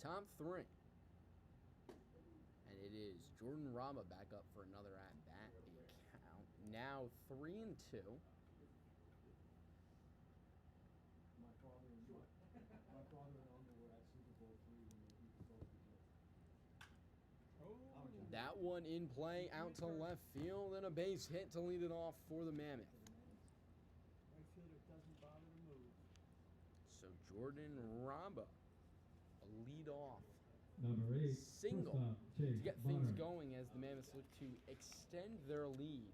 top three. And it is Jordan Rama back up for another at-bat. A count now 3-2. My father and uncle were at Super Bowl III when they beat the Sultans. That one in play, out to left field, and a base hit to lead it off for the Mammoth. Right fielder doesn't bother to move. So Jordan Rama, a lead-off Number 8, single Chase to get things Bonner. going as the Mammoths look to extend their lead.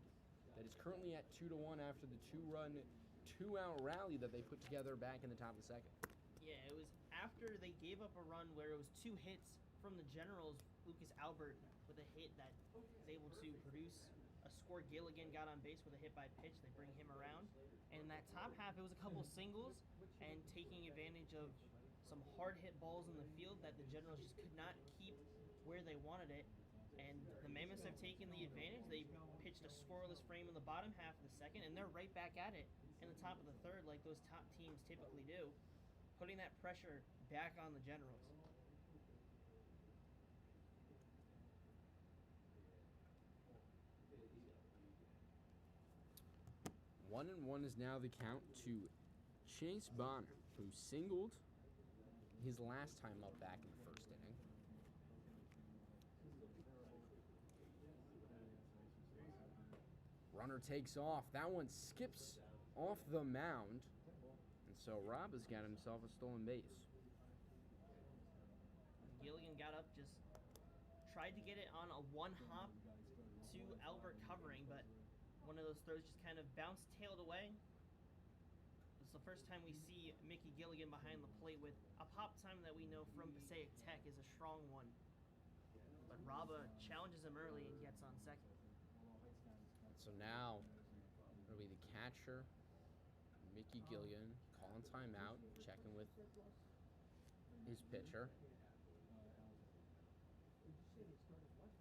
That is currently at 2-1 after the two-run, two-out rally that they put together back in the top of the second. Yeah, it was after they gave up a run where it was 2 hits from the Generals. Lucas Albert with a hit that was able to produce a score. Gilligan got on base with a hit by pitch. They bring him around. And in that top half, it was a couple singles and taking advantage of some hard hit balls in the field that the Generals just could not keep where they wanted it. And the Mammoths have taken the advantage. They pitched a scoreless frame in the bottom half of the second, and they're right back at it in the top of the third like those top teams typically do, putting that pressure back on the Generals. One and one is now the count to Chase Bonner, who singled his last time up back in the first inning. Runner takes off. That one skips off the mound. And so Rob has got himself a stolen base. Gilligan got up, just tried to get it on a one-hop to Albert covering, but one of those throws just kind of bounced, tailed away. It's the first time we see Mickey Gilligan behind the plate with a pop time that we know from Passaic Tech is a strong one. But Raba challenges him early and gets on second. So now it'll be the catcher, Mickey Gilligan, calling timeout, checking with his pitcher.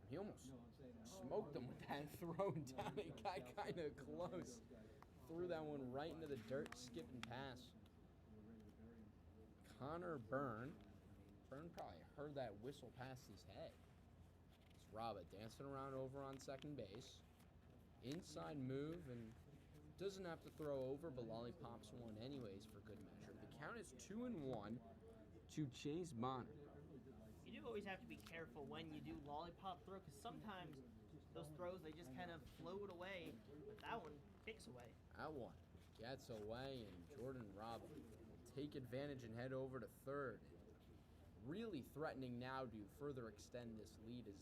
He almost smoked him with that throw down. It got kind of close. Threw that one right into the dirt, skipping pass. Connor Byrne. Byrne probably heard that whistle past his head. It's Robert dancing around over on second base. Inside move, and doesn't have to throw over, but lollipops one anyways for good measure. The count is 2-1 to Chase Bonner. You do always have to be careful when you do lollipop throw, because sometimes those throws, they just kind of float away, but that one kicks away. That one gets away, and Jordan Robb will take advantage and head over to third. Really threatening now to further extend this lead as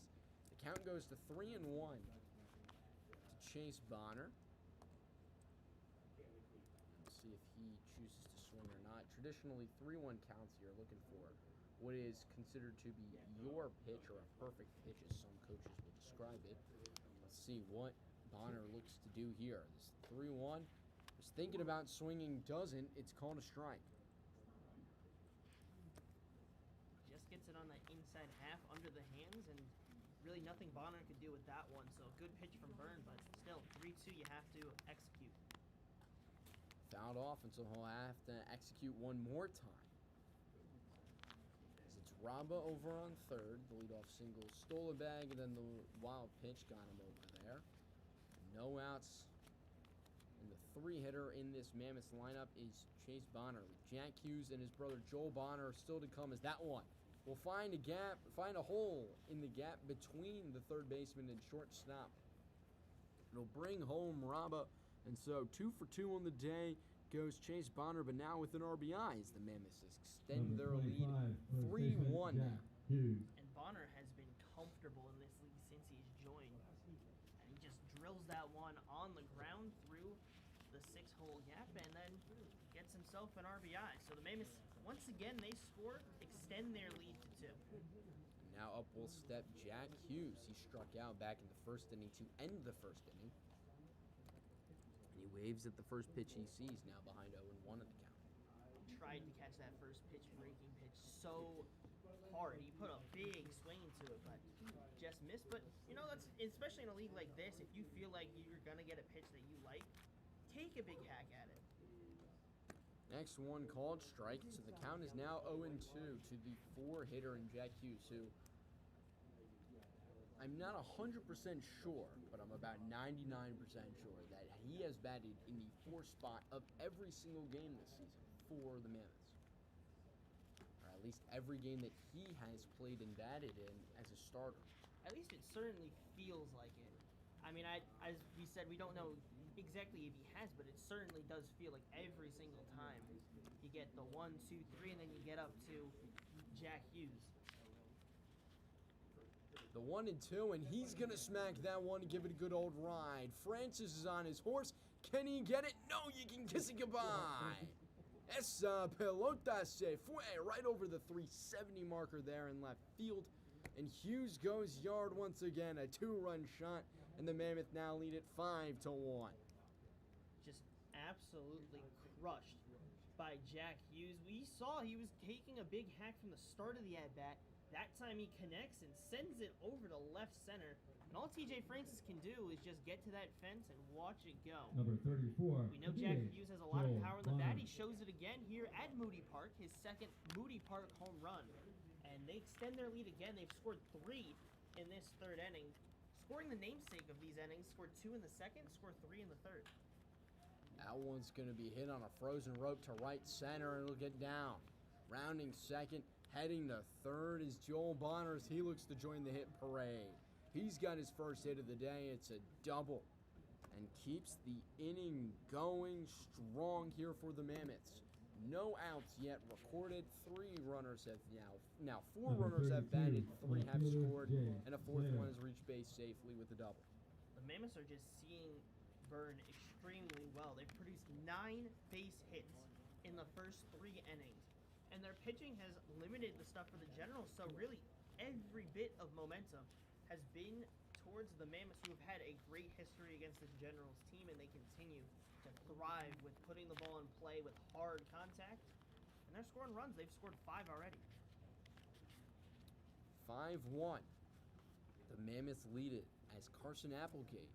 the count goes to 3-1 to Chase Bonner. Let's see if he chooses to swing or not. Traditionally, 3-1 counts you're looking for what is considered to be your pitch, or a perfect pitch as some coaches will describe it. Let's see what Bonner looks to do here. This 3-1. Was thinking about swinging, doesn't. It's called a strike. Just gets it on the inside half under the hands, and really nothing Bonner could do with that one. So good pitch from Byrne, but still 3-2 you have to execute. Fouled off, and so he'll have to execute one more time. As it's Ramba over on third. The leadoff single stole a bag, and then the wild pitch got him over there. No outs. And the three-hitter in this Mammoths lineup is Chase Bonner, with Jack Hughes and his brother Joel Bonner still to come, as that one will find a gap, find a hole in the gap between the third baseman and shortstop. It'll bring home Ramba, and so 2 for 2 on the day goes Chase Bonner, but now with an RBI as the Mammoths extend their lead 3-1 now. And Bonner has been comfortable in this league since he's joined. And he just drills that one on the ground through the 6-hole gap and then gets himself an RBI. So the Mammoths, once again, they score, extend their lead to 2. Now up will step Jack Hughes. He struck out back in the first inning to end the first inning. And he waves at the first pitch he sees, now behind 0-1 at the count. Tried to catch that first pitch, breaking pitch, so hard. He put a big swing into it, but just missed. But, you know, that's especially in a league like this, if you feel like you're going to get a pitch that you like, take a big hack at it. Next one called strike, so the count is now 0-2 to the 4-hitter in Jack Hughes, who I'm not 100% sure, but I'm about 99% sure that he has batted in the 4th spot of every single game this season for the Mammoths. Or at least every game that he has played and batted in as a starter. At least it certainly feels like it. I mean, as we said, we don't know exactly if he has, but it certainly does feel like every single time you get the 1, 2, 3, and then you get up to Jack Hughes. The 1 and 2, and he's gonna smack that one and give it a good old ride. Francis is on his horse. Can he get it? No, you can kiss it goodbye. Esa pelota se fue right over the 370 marker there in left field. And Hughes goes yard once again, a 2-run shot, and the Mammoth now lead it 5-1. Just absolutely crushed by Jack Hughes. We saw he was taking a big hack from the start of the at-bat. That time he connects and sends it over to left center. And all TJ Francis can do is just get to that fence and watch it go. Number 34. We know Jack Hughes has a lot of power in the bat. He shows it again here at Moody Park, his second Moody Park home run. And they extend their lead again. They've scored 3 in this 3rd inning. Scoring the namesake of these innings, scored 2 in the 2nd, scored 3 in the 3rd. That one's going to be hit on a frozen rope to right center, and it'll get down. Rounding second, heading to 3rd is Joel Bonner as he looks to join the hit parade. He's got his first hit of the day. It's a double and keeps the inning going strong here for the Mammoths. No outs yet recorded. 3 runners have now 4 runners have batted, 3 have scored, and a 4th one has reached base safely with a double. The Mammoths are just seeing burn extremely well. They've produced 9 base hits in the first 3 innings. And their pitching has limited the stuff for the Generals, so really every bit of momentum has been towards the Mammoths, who have had a great history against the Generals team, and they continue to thrive with putting the ball in play with hard contact. And they're scoring runs. They've scored 5 already. 5-1. The Mammoths lead it as Carson Applegate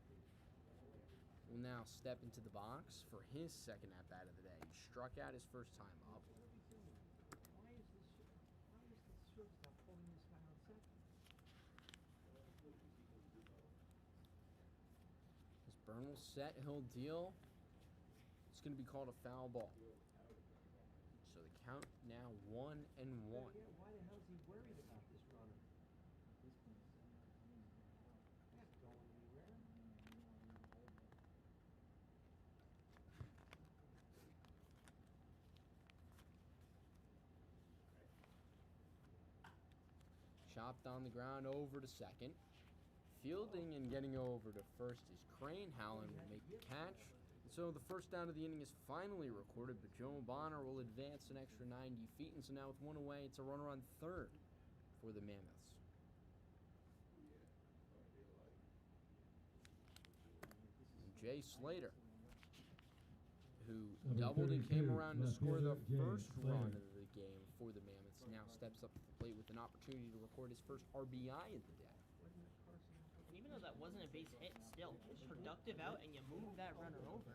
will now step into the box for his second at-bat of the day. He struck out his first time up. Why is this shortstop holding this guy on second? As Byrne will set, he'll deal. It's going to be called a foul ball. So the count now 1-1. Yeah, why the hell is he worried about this runner? Not going anywhere. Chopped on the ground over to second. Fielding and getting over to first is Crane. Howland will make the catch. So the first down of the inning is finally recorded, but Joe Bonner will advance an extra 90 feet. And so now with 1 away, it's a runner on 3rd for the Mammoths. And Jay Slater, who doubled and came around to score the first run of the game for the Mammoths, now steps up to the plate with an opportunity to record his first RBI of the day. And even though that wasn't a base hit, still productive out, and you move that runner over.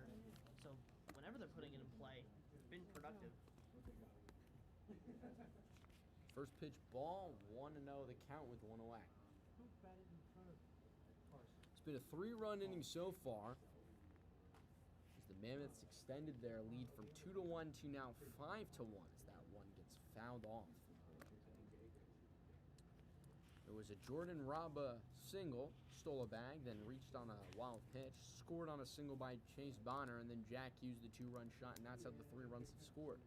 So whenever they're putting it in play, it's been productive. First pitch ball, 1-0 the count with 1 away. Who batted in front of Carson? It's been a 3-run inning so far, as the Mammoths extended their lead from 2-1 to now 5-1 as that one gets fouled off. It was a Jordan Raba single, stole a bag, then reached on a wild pitch, scored on a single by Chase Bonner, and then Jack used the 2-run shot, and that's how the 3 runs have scored.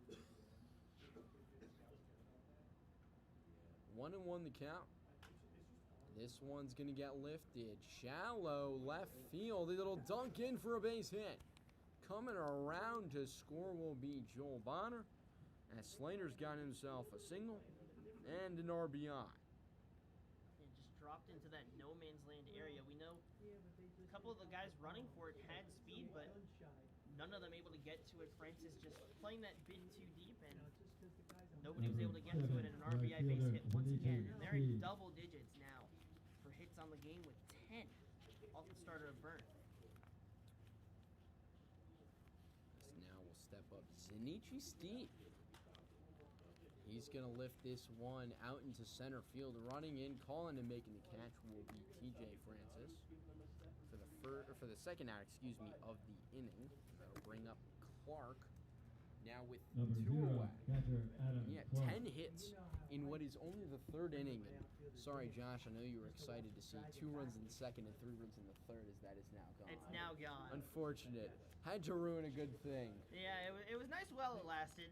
1-1 the count. This one's going to get lifted. Shallow left field. A little dunk in for a base hit. Coming around to score will be Joel Bonner, as Slater's got himself a single and an RBI. And just dropped into that no man's land area. We know a couple of the guys running for it had speed, but none of them able to get to it. Francis just playing that bit too deep, and nobody was able to get to it, and an RBI base hit once again. And they're in double digits now for hits on the game with 10 off the starter of Byrne. This now will step up. Zinichi Steve. He's going to lift this one out into center field. Running in, calling and making the catch will be TJ Francis for the second out, of the inning. That'll bring up Clark now with Number 2 0, away. catcher Adam Yeah, Clark. 10 hits in what is only the third inning. And sorry, Josh, I know you were excited to see 2 runs in the second and 3 runs in the third, as that is now gone. It's now gone. Unfortunate. Had to ruin a good thing. Yeah, it was nice while it lasted.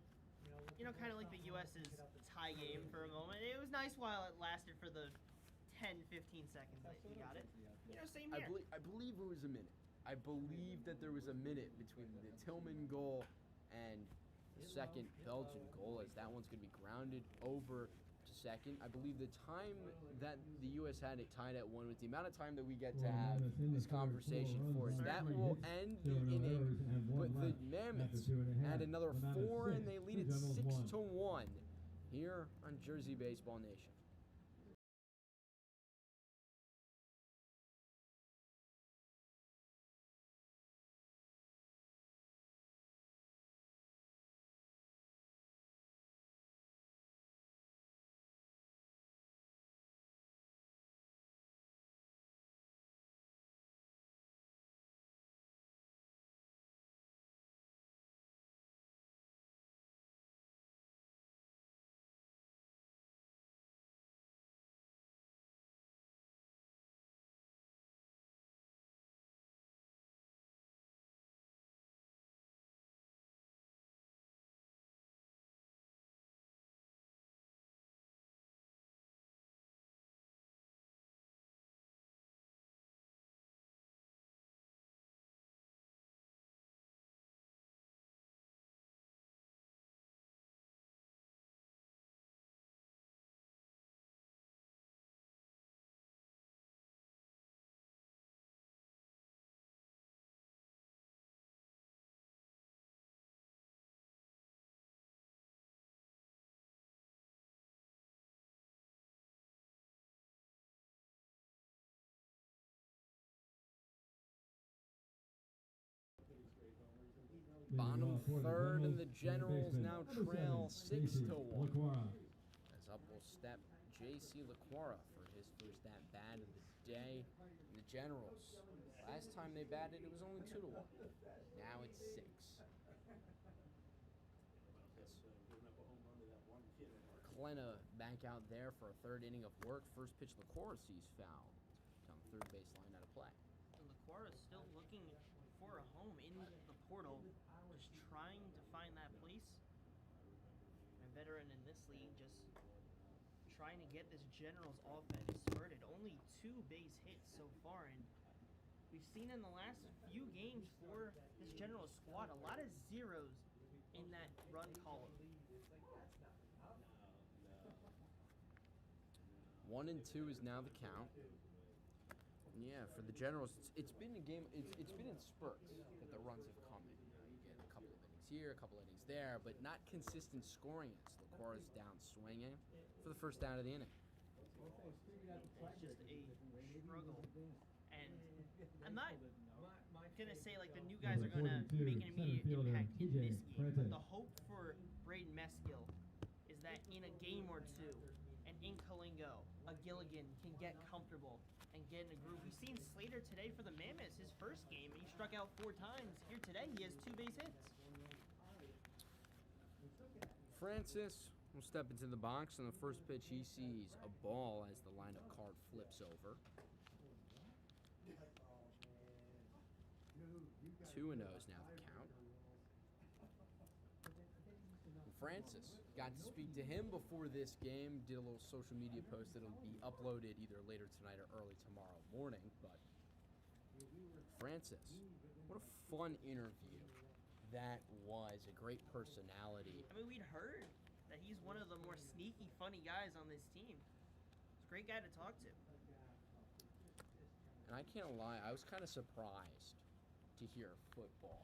You know, kind of like the U.S.'s tie game for a moment. It was nice while it lasted for the 10, 15 seconds that you got it. You know, same here. I believe it was a minute. I believe that there was a minute between the Tillman goal and the second Belgian goal, as that one's going to be grounded over to second. I believe the time that the U.S. had it tied at 1 was the amount of time that we get to have this conversation for. That will end the inning, but the Mammoths add another 4 and they lead it 6-1 here on Jersey Baseball Nation. Bottom third, and the Generals now trail 6-1. As up will step J.C. LaQuara for his first at-bat of the day. And the Generals, last time they batted, it was only 2-1. Now it's 6. Klena back out there for a third inning of work. First pitch, LaQuara sees foul down the third baseline out of play. And LaQuara is still looking for a home in the portal, just trying to find that place. A veteran in this league, just trying to get this Generals offense started. Only 2 base hits so far, and we've seen in the last few games for this Generals squad a lot of zeros in that run column. 1 and 2 is now the count. Yeah, for the Generals, it's been a game. It's been in spurts that the runs have come in. You get a couple of innings here, a couple of innings there, but not consistent scoring. As LaQuara's down swinging for the first out of the inning. It's just a struggle, and I'm not gonna say like the new guys are gonna make an immediate impact in this game, but the hope for Braden Meskill is that in a game or two, an Inkalingo, a Gilligan can get comfortable and get in a groove. We've seen Slater today for the Mammoths, his first game, he struck out 4 times. Here today, he has 2 base hits. Francis will step into the box, and the first pitch he sees a ball as the lineup card flips over. 2-0 is now the count. Francis, got to speak to him before this game, did a little social media post that'll be uploaded either later tonight or early tomorrow morning, but Francis, what a fun interview that was. A great personality. I mean, we'd heard that he's one of the more sneaky, funny guys on this team. He's a great guy to talk to. And I can't lie, I was kind of surprised to hear football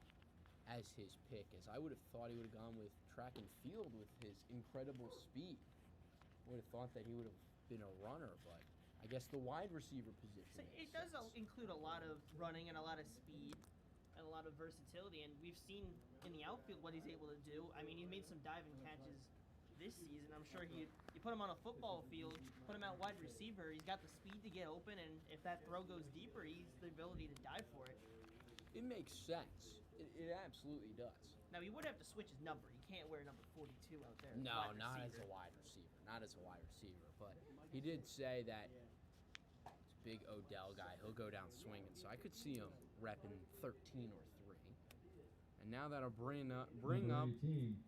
as his pick, as I would have thought he would have gone with track and field with his incredible speed. I would have thought that he would have been a runner, but I guess the wide receiver position So it does include a lot of running and a lot of speed, and a lot of versatility. And we've seen in the outfield what he's able to do. I mean, he's made some diving catches this season. I'm sure you put him on a football field, put him out wide receiver. He's got the speed to get open, and if that throw goes deeper, he's the ability to dive for it. It makes sense. It absolutely does. Now he would have to switch his number. He can't wear number 42 out there. No, wide not as receiver. a wide receiver. Not as a wide receiver. But he did say that this big Odell guy, he'll go down swinging. So I could see him repping 13 or 3. And now that'll bring up Number 18,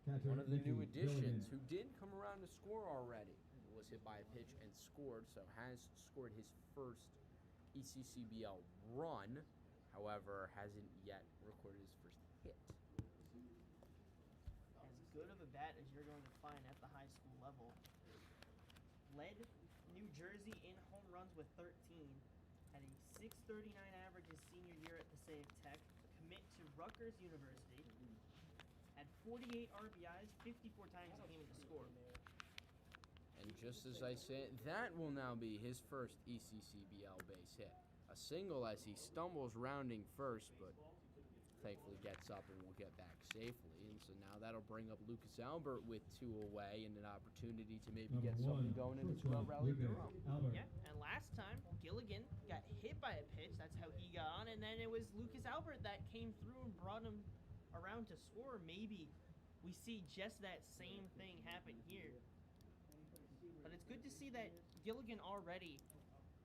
catcher one of the new Nicky additions Gilligan. who did come around to score already. Was hit by a pitch and scored, so has scored his first ECCBL run. However, hasn't yet recorded his first hit. As good of a bat as you're going to find at the high school level. Led New Jersey in home runs with 13. Had a 639 average his senior year at Passaic Tech. A commit to Rutgers University. Had 48 RBIs, 54 times he came in to score. And just as I said, that will now be his first ECCBL base hit. A single as he stumbles rounding first, but thankfully gets up and will get back safely. And so now that'll bring up Lucas Albert with 2 away and an opportunity to maybe Number get something 1, going in his shortstop, rally Lucas bureau. Albert. Yeah, and last time Gilligan got hit by a pitch. That's how he got on, and then it was Lucas Albert that came through and brought him around to score. Maybe we see just that same thing happen here. But it's good to see that Gilligan already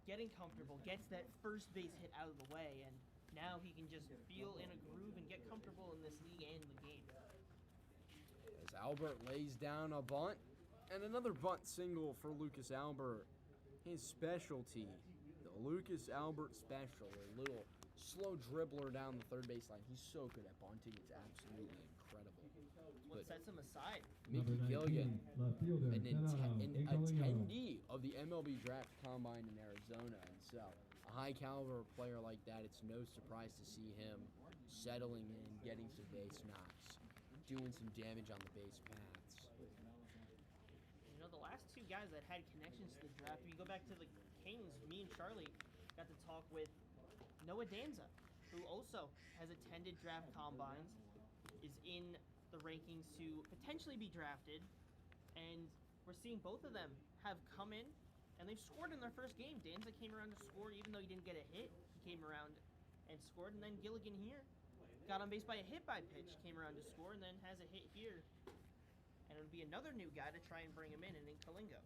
getting comfortable, gets that first base hit out of the way, and now he can just feel in a groove and get comfortable in this league and the game. As Albert lays down a bunt, and another bunt single for Lucas Albert. His specialty, the Lucas Albert special, a little slow dribbler down the third baseline. He's so good at bunting, it's absolutely incredible. What sets him aside? Number Mickey 19, Gilligan, left fielder, an Fernando Incognito. attendee of the MLB Draft Combine in Arizona, and so a high caliber player like that, it's no surprise to see him settling in, getting some base knocks, doing some damage on the base paths. You know, the last 2 guys that had connections to the draft, if you go back to the Kings, me and Charlie got to talk with Noah Danza, who also has attended draft combines, is in the rankings to potentially be drafted, and we're seeing both of them have come in, and they've scored in their first game. Danza came around to score, even though he didn't get a hit, he came around and scored, and then Gilligan here got on base by a hit by pitch, came around to score, and then has a hit here, and it'll be another new guy to try and bring him in Kalingo.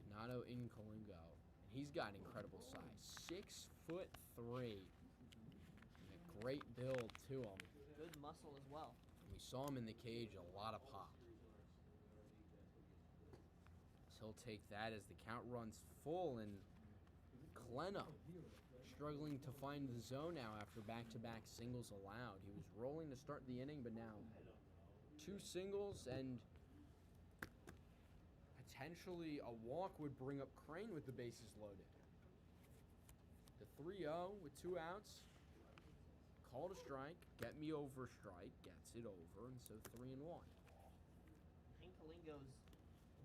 Donato Incolingo, and he's got incredible size, 6'3", and a great build to him. Good muscle as well. We saw him in the cage, a lot of pop. So he'll take that as the count runs full, and Kleno struggling to find the zone now after back-to-back singles allowed. He was rolling to start the inning, but now 2 singles and potentially a walk would bring up Crane with the bases loaded. The 3-0 with 2 outs. Called a strike, get me over strike, gets it over, and so 3-1. Kalingo's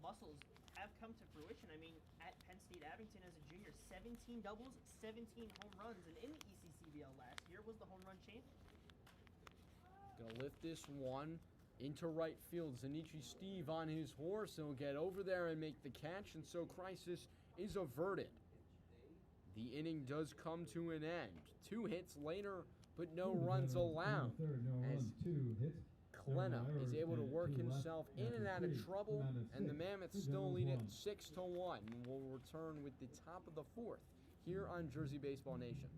muscles have come to fruition. I mean, at Penn State Abington as a junior, 17 doubles, 17 home runs, and in the ECCBL last year was the home run champion. Gonna lift this one into right field. Zanichi Steve on his horse. He'll get over there and make the catch, and so crisis is averted. The inning does come to an end. 2 hits later, but no runs allowed. As Kleno is able to work himself in and out of trouble, and the Mammoths still lead it 6-1. We'll return with the top of the 4th here on Jersey Baseball Nation.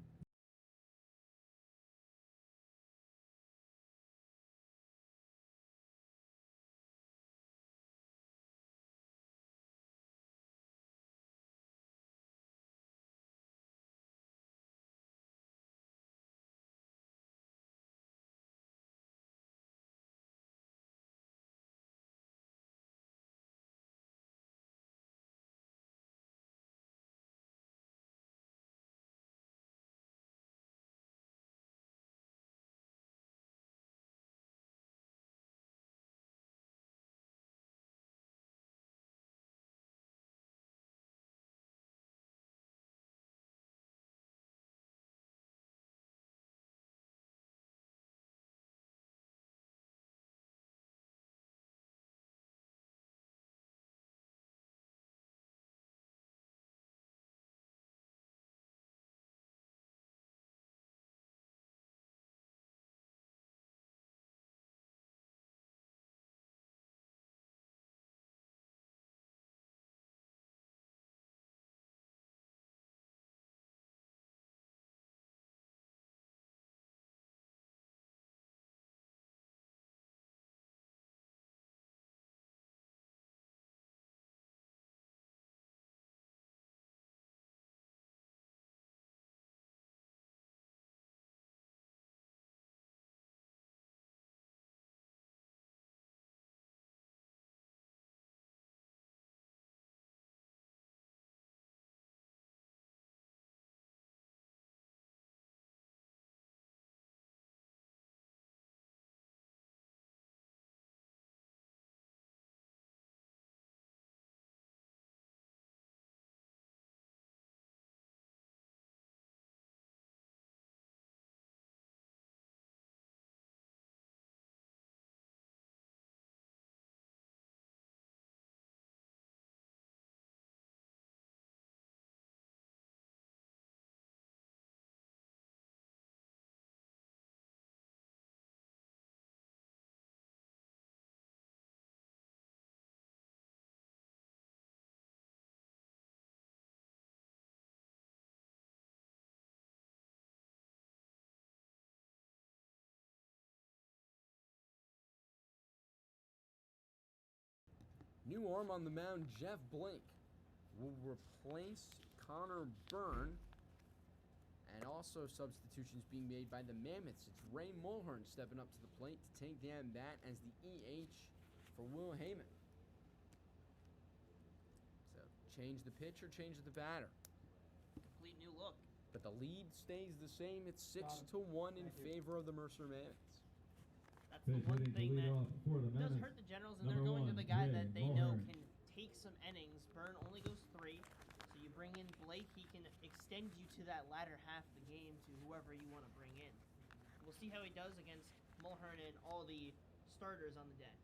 New arm on the mound, Jeff Blake will replace Connor Byrne. And also substitutions being made by the Mammoths. It's Ray Mulhern stepping up to the plate to take down that as the EH for Will Heyman. So change the pitcher, change the batter. Complete new look. But the lead stays the same. It's 6-1 in favor of the Mercer Mammoths. That's the one thing that does hurt the Generals, and they're going to the guy that they know can take some innings. Byrne only goes 3. So you bring in Blake, he can extend you to that latter half of the game to whoever you want to bring in. We'll see how he does against Mulhern and all the starters on the day.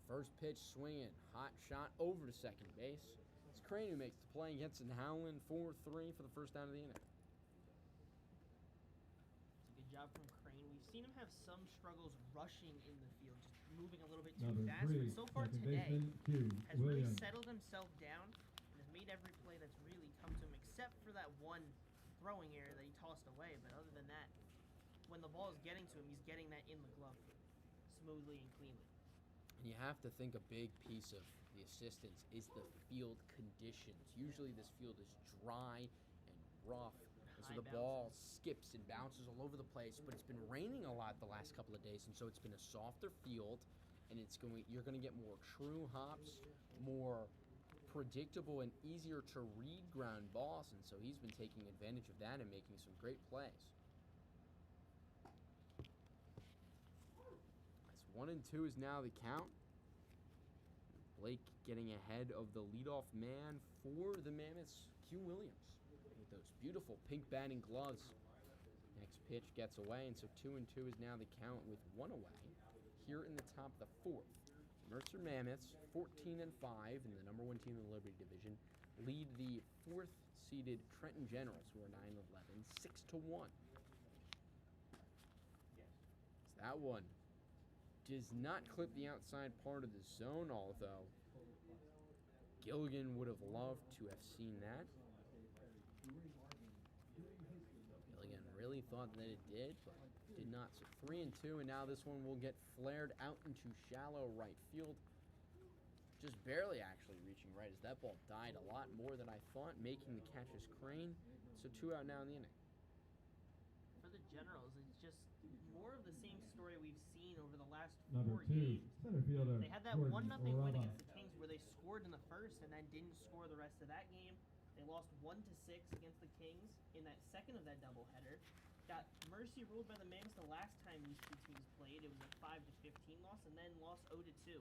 First pitch swinging, hot shot over to second base. It's Crane who makes the play, gets in Howland 4-3 for the first down of the inning. It's a good job from Crane. We've seen him have some struggles rushing in the field, just moving a little bit too fast. But so far today, has really settled himself down and has made every play that's really come to him, except for that one throwing error that he tossed away. But other than that, when the ball is getting to him, he's getting that in the glove smoothly and cleanly. And you have to think a big piece of the assistance is the field conditions. Usually this field is dry and rough, and so the ball skips and bounces all over the place. But it's been raining a lot the last couple of days, and so it's been a softer field, and you're going to get more true hops, more predictable and easier to read ground balls, and so he's been taking advantage of that and making some great plays. 1-2 is now the count. Blake getting ahead of the leadoff man for the Mammoths, Q Williams, with those beautiful pink batting gloves. Next pitch gets away, and so 2-2 is now the count with 1 away. Here in the top of the 4th, Mercer Mammoths, 14-5, and the number 1 team in the Liberty Division, lead the 4th-seeded Trenton Generals, who are 9-11, 6-1. So that one does not clip the outside part of the zone, although Gilligan would have loved to have seen that. Gilligan really thought that it did, but did not. So 3-2, and now this one will get flared out into shallow right field. Just barely actually reaching right, as that ball died a lot more than I thought, making the catch as Crane. So 2 out now in the inning. For the Generals, it's just more of the same story we've seen over the last 4 games. They had that 1-0 win against the Kings where they scored in the first and then didn't score the rest of that game. They lost 1-6 against the Kings in that second of that doubleheader. Got mercy ruled by the Mammoths the last time these two teams played. It was a 5-15 loss, and then lost 0-2 to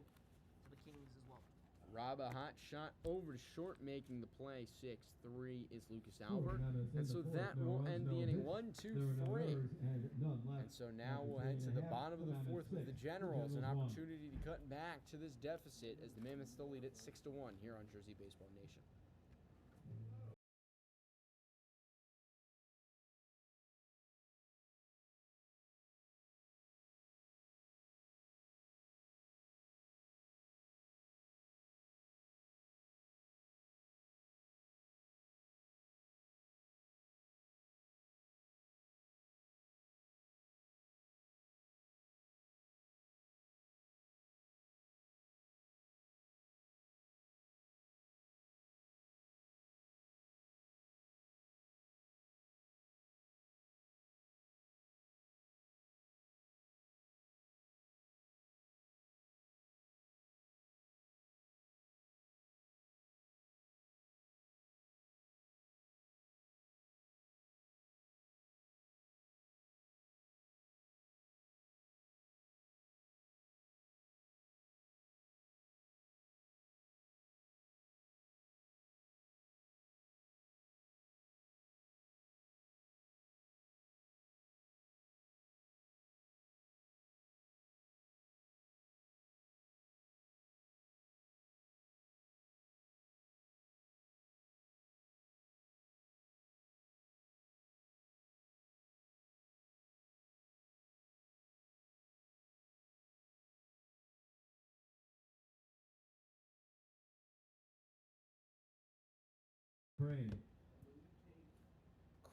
the Kings as well. Rob a hot shot over to short, making the play. 6-3 is Lucas Albert. And so that will end the inning. 1-2-3. And so now we'll head to the bottom of the 4th with the Generals. An opportunity to cut back to this deficit as the Mammoths still lead it 6-1 here on Jersey Baseball Nation.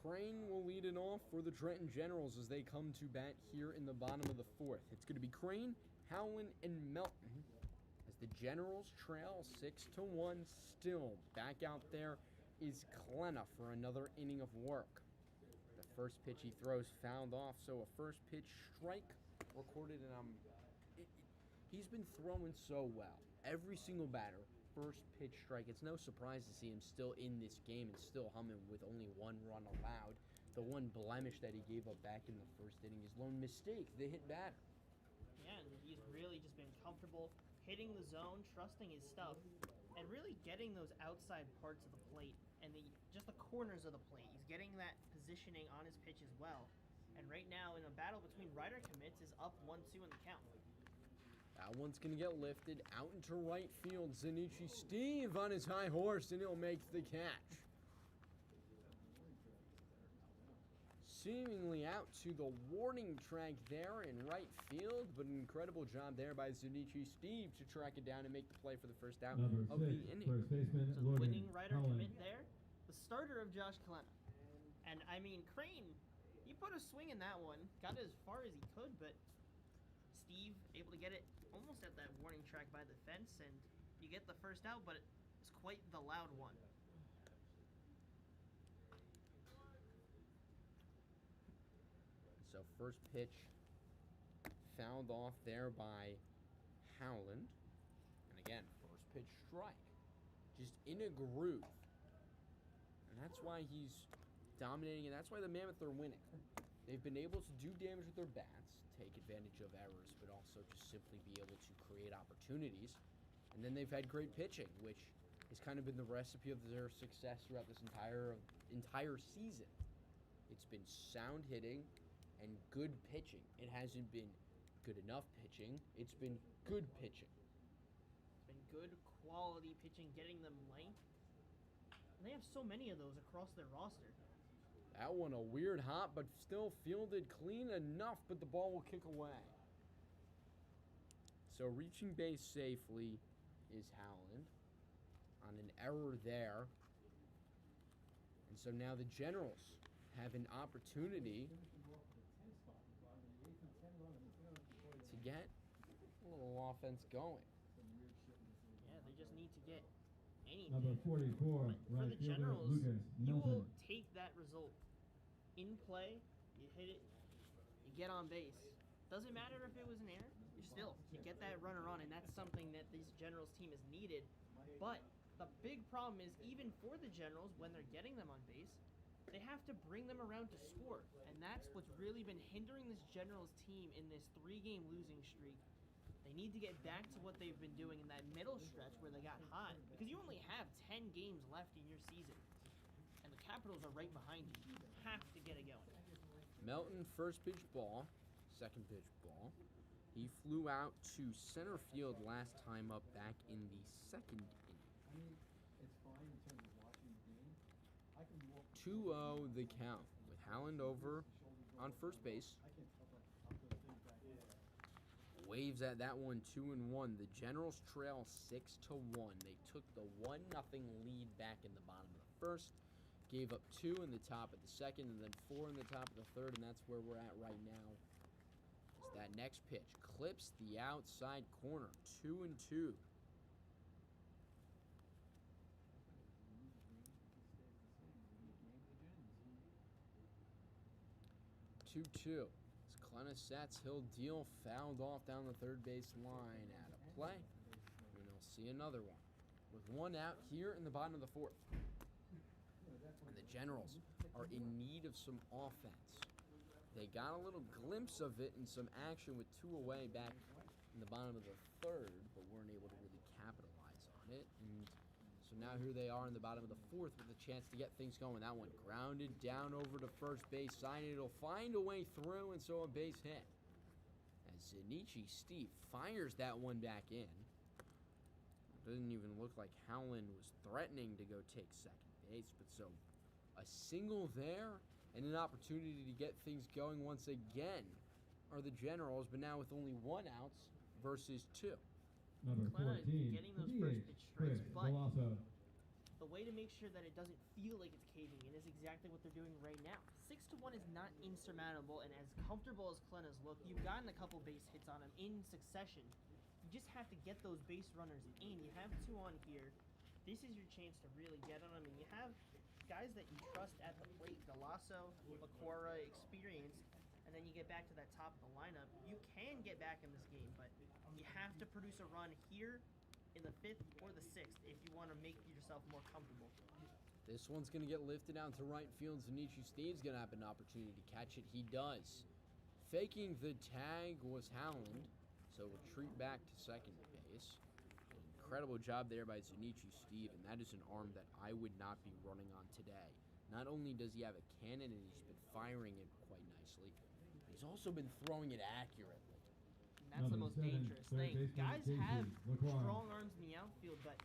Crane will lead it off for the Trenton Generals as they come to bat here in the bottom of the 4th. It's going to be Crane, Howland, and Melton Generals trail 6-1 still. Back out there is Klenna for another inning of work. The first pitch he throws fouled off, so a first pitch strike recorded, and he's been throwing so well. Every single batter, first pitch strike. It's no surprise to see him still in this game and still humming with only one run allowed. The one blemish that he gave up back in the first inning, his lone mistake, the hit batter. Yeah, and he's really just been comfortable hitting the zone, trusting his stuff, and really getting those outside parts of the plate and just the corners of the plate. He's getting that positioning on his pitch as well. And right now, in a battle between righter commits, is up 1-2 in the count. That one's going to get lifted out into right field. Zunichi Steve on his high horse, and he'll make the catch. Seemingly out to the warning track there in right field, but an incredible job there by Zunichi Steve to track it down and make the play for the first out of the inning. First baseman, So the winning rider commit there, the starter of Josh Klenna. And I mean, Crane, he put a swing in that one, got it as far as he could, but Steve able to get it almost at that warning track by the fence, and you get the first out, but it's quite the loud one. So first pitch fouled off there by Howland. And again, first pitch strike. Just in a groove. And that's why he's dominating, and that's why the Mammoths are winning. They've been able to do damage with their bats, take advantage of errors, but also just simply be able to create opportunities. And then they've had great pitching, which has kind of been the recipe of their success throughout this entire season. It's been sound hitting and good pitching. It hasn't been good enough pitching. It's been good pitching. It's been good quality pitching, getting them length. And they have so many of those across their roster. That one a weird hop, but still fielded clean enough, but the ball will kick away. So reaching base safely is Howland on an error there. And so now the Generals have an opportunity to get a little offense going. Yeah, they just need to get anything. Number 44, But for right the fielder, Generals, Lucas you will Milton. take that result in play. You hit it, you get on base. Doesn't matter if it was an error. You get that runner on, and that's something that this Generals team has needed. But the big problem is, even for the Generals, when they're getting them on base, they have to bring them around to score. And that's what's really been hindering this Generals team in this 3-game losing streak. They need to get back to what they've been doing in that middle stretch where they got hot. Because you only have 10 games left in your season. And the Capitals are right behind you. You have to get it going. Melton, first pitch ball, second pitch ball. He flew out to center field last time up back in the second inning. I mean, it's fine in terms of watching the game. I can walk 2-0 the count with Howland over on first base. I can I'll put things back in. Waves at that one 2-1. The Generals trail 6-1. They took the 1-0 lead back in the bottom of the first, gave up 2 in the top of the second, and then 4 in the top of the third, and that's where we're at right now. As that next pitch clips the outside corner, 2-2. 2-2. As Klenna sets, he'll deal, fouled off down the third base line out of play. And we'll see another one. With 1 out here in the bottom of the fourth. And the Generals are in need of some offense. They got a little glimpse of it in some action with 2 away back in the bottom of the third, but weren't able to really capitalize on it. And so now here they are in the bottom of the fourth with a chance to get things going. That one grounded down over to first base side. It'll find a way through, and so a base hit. As Zunichi Steve fires that one back in. It doesn't even look like Howland was threatening to go take second base, but so a single there and an opportunity to get things going once again are the Generals, but now with only 1 out versus 2. Number Klenna is 14, getting those DH, first pitch strikes, Chris but Golasso. the way to make sure that it doesn't feel like it's caving in is exactly what they're doing right now. 6-1 is not insurmountable, and as comfortable as Klenna's looked, you've gotten a couple base hits on him in succession. you just have to get those base runners in. You have 2 on here. This is your chance to really get on them, and you have guys that you trust at the plate. Galasso, Macora, experienced, and then you get back to that top of the lineup. You can get back in this game, but you have to produce a run here in the 5th or the 6th if you want to make yourself more comfortable. This one's going to get lifted out to right field. Zunichi Steve's going to have an opportunity to catch it. He does. Faking the tag was Howland, so retreat back to second base. Incredible job there by Zunichi Steve, and that is an arm that I would not be running on today. Not only does he have a cannon and he's been firing it quite nicely, he's also been throwing it accurately. And that's the most dangerous thing. Guys have strong arms in the outfield, but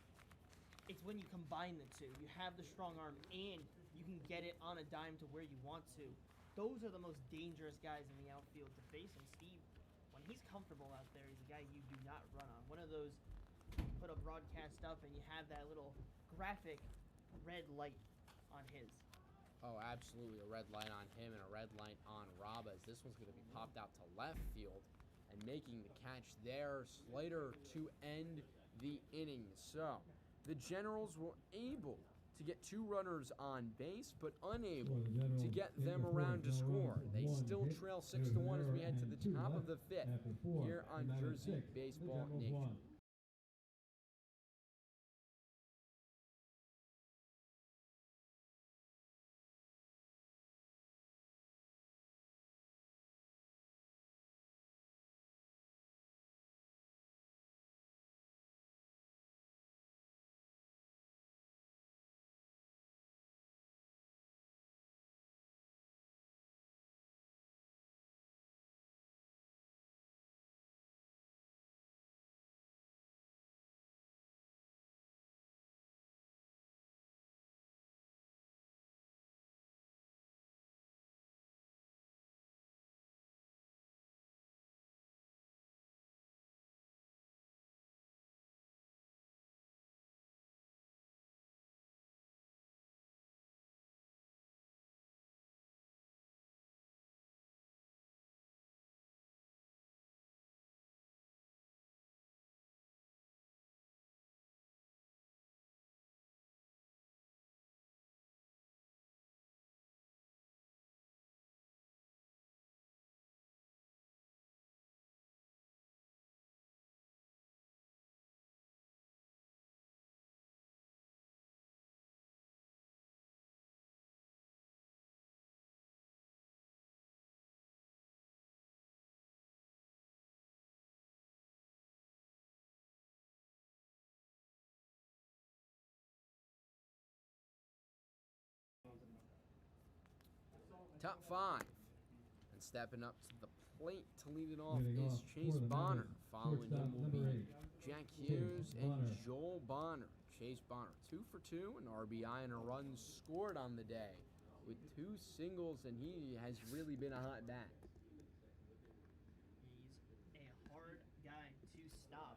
it's when you combine the two. You have the strong arm and you can get it on a dime to where you want to. Those are the most dangerous guys in the outfield to face. And Steve, when he's comfortable out there, he's a guy you do not run on. One of those, you put a broadcast up and you have that little graphic red light on his. Oh, absolutely. A red light on him and a red light on Rob, as this one's going to be popped out to left field. And making the catch there, Slater to end the inning. So, the Generals were able to get 2 runners on base, but unable to get them around to score. They still trail 6-1 as we head to the top of the 5th here on Jersey Baseball Nation. Top 5. And stepping up to the plate to lead it off is Chase Bonner. Following him will be Jack Hughes and Joel Bonner. Chase Bonner 2 for 2, an RBI and a run scored on the day with 2 singles, and he has really been a hot bat. He's a hard guy to stop.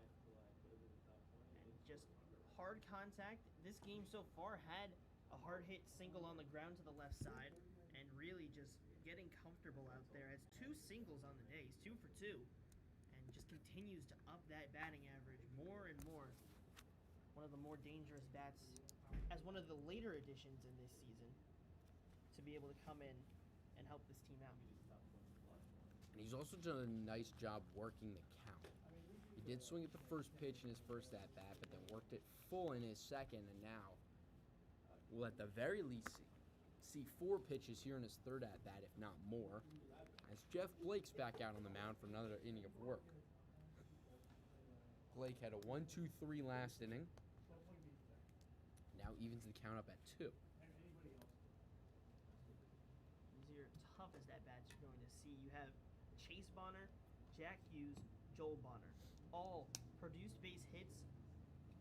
And just hard contact. This game so far had a hard hit single on the ground to the left side, and really just getting comfortable out there. Has 2 singles on the day. He's 2 for 2, and just continues to up that batting average more and more. One of the more dangerous bats, as one of the later additions in this season, to be able to come in and help this team out. And he's also done a nice job working the count. He did swing at the first pitch in his first at-bat, but then worked it full in his second, and now we'll at the very least see 4 pitches here in his third at-bat, if not more, as Jeff Blake's back out on the mound for another inning of work. Blake had a 1-2-3 last inning. Now evens the count up at 2. These are your toughest at-bats you're going to see. You have Chase Bonner, Jack Hughes, Joel Bonner. All produced base hits.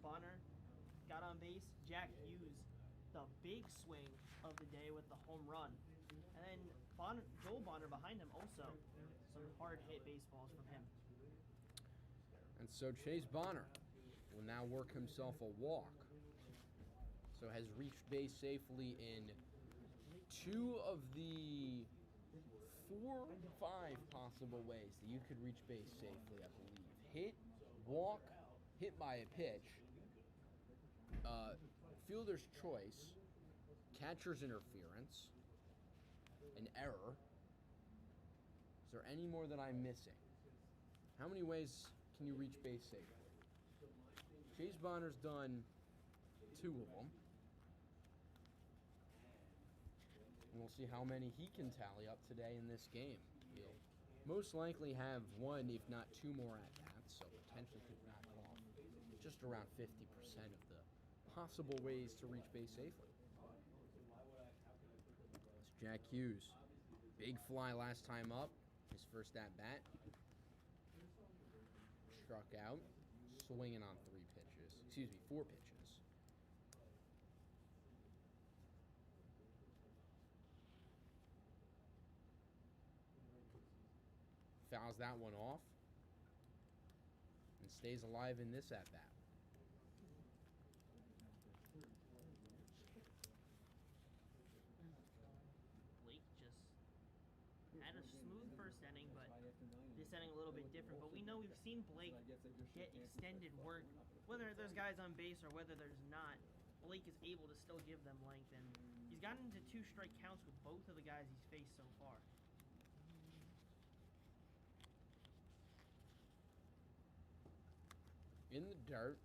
Bonner got on base. Jack Hughes, the big swing of the day with the home run. And then Joel Bonner behind him also. Some hard hit baseballs from him. And so Chase Bonner will now work himself a walk. So has reached base safely in 2 of the 4 or 5 possible ways that you could reach base safely, I believe. Hit, walk, hit by a pitch, fielder's choice, catcher's interference, an error. Is there any more that I'm missing? How many ways can you reach base safely? Chase Bonner's done 2 of them. And we'll see how many he can tally up today in this game. He'll most likely have 1, if not 2 more at-bats, so potentially could knock off just around 50% of the possible ways to reach base safely. It's Jack Hughes. Big fly last time up. His first at-bat. Struck out. Swinging on 4 pitches. Fouls that one off. And stays alive in this at-bat. Blake just had a smooth first inning, but this inning a little bit different. But we know we've seen Blake get extended work. Whether there's guys on base or whether there's not, Blake is able to still give them length. And he's gotten into 2 strike counts with both of the guys he's faced so far. In the dirt.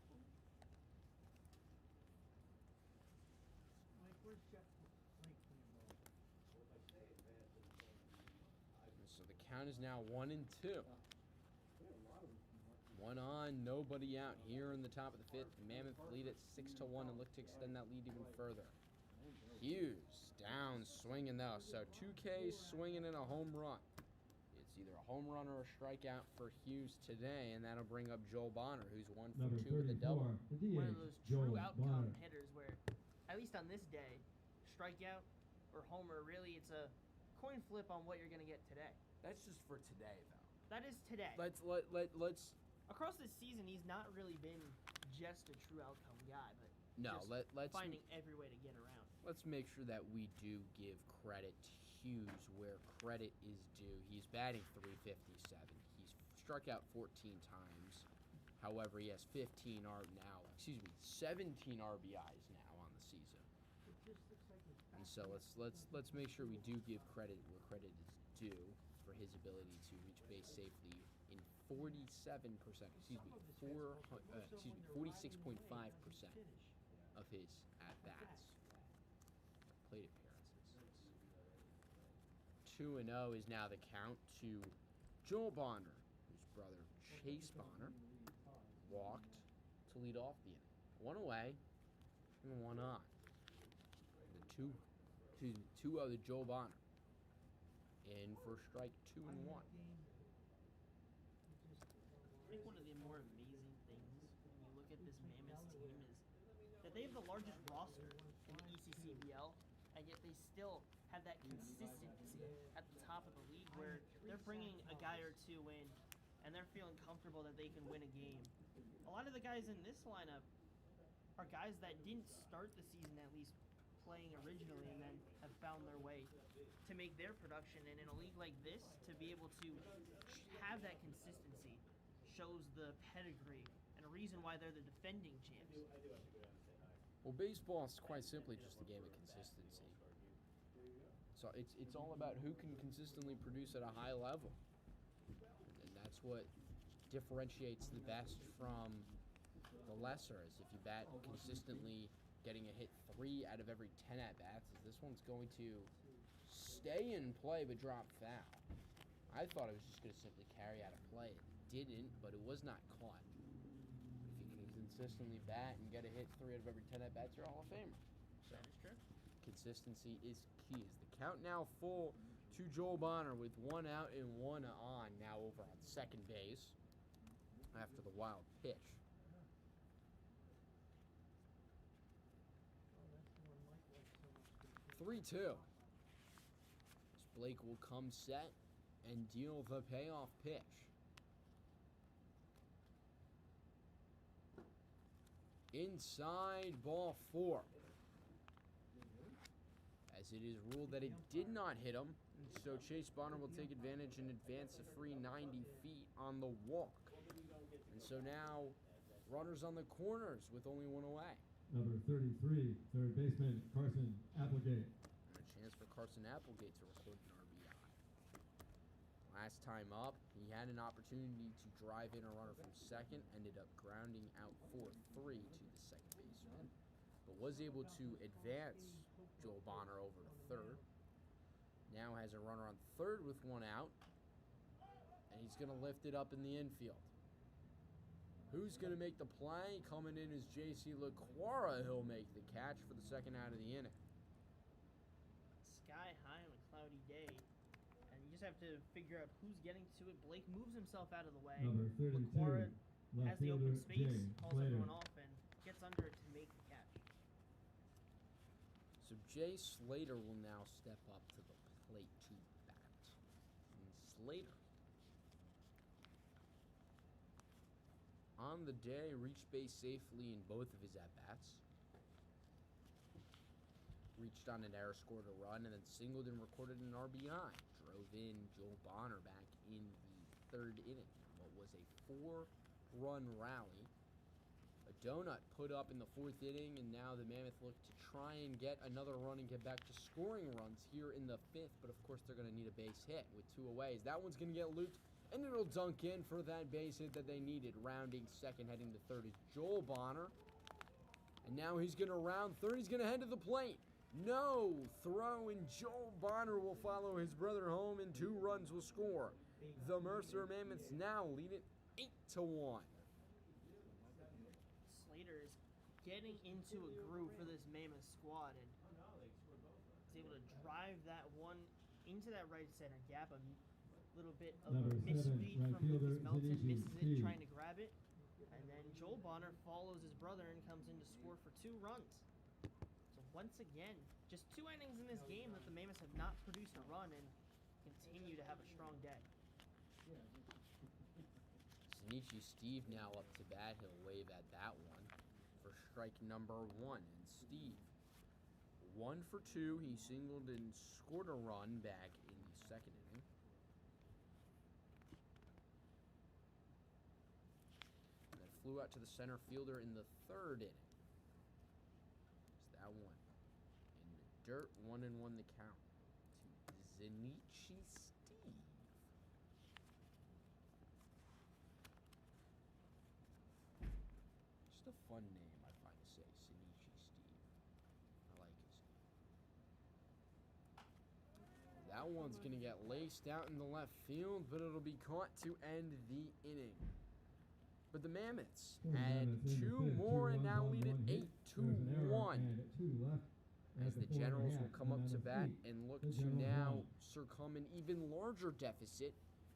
Mike, where's Jeff Blake playing ball? So the count is now 1-2. 1 on, nobody out here in the top of the 5th. Mammoth lead at 6-1 and look to extend that lead even further. Hughes down swinging though, so 2 Ks swinging in a home run. It's either a home run or a strikeout for Hughes today, and that'll bring up Joel Bonner, who's 1 for 2 with a double. One of those true outcome hitters where, at least on this day, strikeout or homer, really it's a coin flip on what you're going to get today. That's just for today, though. That is today. Let's Across this season, he's not really been just a true outcome guy, but let's finding every way to get around. Let's make sure that we do give credit to Hughes where credit is due. He's batting .357. He's struck out 14 times. However, he has 17 RBIs now on the season. And so let's make sure we do give credit where credit is due for his ability to reach base safely in 46.5% of his at-bats. Plate appearances. 2-0 is now the count to Joel Bonner, whose brother Chase Bonner walked to lead off the inning. 1 away and 1 on. The 2-0 to Joel Bonner. In for strike 2 and 1. I think one of the more amazing things when you look at this Mammoths team is that they have the largest roster in the ECCBL, and yet they still have that consistency at the top of the league where they're bringing a guy or 2 in, and they're feeling comfortable that they can win a game. A lot of the guys in this lineup are guys that didn't start the season at least playing originally and then have found their way to make their production. And in a league like this, to be able to have that consistency shows the pedigree and a reason why they're the defending champs. Well, baseball is quite simply just a game of consistency. So it's all about who can consistently produce at a high level. And that's what differentiates the best from the lesser. Is if you bat consistently, getting a hit 3 out of every 10 at-bats, is this one's going to stay in play but drop foul. I thought it was just going to simply carry out a play. It didn't, but it was not caught. If you can consistently bat and get a hit 3 out of every 10 at-bats, you're a Hall of Famer. So, That is true. consistency is key. Is the count now full to Joel Bonner with 1 out and 1 on now over on second base after the wild pitch. 3-2. Blake will come set and deal the payoff pitch. Inside ball 4. As it is ruled that it did not hit him, so Chase Bonner will take advantage and advance a free 90 feet on the walk. And so now runners on the corners with only one away. Number 33, third baseman Carson Applegate. And a chance for Carson Applegate to record an RBI. Last time up, he had an opportunity to drive in a runner from second, ended up grounding out 4-3 to the second baseman, but was able to advance Joel Bonner over to third. Now has a runner on third with one out, and he's going to lift it up in the infield. Who's going to make the play? Coming in is J.C. LaQuara. He'll make the catch for the second out of the inning. Sky high on a cloudy day, and you just have to figure out who's getting to it. Blake moves himself out of the way. Number 32, LaQuara has left the open fielder space, Jay calls Slater. everyone off, and gets under it to make the catch. So Jay Slater will now step up to the plate to bat. And Slater, on the day, reached base safely in both of his at-bats. Reached on an error, scored a run, and then singled and recorded an RBI. Drove in Joel Bonner back in the third inning. What was a 4-run rally. A donut put up in the fourth inning, and now the Mammoths look to try and get another run and get back to scoring runs here in the fifth. But of course, they're going to need a base hit with 2 away. That one's going to get looped, and it'll dunk in for that base hit that they needed. Rounding second, heading to third is Joel Bonner. And now he's going to round third. He's going to head to the plate. No throw, and Joel Bonner will follow his brother home, and 2 runs will score. The Mercer Mammoths now lead it 8-1. Slater is getting into a groove for this Mammoth squad, and is able to drive that one into that right center gap. A little bit of Number a 7, misread right from fielder Lucas Melton, Zinichi misses it Steve. trying to grab it, and then Joel Bonner follows his brother and comes in to score for 2 runs. So once again, just 2 innings in this game that the Mammoths have not produced a run and continue to have a strong day. Zinichi Steve now up to bat. He'll wave at that one for strike number 1. And Steve, 1 for 2. He singled and scored a run back in the second inning. And then flew out to the center fielder in the third inning. It's that one. In the dirt, 1-1 the count to Zinichi Steve. Just a fun name, I find to say. Zinichi Steve. I like his name. That one's going to get laced out in the left field, but it'll be caught to end the inning. But the Mammoths add 2 more and now lead it 8-1. As the Generals will come up to bat and look to now succumb an even larger deficit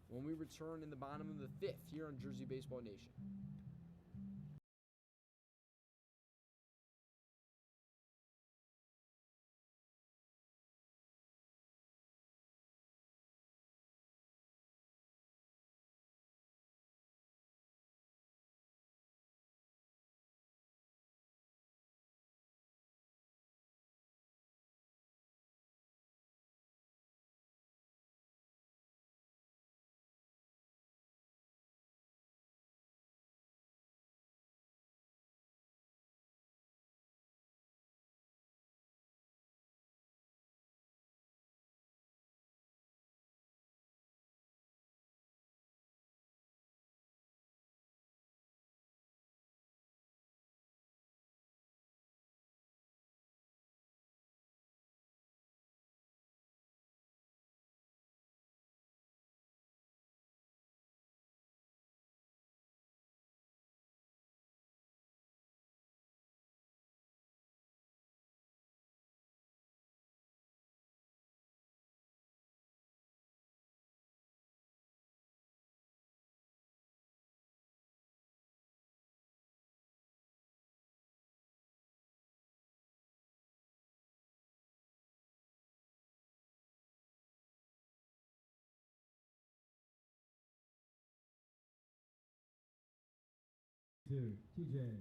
when we return in the bottom of the 5th here on Jersey Baseball Nation.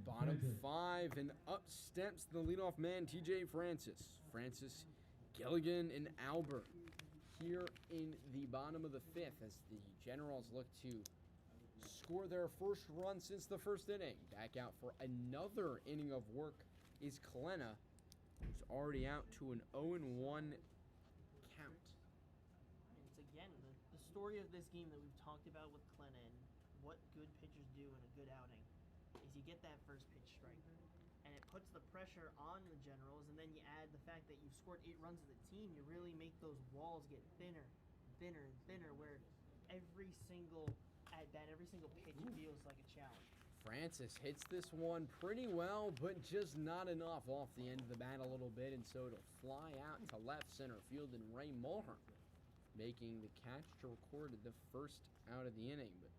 Bottom 5, and up steps the leadoff man, TJ Francis. Francis, Gilligan, and Albert here in the bottom of the 5th as the Generals look to score their first run since the first inning. Back out for another inning of work is Klenna, who's already out to an 0-1 count. It's again the story of this game that we've talked about with Klenna and what good pitchers do in a good outing is you get that first pitch strike. And it puts the pressure on the Generals, and then you add the fact that you've scored 8 runs as a team, you really make those walls get thinner, thinner, and thinner, where every single at-bat, every single pitch feels like a challenge. Francis hits this one pretty well, but just not enough off the end of the bat a little bit, and so it'll fly out to left center field, and Ray Mulhern making the catch to record the first out of the inning. But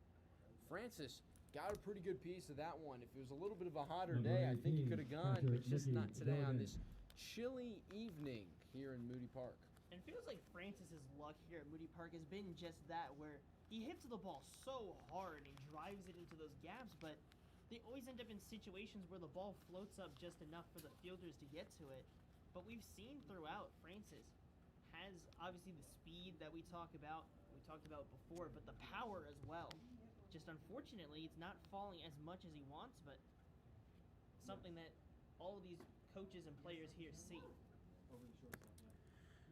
Francis got a pretty good piece of that one. If it was a little bit of a hotter Number day, I think he 18, could have gone, catcher but just Mickey not today on Gilligan. this chilly evening here in Moody Park. And it feels like Francis's luck here at Moody Park has been just that, where he hits the ball so hard and drives it into those gaps, but they always end up in situations where the ball floats up just enough for the fielders to get to it. But we've seen throughout, Francis has obviously the speed that we talked about before, but the power as well. Just unfortunately, it's not falling as much as he wants, but something that all of these coaches and players here see. Over the shortstop,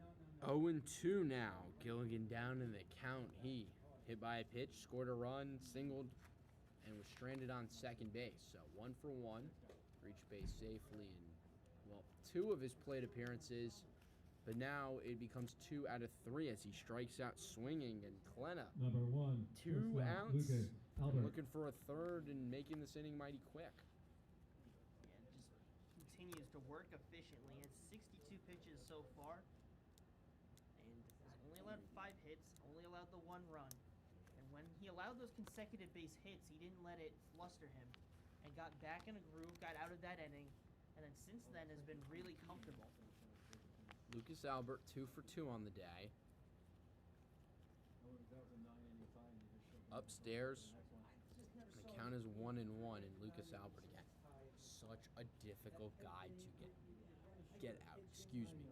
yeah. 0-2 now. Gilligan down in the count. He hit by a pitch, scored a run, singled, and was stranded on second base. So 1 for 1, reached base safely in, well, 2 of his plate appearances. But now it becomes 2 out of 3 as he strikes out swinging, and Klenna Number 1, 2 shortstop, outs. Lucas And Albert. looking for a third and making this inning mighty quick. And just continues to work efficiently. Has 62 pitches so far, and has only allowed 5 hits, only allowed the 1 run. And when he allowed those consecutive base hits, he didn't let it fluster him, and got back in a groove, got out of that inning, and then since then has been really comfortable. Lucas Albert 2 for 2 on the day. That was a 9 fine. You just showed me Upstairs, the next one. the count is 1-1, and Lucas Albert again. Such a difficult guy to get out. Excuse me.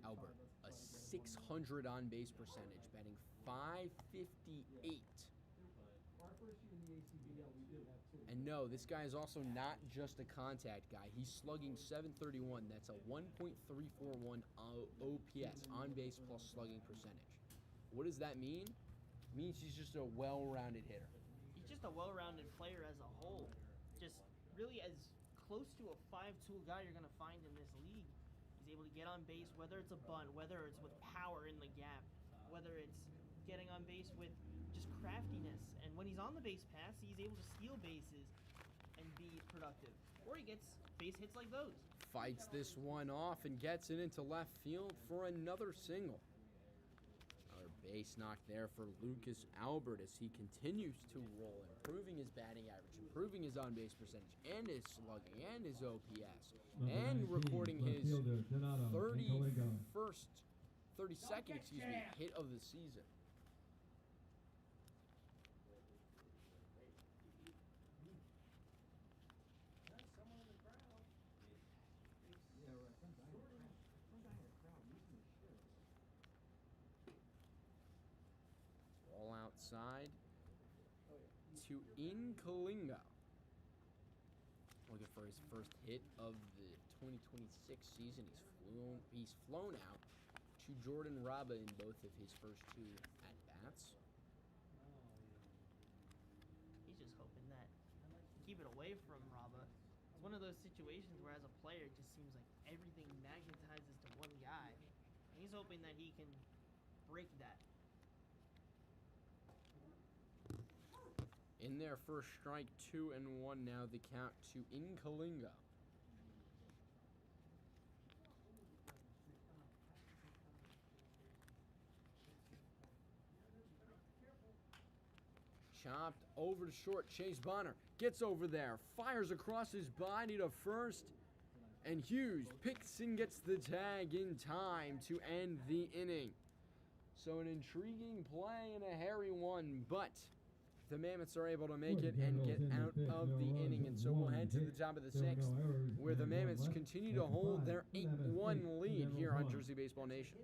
Albert, a 600 on base percentage, batting .558. Our first year in the ECCBL, we did have 2. And no, this guy is also not just a contact guy. He's slugging .731. That's a 1.341 OPS, on base plus slugging percentage. What does that mean? It means he's just a well-rounded hitter. He's just a well-rounded player as a whole. Just really as close to a 5-tool guy you're going to find in this league. He's able to get on base, whether it's a bunt, whether it's with power in the gap, whether it's getting on base with just craftiness. And when he's on the base paths, he's able to steal bases and be productive. Or he gets base hits like those. Fights this one off and gets it into left field for another single. Another base knock there for Lucas Albert as he continues to roll, improving his batting average, improving his on-base percentage, and his slugging, and his OPS, Number and 19, recording left his fielder, Donato Nicolingo. 32nd hit of the season. Yeah, right. Some guy in a crowd losing his shit. All outside to Inkalinga. Looking for his first hit of the 2026 season. He's flown out to Jordan Raba in both of his first 2 at-bats. He's just hoping that keep it away from Raba. It's one of those situations where as a player it just seems like everything magnetizes to one guy. And he's hoping that he can break that. In their first strike, 2-1 now the count to Inkalinga. Chopped over to short. Chase Bonner gets over there, fires across his body to first, and Hughes picks and gets the tag in time to end the inning. So an intriguing play and a hairy one, but the Mammoths are able to make it and get out of the inning, and so we'll head to the top of the 6th, where the Mammoths continue to hold their 8-1 lead here on Jersey Baseball Nation.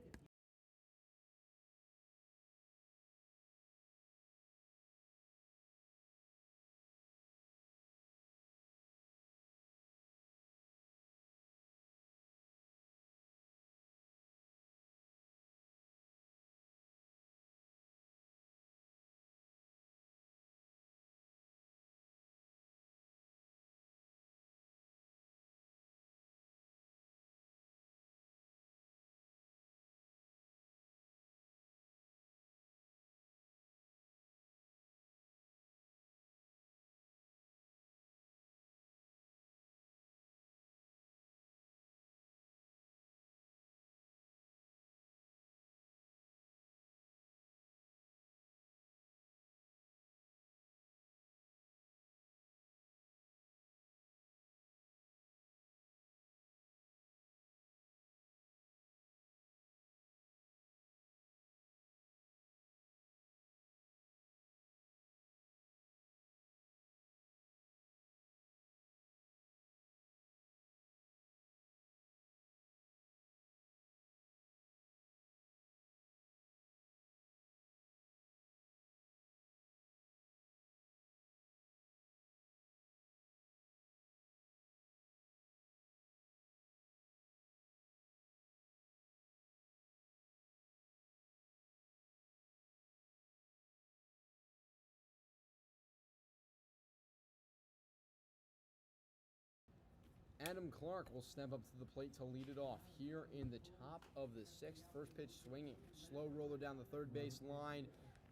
Adam Clark will step up to the plate to lead it off here in the top of the 6th. First pitch swinging. Slow roller down the third base line.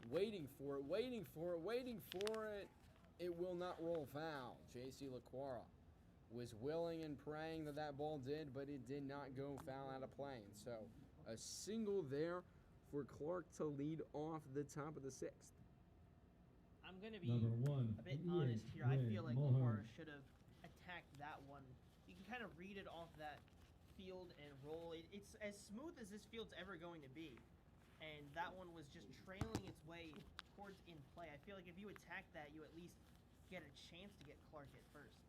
Waiting for it, waiting for it, waiting for it. It will not roll foul. J.C. LaQuara was willing and praying that that ball did, but it did not go foul out of play. And so a single there for Clark to lead off the top of the 6th. I'm going to be Number 1, a bit Ian honest here. I feel like Mulhern. Lamar should have attacked that one. You can kind of read it off that field and roll. It's as smooth as this field's ever going to be. And that one was just trailing its way towards in play. I feel like if you attack that, you at least get a chance to get Clark at first.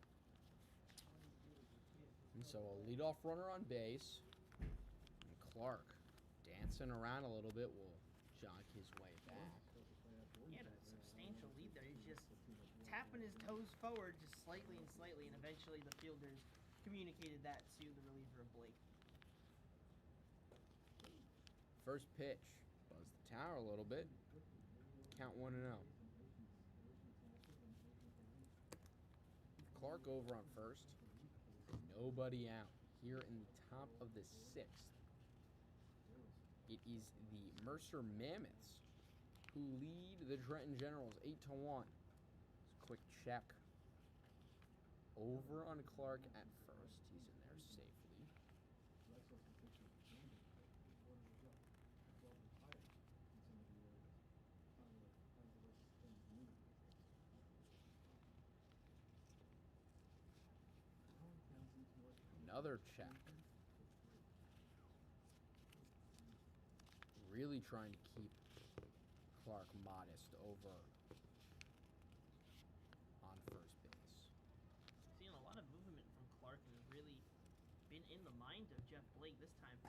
And so a leadoff runner on base. And Clark, dancing around a little bit, will jog his way back. He had a substantial lead there. He's just tapping his toes forward just slightly, and eventually the fielders communicated that to the reliever of Blake. First pitch. Buzz the tower a little bit. Count 1-0. Clark over on first. Nobody out here in the top of the 6th. It is the Mercer Mammoths who lead the Trenton Generals 8-1. Just a quick check. Over on Clark at first. He's in there safely. Another check. Really trying to keep Clark modest over on first base. Seeing a lot of movement from Clark and has really been in the mind of Jeff Blake this time.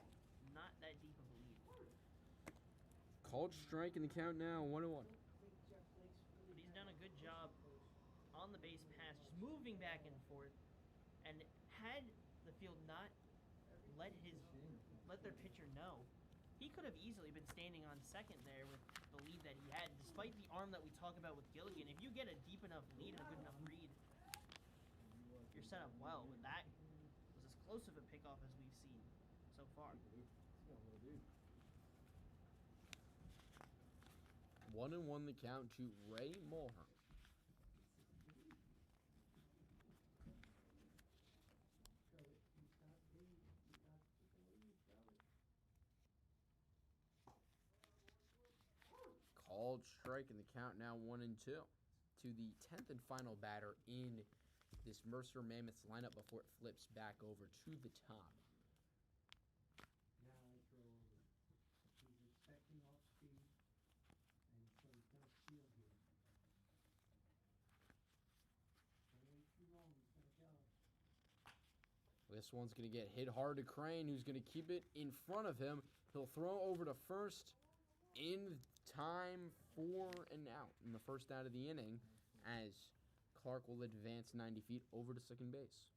Not that deep of a lead. Called strike in the count now, 1-1. But he's done a good job on the base pass, just moving back and forth. And had the field not let their pitcher know, he could have easily been standing on second there with the lead that he had, despite the arm that we talk about with Gilligan. If you get a deep enough lead and a good enough read, you're set up well. But that was as close of a pickoff as we've seen so far. 1-1 the count to Ray Mulhern. Called strike in the count now 1-2 to the 10th and final batter in this Mercer Mammoths lineup before it flips back over to the top. Now I throw over. He's expecting off speed, and so he's going to steal here. Don't wait too long, he's going to go. This one's going to get hit hard to Crane, who's going to keep it in front of him. He'll throw over to first in time for an out in the first out of the inning, as Clark will advance 90 feet over to second base.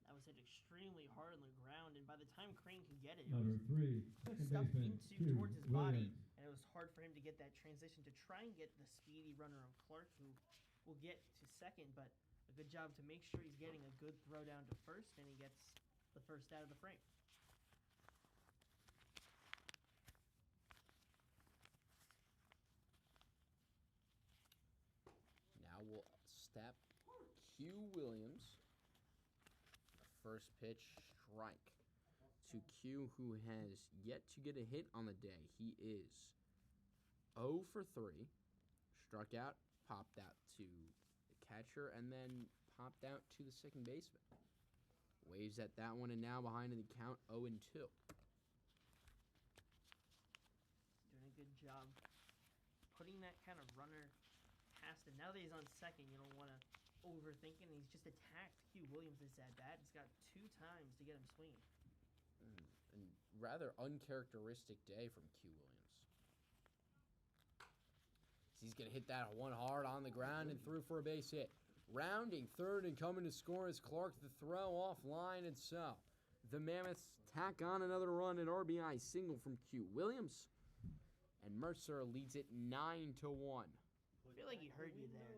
That was hit extremely hard on the ground, and by the time Crane could get it, it Number was 3, second stuffed baseman, into towards his body, Williams. and it was hard for him to get that transition to try and get the speedy runner of Clark, who will get to second, but a good job to make sure he's getting a good throw down to first, and he gets the first out of the frame. Now we'll step Q Williams. First pitch strike to Q, who has yet to get a hit on the day. He is 0 for 3. Struck out, popped out to the catcher, and then popped out to the second baseman. Waves at that one, and now behind in the count 0-2. Doing a good job putting that kind of runner past him. Now that he's on second, you don't want to overthink it. He's just attacked Q Williams this at bat. He's got 2 times to get him swinging. And rather uncharacteristic day from Q Williams. He's going to hit that one hard on the ground and through for a base hit. Rounding third and coming to score is Clark. The throw offline, and so the Mammoths tack on another run, an RBI single from Q Williams, and Mercer leads it 9-1. I feel like he heard you there,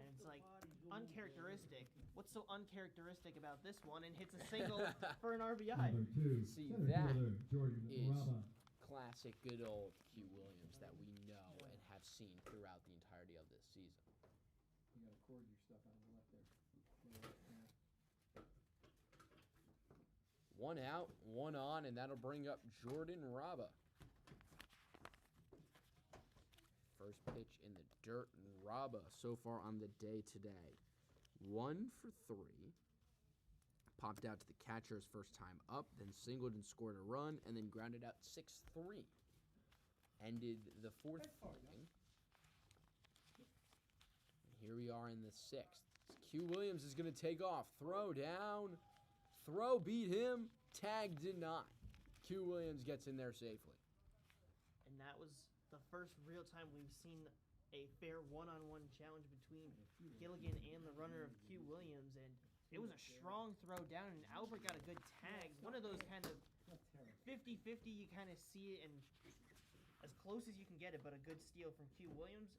and it's like uncharacteristic, what's so uncharacteristic about this one and hits a single for an RBI. Number 2, See, center that fielder Jordan is Raba. classic good old Q Williams that we know and have seen throughout the entirety of this season. You got a cord you're stuck on the left there. The left hand. 1 out, 1 on, and that'll bring up Jordan Raba. First pitch in the dirt, Raba so far on the day today. 1 for 3. Popped out to the catcher his first time up, then singled and scored a run, and then grounded out 6-3. Ended the 4th inning. And here we are in the 6th. Q Williams is going to take off. Throw down. Throw beat him. Tag denied. Q Williams gets in there safely. And that was the first real time we've seen a fair one-on-one challenge between Gilligan and the runner of Q Williams, and it was a strong throw down, and Albert got a good tag. One of those kind of 50-50, you kind of see it and as close as you can get it, but a good steal from Q Williams.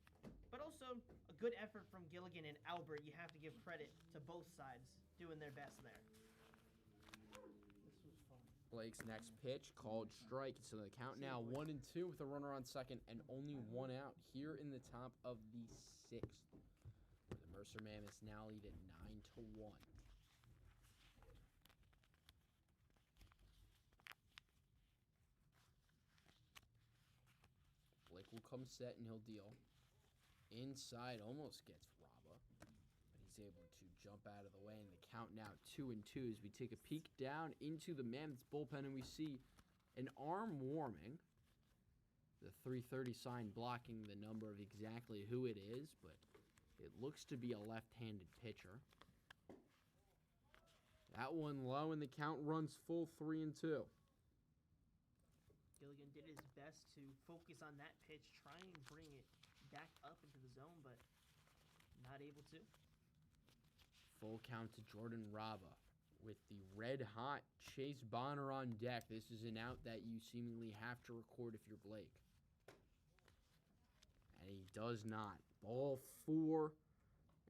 But also a good effort from Gilligan and Albert. You have to give credit to both sides doing their best there. Blake's next pitch called strike. So the count now 1-2 with a runner on second and only 1 out here in the top of the 6th. The Mercer Mammoths now lead at 9-1. Blake will come set and he'll deal. Inside almost gets Raba, but he's able to jump out of the way, and the count now 2-2 as we take a peek down into the Mammoths bullpen and we see an arm warming. The 330 sign blocking the number of exactly who it is, but it looks to be a left-handed pitcher. That one low, and the count runs full 3-2. Gilligan did his best to focus on that pitch, try and bring it back up into the zone, but not able to. Full count to Jordan Raba with the red-hot Chase Bonner on deck. This is an out that you seemingly have to record if you're Blake. And he does not. Ball 4.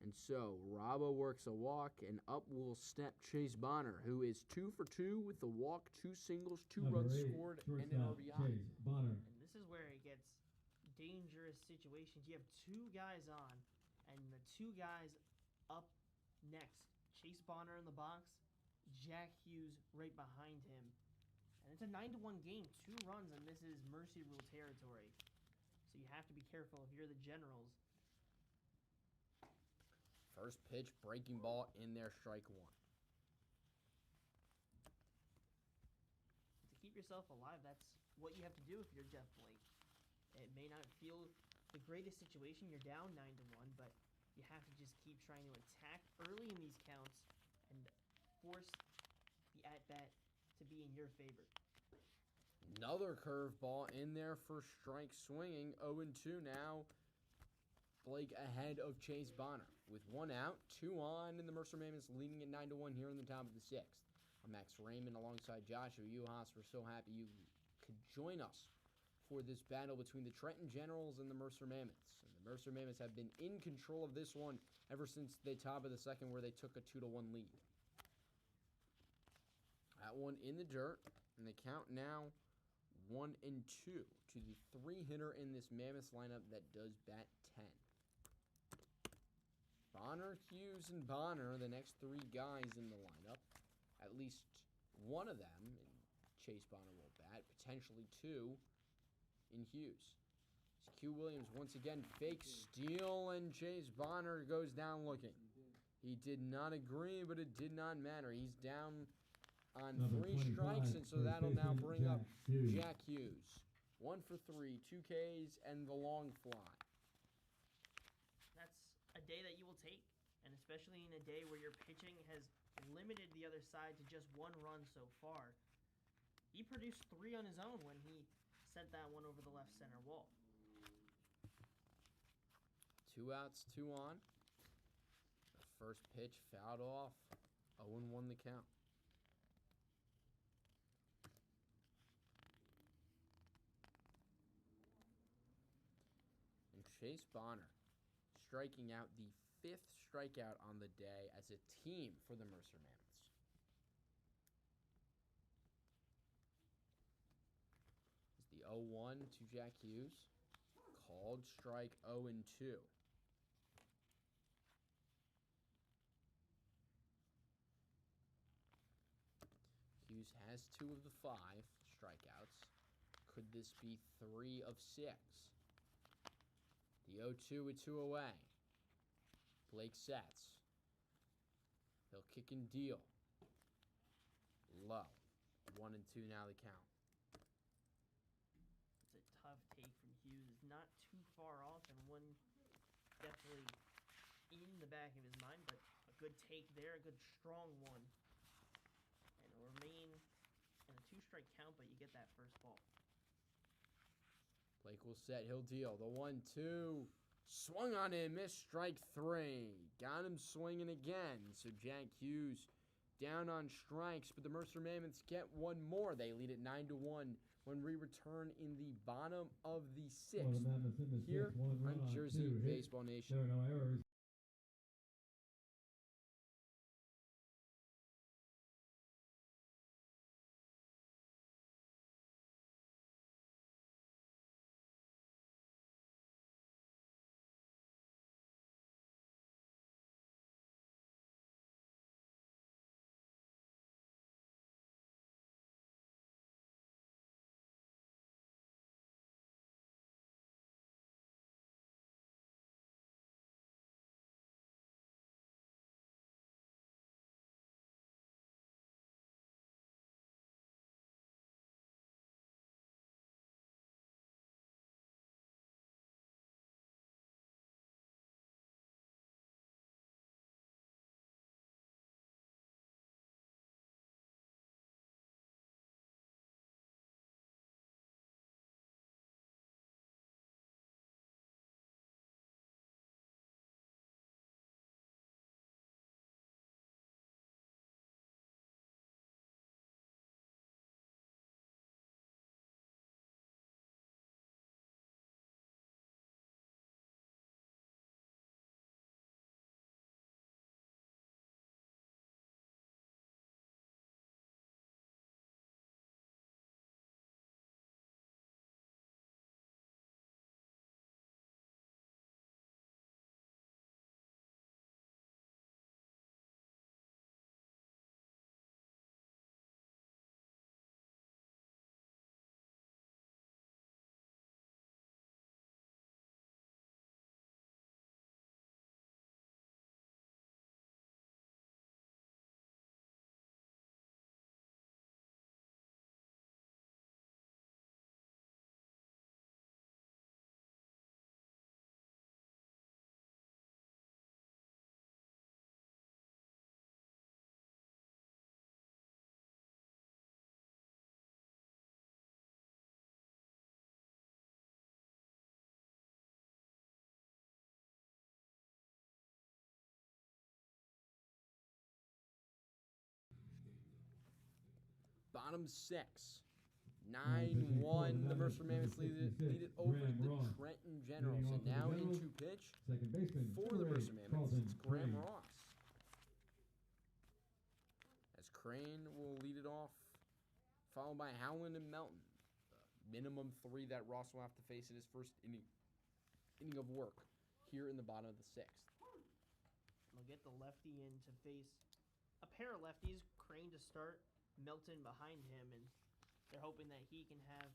And so Raba works a walk, and up will step Chase Bonner, who is 2 for 2 with the walk, 2 singles, 2 Number runs 8, scored, and an shortstop RBI. Chase Bonner. And this is where it gets dangerous situations. You have 2 guys on, and the 2 guys up next. Chase Bonner in the box, Jack Hughes right behind him. And it's a 9-1 game, 2 runs, and this is mercy rule territory. So you have to be careful if you're the Generals. First pitch, breaking ball in there, strike 1. To keep yourself alive, that's what you have to do if you're Jeff Blake. It may not feel the greatest situation. You're down 9-1, but you have to just keep trying to attack early in these counts and force the at-bat to be in your favor. Another curveball in there for strike swinging. 0-2 now. Blake ahead of Chase Bonner with 1 out, 2 on, and the Mercer Mammoths leading at 9-1 here in the top of the 6th. I'm Max Raymond alongside Joshua Uhas. We're so happy you could join us for this battle between the Trenton Generals and the Mercer Mammoths. And the Mercer Mammoths have been in control of this one ever since the top of the 2nd, where they took a 2-1 lead. That one in the dirt, and the count now 1-2 to the 3-hitter in this Mammoths lineup that does bat 10. Bonner, Hughes, and Bonner, the next 3 guys in the lineup. At least one of them, and Chase Bonner will bat, potentially 2 in Hughes. It's Q Williams once again, fake steal, and Chase Bonner goes down looking. He did not agree, but it did not matter. He's down on Number 3 strikes, and so first that'll now baseman bring up Jack Hughes. Jack Hughes. 1 for 3, 2 Ks, and the long fly. That's a day that you will take, and especially in a day where your pitching has limited the other side to just 1 run so far. He produced 3 on his own when he sent that one over the left center wall. 2 outs, 2 on. The first pitch fouled off. 0-1 the count. And Chase Bonner striking out the 5th strikeout on the day as a team for the Mercer Mammoths. It's the 0-1 to Jack Hughes. Called strike 0-2. Hughes has 2 of the 5 strikeouts. Could this be 3 of 6? The 0-2 with 2 away. Blake sets. He'll kick and deal. Low. 1-2 now the count. It's a tough take from Hughes. It's not too far off, and one definitely in the back of his mind, but a good take there, a good strong one. And it'll remain in a 2-strike count, but you get that first ball. Blake will set. He'll deal. The 1-2. Swung on him. Missed strike 3. Got him swinging again. So Jack Hughes down on strikes, but the Mercer Mammoths get one more. They lead it 9-1 when we return in the bottom of the 6th here on Jersey Baseball Nation. There are no errors. Bottom 6. 9-1. The Mercer Mammoths lead it over the Trenton Generals. And now into pitch Second baseman for the Mercer Mammoths. It's Graham Ross. As Crane will lead it off, followed by Howland and Melton. Minimum 3 that Ross will have to face in his first inning of work here in the bottom of the 6th. They'll get the lefty in to face a pair of lefties. Crane to start, Melton behind him, and they're hoping that he can have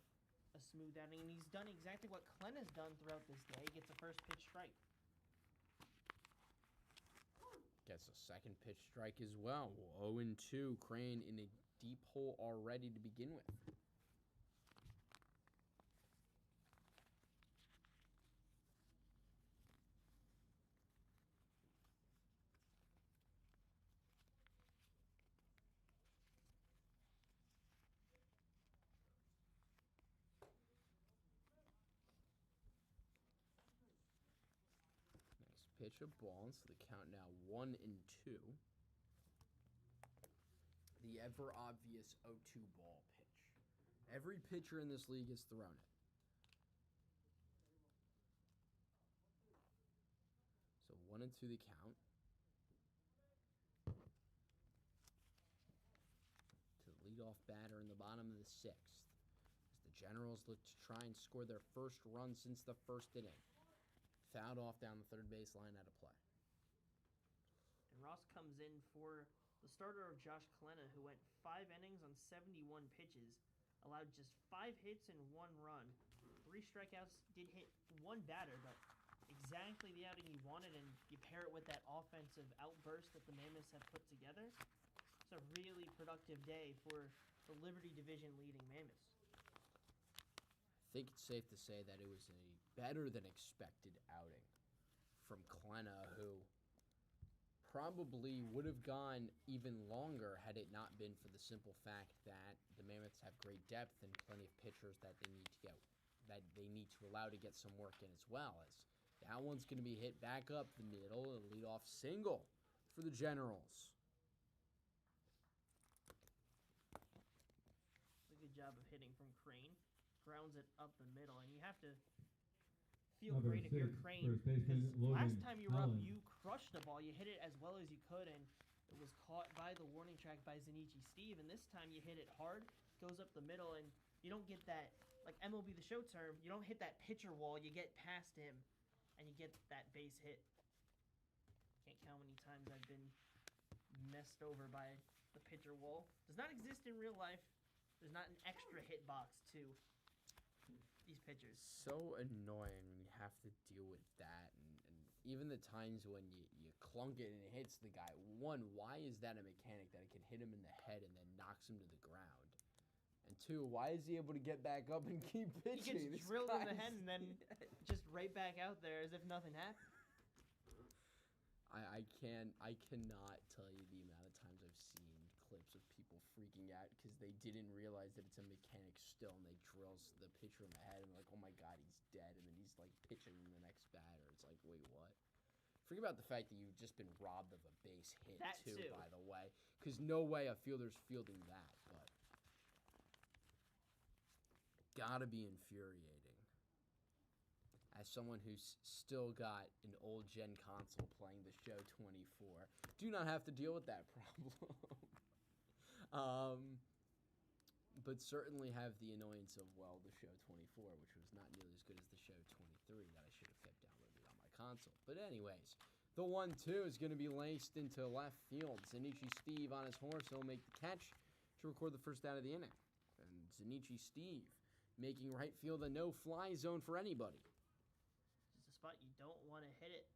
a smooth outing. And he's done exactly what Glenn has done throughout this day. Gets a first pitch strike. Gets a second pitch strike as well. 0-2. Crane in a deep hole already to begin with. Pitch a ball, so the count now 1-2. The ever obvious 0-2 ball pitch. Every pitcher in this league has thrown it. So 1-2 the count. To the leadoff batter in the bottom of the 6th. As the Generals look to try and score their first run since the first inning. Fouled off down the third baseline out of play. And Ross comes in for the starter of Josh Kalena, who went 5 innings on 71 pitches, allowed just 5 hits and 1 run. 3 strikeouts, did hit 1 batter, but exactly the outing you wanted, and you pair it with that offensive outburst that the Mammoths have put together. It's a really productive day for the Liberty Division leading Mammoths. I think it's safe to say that it was a better than expected outing from Kalena, who probably would have gone even longer had it not been for the simple fact that the Mammoths have great depth and plenty of pitchers that they need to allow to get some work in as well. As that one's going to be hit back up the middle, a leadoff single for the Generals. A good job of hitting from Crane. Grounds it up the middle, and you have to feel Number great if you're 6, Crane, first baseman, because Logan last time you were up, Allen. you crushed the ball. You hit it as well as you could, and it was caught by the warning track by Zenichi Steve, and this time you hit it hard, goes up the middle, and you don't get that, like MLB The Show term, you don't hit that pitcher wall, you get past him, and you get that base hit. Can't count how many times I've been messed over by the pitcher wall. Does not exist in real life. There's not an extra hit box to these pitchers. So annoying when you have to deal with that, and even the times when you clunk it and it hits the guy. One, why is that a mechanic that it can hit him in the head and then knocks him to the ground? And two, why is he able to get back up and keep pitching? He gets drilled in the head and then just right back out there as if nothing happened. I cannot tell you the amount of times I've seen clips of people freaking out because they didn't realize that it's a mechanic still, and they drills the pitcher in the head and like, oh my god, he's dead, and then he's like pitching in the next batter. It's like, wait, what? Forget about the fact that you've just been robbed of a base hit That too, too. by the way, because no way a fielder's fielding that, but gotta be infuriating. As someone who's still got an old gen console playing the show 24, do not have to deal with that problem. But certainly have the annoyance of, well, the show 24, which was not nearly as good as the show 23 that I should have kept downloaded on my console. But anyways, the 1-2 is going to be laced into left field. Zenichi Steve on his horse, he'll make the catch to record the first out of the inning. And Zenichi Steve making right field a no-fly zone for anybody. Just a spot you don't want to hit it.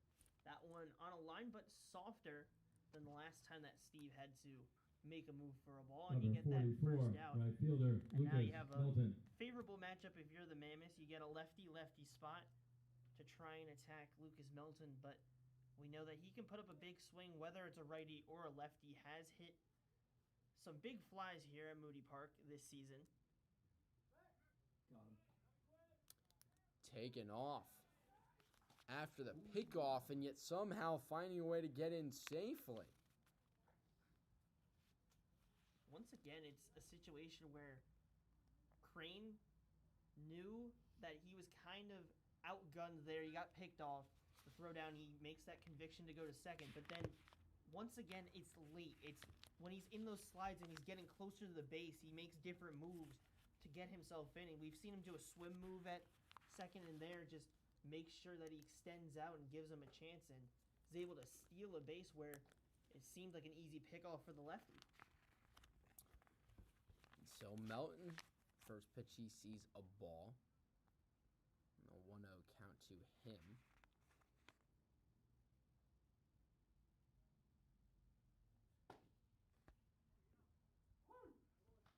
That one on a line, but softer than the last time that Steve had to make a move for a ball, and you get that first out. Right fielder, And now Lucas you have a Milton. favorable matchup if you're the Mammoths. You get a lefty-lefty spot to try and attack Lucas Milton, but we know that he can put up a big swing, whether it's a righty or a lefty. Has hit some big flies here at Moody Park this season. Got him. Taken off after the pickoff, and yet somehow finding a way to get in safely. Once again, it's a situation where Crane knew that he was kind of outgunned there. He got picked off. The throw down, he makes that conviction to go to second. But then, once again, it's late. It's when he's in those slides and he's getting closer to the base, he makes different moves to get himself in. And we've seen him do a swim move at second and there, just makes sure that he extends out and gives him a chance, and is able to steal a base where it seemed like an easy pickoff for the lefty. So Melton, first pitch he sees a ball. A 1-0 count to him.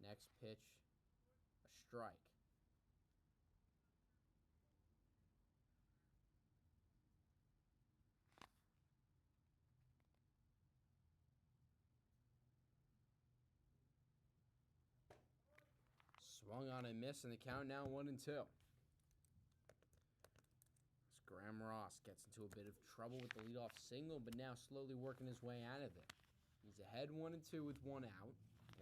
Next pitch, a strike. Swung on and missed, and the count now 1-2. As Graham Ross gets into a bit of trouble with the leadoff single, but now slowly working his way out of it. He's ahead 1-2 with 1 out.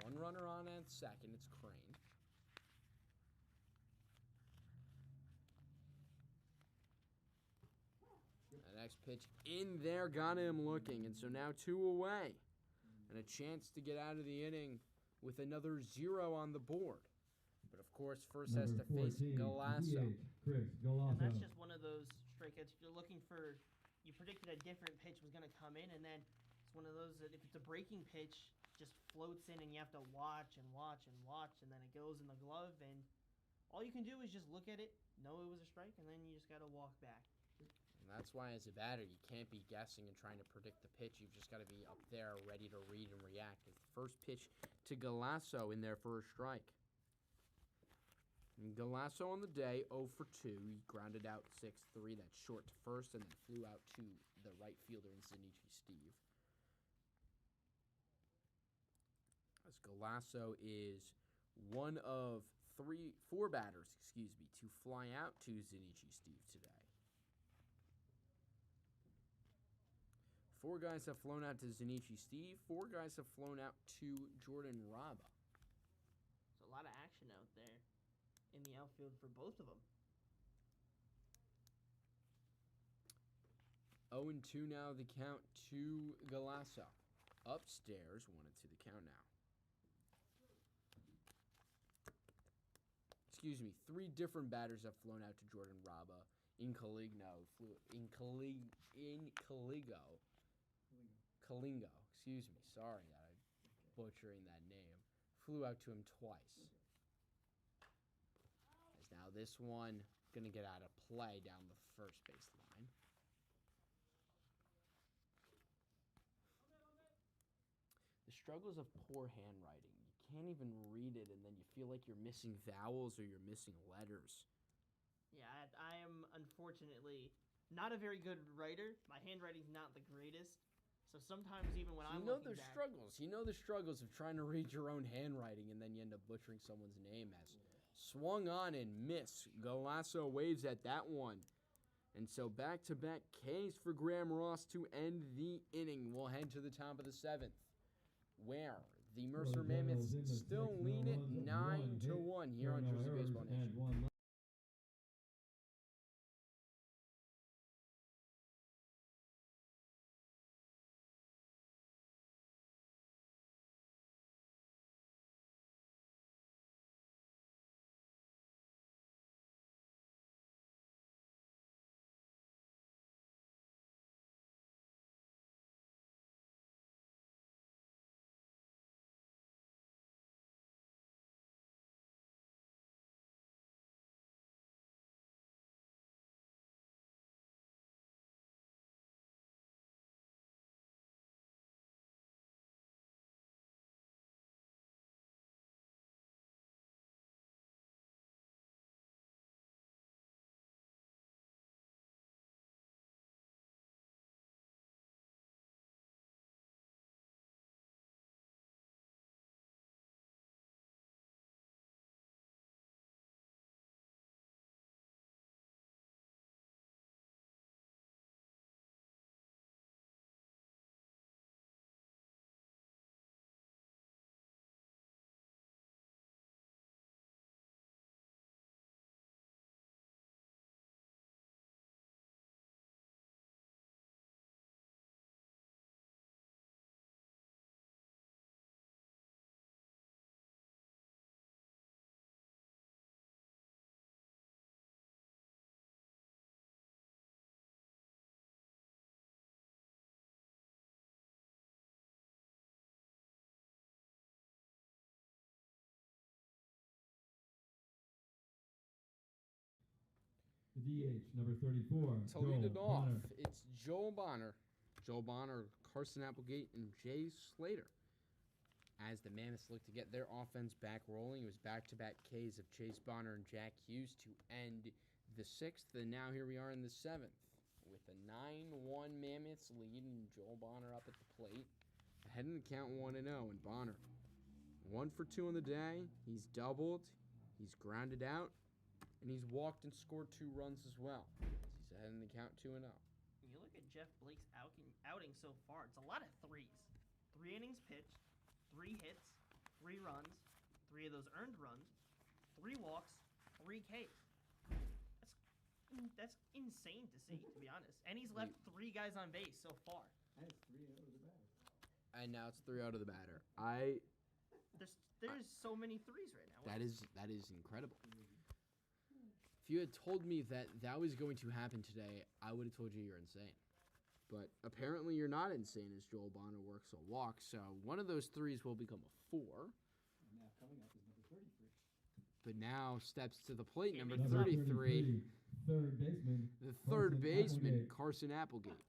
1 runner on at second. It's Crane. And next pitch in there got him looking, and so now 2 away. And a chance to get out of the inning with another 0 on the board. But of course, first has to face 14, Galasso. DH, Chris And that's Galasso. just one of those strikeouts you're looking for. You predicted a different pitch was going to come in, and then it's one of those that if it's a breaking pitch, just floats in, and you have to watch and watch and watch, and then it goes in the glove, and all you can do is just look at it, know it was a strike, and then you just got to walk back. And that's why, as a batter, you can't be guessing and trying to predict the pitch. You've just got to be up there ready to read and react. As the first pitch to Galasso in there for a strike. And Galasso on the day, 0 for 2. He grounded out 6-3. That's short to first, and then flew out to the right fielder in Zinichi Steve. As Galasso is one of 4 batters, to fly out to Zinichi Steve today. 4 guys have flown out to Zinichi Steve. 4 guys have flown out to Jordan Raba. So a lot of action out there in the outfield for both of them. 0-2 now the count to Galasso. Upstairs, 1-2 the count now. 3 different batters have flown out to Jordan Raba. Kalingo, sorry that I'm butchering that name. Flew out to him twice. As now this one going to get out of play down the first base line. The struggles of poor handwriting. You can't even read it, and then you feel like you're missing vowels or you're missing letters. Yeah, I am unfortunately not a very good writer. My handwriting's not the greatest. So sometimes even when I'm looking back... You know the struggles of trying to read your own handwriting, and then you end up butchering someone's name. As swung on and miss. Galasso waves at that one. And so back-to-back Ks for Graham Ross to end the inning. We'll head to the top of the 7th, where the Mercer Mammoths still lead it 9-1 here on Jersey Baseball Nation. The DH, number 34, To lead it off, Bonner. it's Joel Bonner. Joel Bonner, Carson Applegate, and Jay Slater. As the Mammoths look to get their offense back rolling, it was back-to-back Ks of Chase Bonner and Jack Hughes to end the 6th, and now here we are in the 7th with a 9-1 Mammoths lead, and Joel Bonner up at the plate, ahead in the count 1-0, and Bonner 1 for 2 on the day. He's doubled, he's grounded out, and he's walked and scored 2 runs as well. He's ahead in the count 2-0. You look at Jeff Blake's outing so far, it's a lot of threes. 3 innings pitched, 3 hits, 3 runs, 3 of those earned runs, 3 walks, 3 Ks. that's insane to see, to be honest. And he's left 3 guys on base so far. And it's 3 out of the batter. And now it's 3 out of the batter. There's so many threes right now. That is incredible. If you had told me that was going to happen today, I would have told you you're insane. But apparently you're not insane, as Joel Bonner works a walk. So one of those threes will become a 4. And now coming up is number 33. But now steps to the plate, number Number 33. Third baseman. The third baseman, Applegate. Carson Applegate.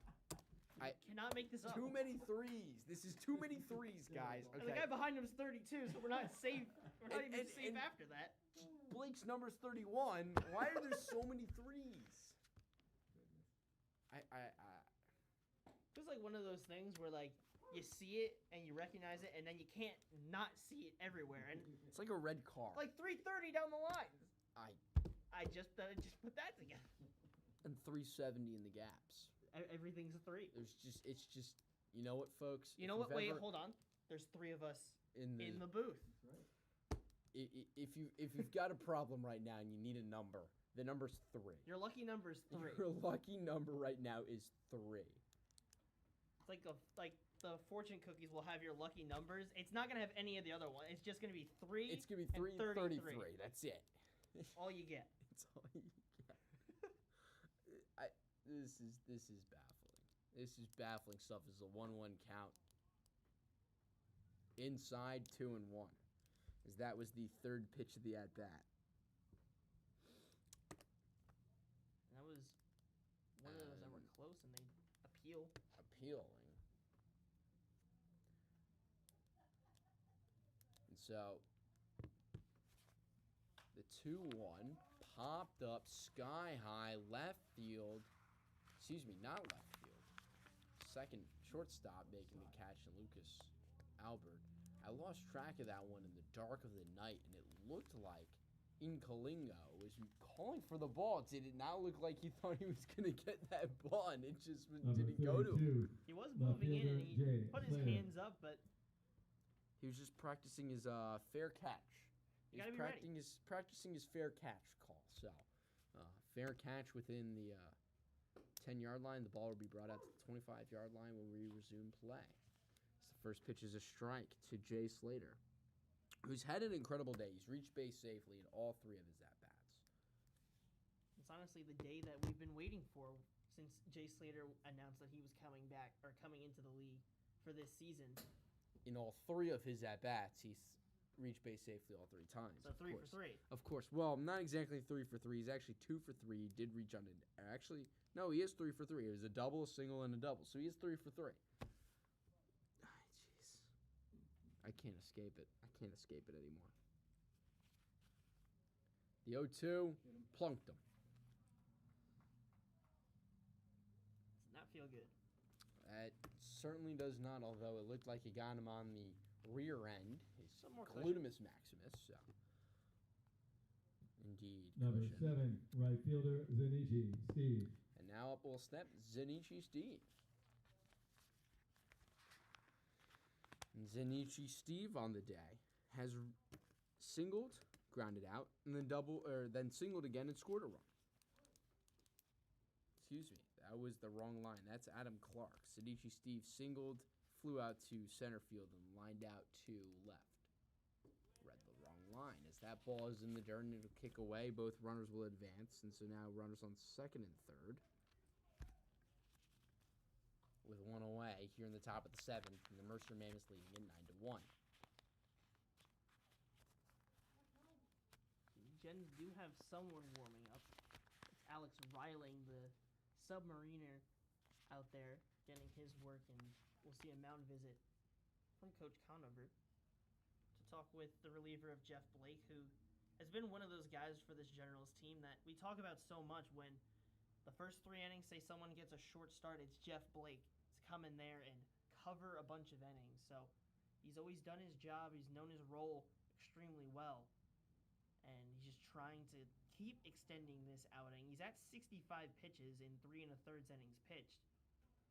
I cannot make this up. Too many threes. This is too many threes, guys. And the guy behind him is 32, so we're not safe. We're not even safe and- after that. Blake's number's 31. Why are there so many threes? It was like one of those things where like you see it and you recognize it, and then you can't not see it everywhere. And It's like a red car. like 330 down the line. I I just put that together. and 370 in the gaps. Everything's a 3. It's just you know what, folks? You know what? Wait, hold on. There's 3 of us in the booth. That's right. If you've got a problem right now and you need a number, the number's 3. Your lucky number is 3. Your lucky number right now is 3. It's like the fortune cookies will have your lucky numbers. It's not gonna have any of the other ones. It's just gonna be 3. It's gonna be and 33. That's it. All you get. It's all you get. This is baffling. This is baffling stuff. It's a 1-1 count. Inside 2-1. As that was the third pitch of the at bat. And that was one of those that were close, and they appeal. Appealing. And so the 2-1 popped up sky high left field. Excuse me, not left field. Second shortstop making the catch, and Lucas Albert. I lost track of that one in the dark of the night, and it looked like Inkalingo was calling for the ball. Did it not look like he thought he was going to get that ball, and it just didn't go to him? He was moving in, and he put his hands up, but He was just practicing his fair catch. You gotta be ready. Practicing his fair catch call. So, fair catch within the 10-yard line. The ball will be brought out to the 25-yard line when we resume play. So the first pitch is a strike to Jay Slater, who's had an incredible day. He's reached base safely in all 3 of his at-bats. it's honestly the day that we've been waiting for since Jay Slater announced that he was coming back or coming into the league for this season. In all 3 of his at-bats, he's reached base safely all 3 times. So 3 for 3. Of course. Well, not exactly 3 for 3. He's actually 2 for 3. He did reach on it. Actually, no, he is 3 for 3. It was a double, a single, and a double. So he is 3 for 3. Jeez. I can't escape it. I can't escape it anymore. The 0-2 plunked him. Does not feel good. It certainly does not, although it looked like he got him on the rear end. His Some more cushion. gluteus maximus. So. Indeed. Number cushion. 7, right fielder Zenichi Steve. And now up will step Zenichi Steve. And Zenichi Steve on the day has singled, grounded out, and then singled again and scored a run. Excuse me, that was the wrong line. That's Adam Clark. Zenichi Steve singled, flew out to center field, and lined out to left. Read the wrong line. As that ball is in the dirt and it'll kick away, both runners will advance, and so now runners on second and third. With 1 away here in the top of the 7th, and the Mercer Mammoths leading it 9-1. Gens do have someone warming up. It's Alex Riling, the submariner out there, getting his work, and we'll see a mound visit from Coach Conover to talk with the reliever of Jeff Blake, who has been one of those guys for this Generals team that we talk about so much. When the first 3 innings, say someone gets a short start, it's Jeff Blake to come in there and cover a bunch of innings. So he's always done his job. He's known his role extremely well. And he's just trying to keep extending this outing. He's at 65 pitches in 3 1/3 innings pitched.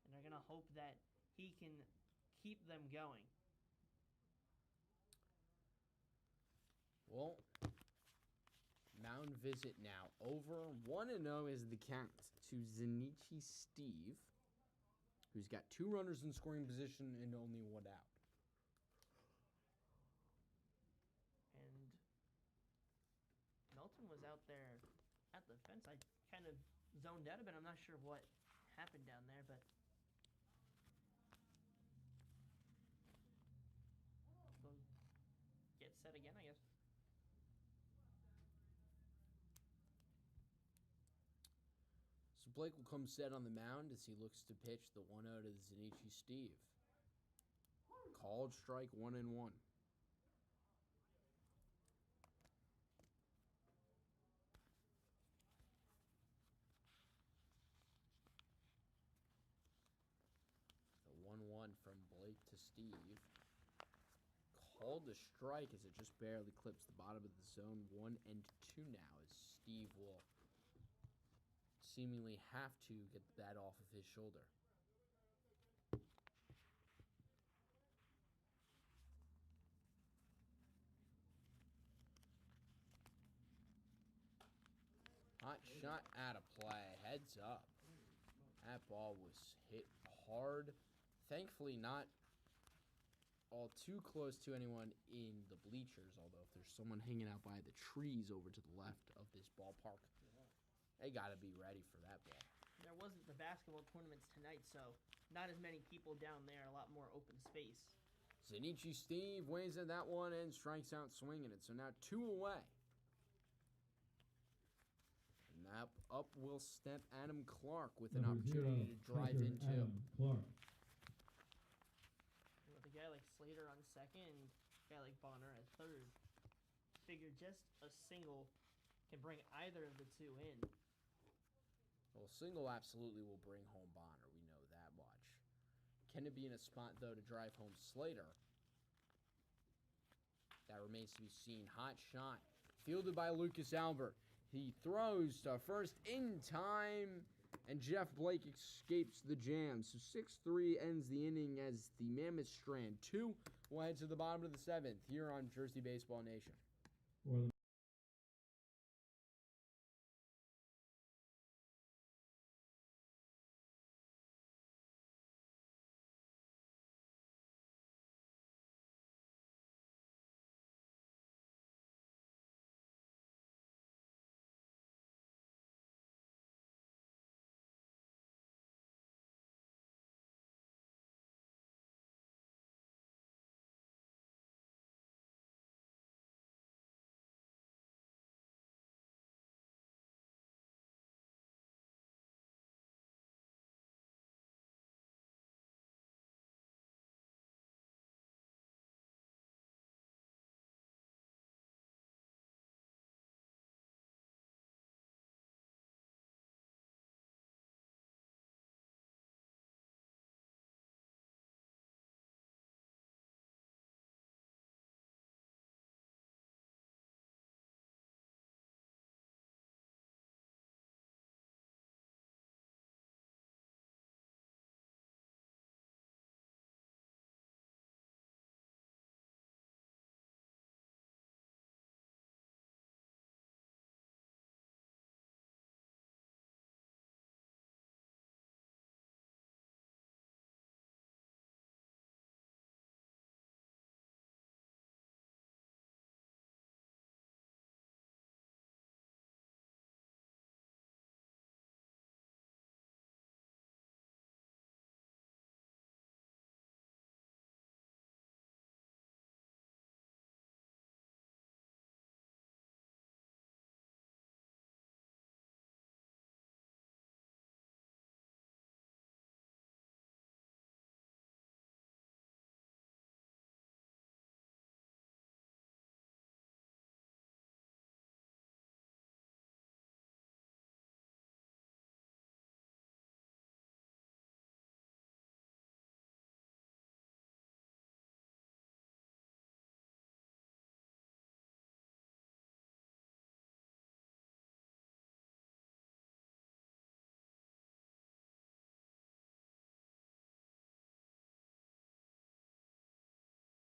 And they're going to hope that he can keep them going. Well, mound mound visit now over. 1-0 is the count to Zenichi Steve, who's got 2 runners in scoring position and only 1 out. And Melton was out there at the fence. I kind of zoned out a bit. I'm not sure what happened down there, but we'll get set again, I guess. So Blake will come set on the mound as he looks to pitch the 1-0 to Zenichi Steve. Called strike 1-1. The 1-1 from Blake to Steve. Called a strike as it just barely clips the bottom of the zone. 1-2 now as Steve will seemingly have to get the bat off of his shoulder. Hot shot out of play. Heads up. That ball was hit hard. Thankfully not all too close to anyone in the bleachers, although if there's someone hanging out by the trees over to the left of this ballpark, they got to be ready for that ball. There wasn't the basketball tournaments tonight, so not as many people down there, a lot more open space. Zenichi Steve weighs in that one and strikes out swinging it. So now 2 away. And up will step Adam Clark with an Number 0, opportunity to drive catcher into. Adam Clark. With a guy like Slater on second and a guy like Bonner at third, figure just a single can bring either of the two in. Well, single absolutely will bring home Bonner. We know that much. Can it be in a spot, though, to drive home Slater? That remains to be seen. Hot shot. Fielded by Lucas Albert. He throws to first in time, and Jeff Blake escapes the jam. So 6-3 ends the inning as the Mammoths strand 2 will head to the bottom of the 7th here on Jersey Baseball Nation. For the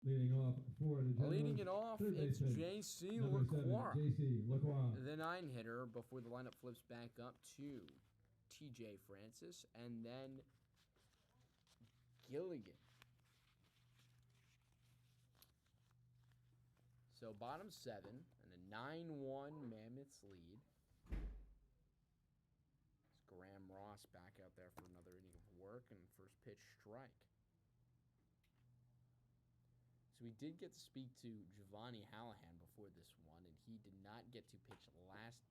Leading off for the Generals. Leading it off, third it's baseman, J.C. number 7, Lacroix, J.C. Lacroix. the 9 hitter, before the lineup flips back up to T.J. Francis and then Gilligan. So bottom 7 and a 9-1 Mammoths lead. It's Graham Ross back out there for another inning of work and first pitch strike. So we did get to speak to Giovanni Hallahan before this one, and he did not get to pitch last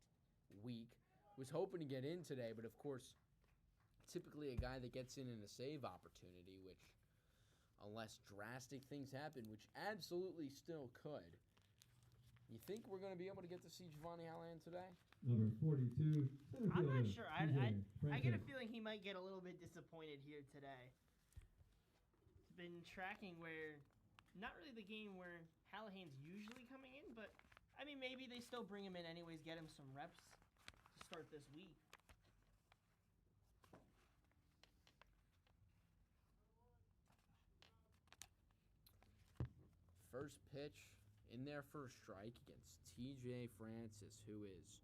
week. Was hoping to get in today, but of course, typically a guy that gets in a save opportunity, which, unless drastic things happen, which absolutely still could, you think we're going to be able to get to see Giovanni Hallahan today? Number 42, center I'm not fielder, sure. TJ I get a Francis. feeling he might get a little bit disappointed here today. It's been tracking where, not really the game where Hallahan's usually coming in, but I mean, maybe they still bring him in anyways, get him some reps to start this week. First pitch in their first strike against T.J. Francis, who is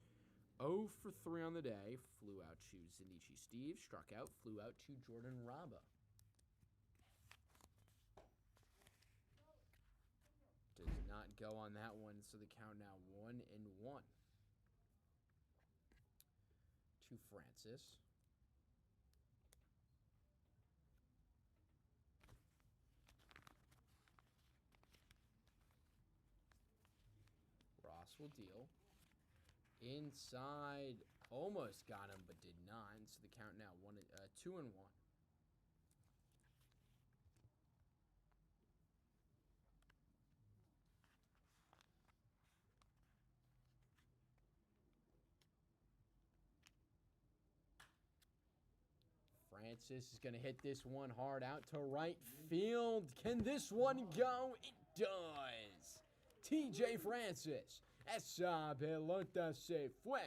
0 for 3 on the day. Flew out to Zinichi Steve, struck out, flew out to Jordan Raba. Does not go on that one, so the count now 1-1 to Francis. Ross will deal. Inside, almost got him, but did not. So the count now 2-1. Francis is going to hit this one hard out to right field. Can this one go? It does. T.J. Francis. Esa pelota se fue.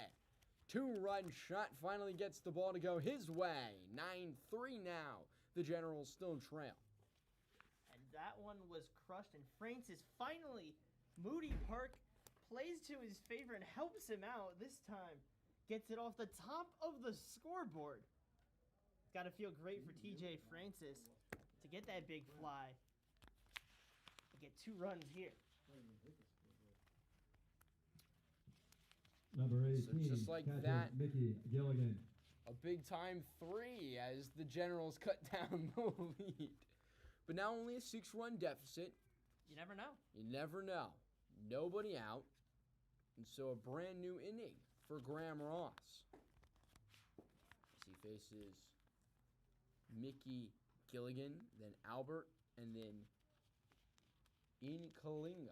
2-run shot finally gets the ball to go his way. 9-3 now. The Generals still in trail. And that one was crushed, and Francis finally, Moody Park plays to his favor and helps him out this time. Gets it off the top of the scoreboard. Got to feel great for T.J. Francis to get that big fly. To get 2 runs here. Number 18, So just like catcher, that, Mickey Gilligan. a big-time 3 as the Generals cut down the lead. But now only a 6-run deficit. You never know. You never know. Nobody out. And so a brand new inning for Graham Ross. As he faces Mickey Gilligan, then Albert, and then Incalingo.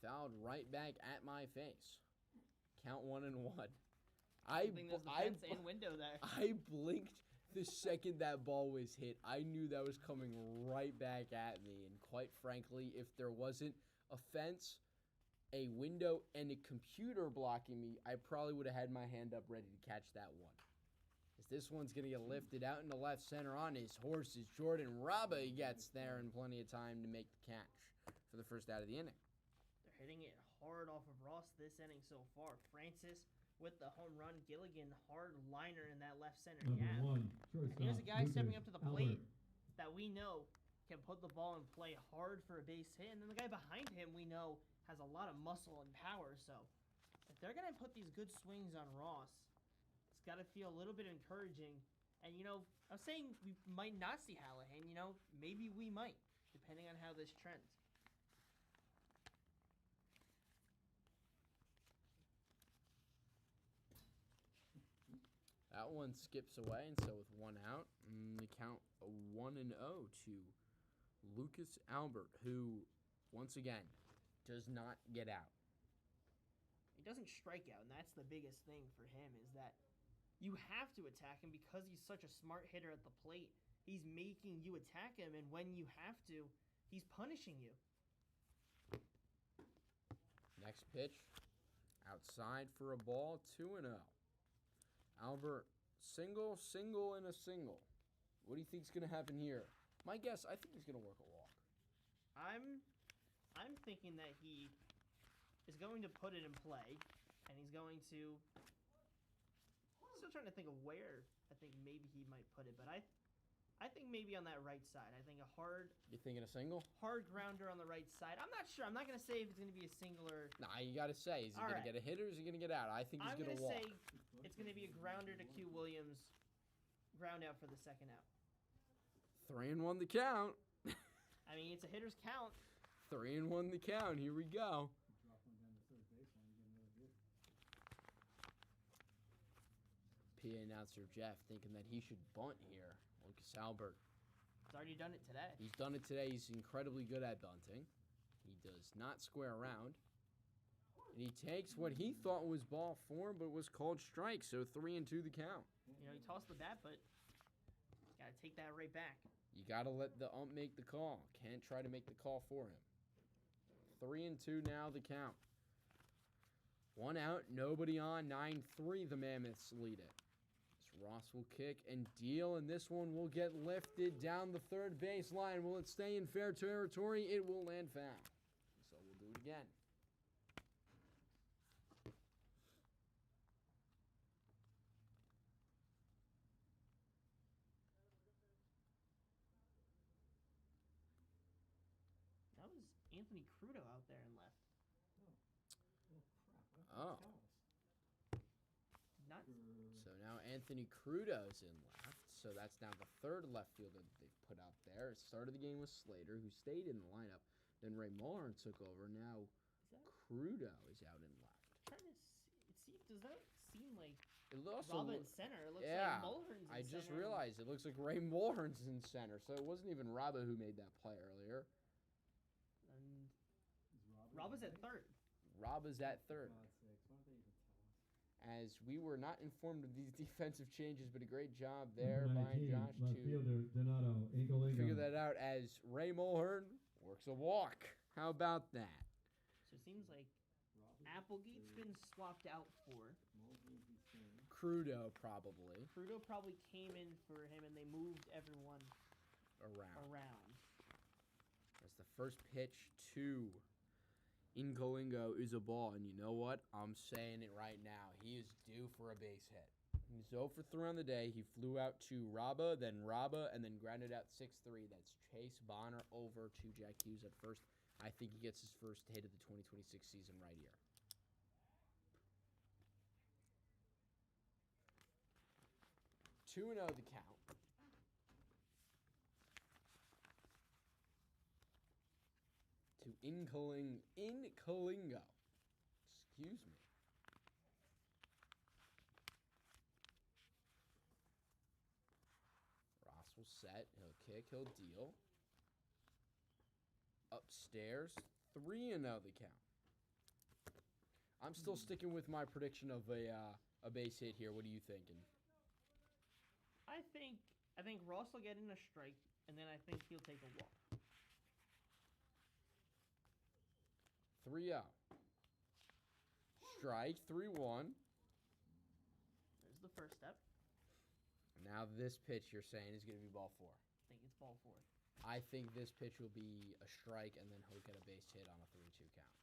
Fouled right back at my face. Count 1-1. I think there's the fence and window there. I blinked the second that ball was hit. I knew that was coming right back at me. And quite frankly, if there wasn't a fence, a window, and a computer blocking me, I probably would have had my hand up ready to catch that one. As this one's going to get lifted out into left center on his horses. Jordan Raba gets there in plenty of time to make the catch for the first out of the inning. They're hitting it hard off of Ross this inning so far. Francis with the home run. Gilligan hard liner in that left center Number gap. 1, And shortstop, here's a guy stepping Lucas up to the plate Albert. that we know can put the ball in play hard for a base hit. And then the guy behind him we know has a lot of muscle and power. So if they're going to put these good swings on Ross, it's got to feel a little bit encouraging. And, you know, I'm saying we might not see Hallahan. You know, maybe we might, depending on how this trends. That one skips away, and so with 1 out, the count 1-0 to Lucas Albert, who, once again, does not get out. He doesn't strike out, and that's the biggest thing for him is that you have to attack him because he's such a smart hitter at the plate. He's making you attack him, and when you have to, he's punishing you. Next pitch, outside for a ball, 2-0. Albert, single, and a single. What do you think's gonna happen here? My guess, I think he's gonna work a walk. I'm thinking that he is going to put it in play, and he's going to. Still trying to think of where I think maybe he might put it, but I think maybe on that right side. I think a hard. You thinking a single? Hard grounder on the right side. I'm not sure. I'm not gonna say if it's gonna be a single or. Nah, you gotta say, is he gonna get a hit or is he gonna get out? I think he's I'm gonna gonna walk. say it's gonna be a grounder to Q Williams, ground out for the second out. 3-1 the count. I mean, it's a hitter's count. 3-1 the count. Here we go. Drop one down to third baseline, you get another hit. PA announcer Jeff thinking that he should bunt here. Lucas Albert. He's already done it today. He's done it today. He's incredibly good at bunting. He does not square around. And he takes what he thought was ball 4, but was called strike. So 3-2 the count. You know, he tossed the bat, but gotta take that right back. You gotta let the ump make the call. Can't try to make the call for him. 3-2 now the count. 1 out, nobody on. 9-3 the Mammoths lead it. Ross will kick and deal, and this one will get lifted down the third baseline. Will it stay in fair territory? It will land foul. So we'll do it again. That was Anthony Crudo out there and left. Oh. Not. So now Anthony Crudo's in left. So that's now the third left fielder that they've put out there. Started the game with Slater, who stayed in the lineup. Then Ray Mulhern took over. Now Crudo is out in left. Trying to see. Does that seem like It also Robin center? It looks yeah, like Mulhern's in I just center. realized it looks like Ray Mulhern's in center. So it wasn't even Rabba who made that play earlier. And Robin's at third. Rabba's at third. God's sakes, why don't they even tell us? As we were not informed of these defensive changes, but a great job there Number by 19, Josh left to fielder Donato Ingalingo. figure that out as Ray Mulhern works a walk. How about that? So it seems like Applegate's been swapped out for. Crudo probably Crudo probably came in for him, and they moved everyone around. As the first pitch to Ingalingo is a ball, and you know what? I'm saying it right now. He is due for a base hit. He's 0 for 3 on the day. He flew out to Rabba, and then grounded out 6-3. That's Chase Bonner over to Jack Hughes at first. I think he gets his first hit of the 2026 season right here. Two and 0 the count. To Ingalingo. Excuse me. Ross will set. He'll kick. He'll deal. Upstairs. 3-0 the count. I'm still sticking with my prediction of a base hit here. What are you thinking? I think Ross will get in a strike, and then I think he'll take a walk. 3-0. Strike, 3-1. There's the first step. Now this pitch you're saying is going to be ball 4. I think it's ball 4. I think this pitch will be a strike, and then he'll get a base hit on a 3-2 count.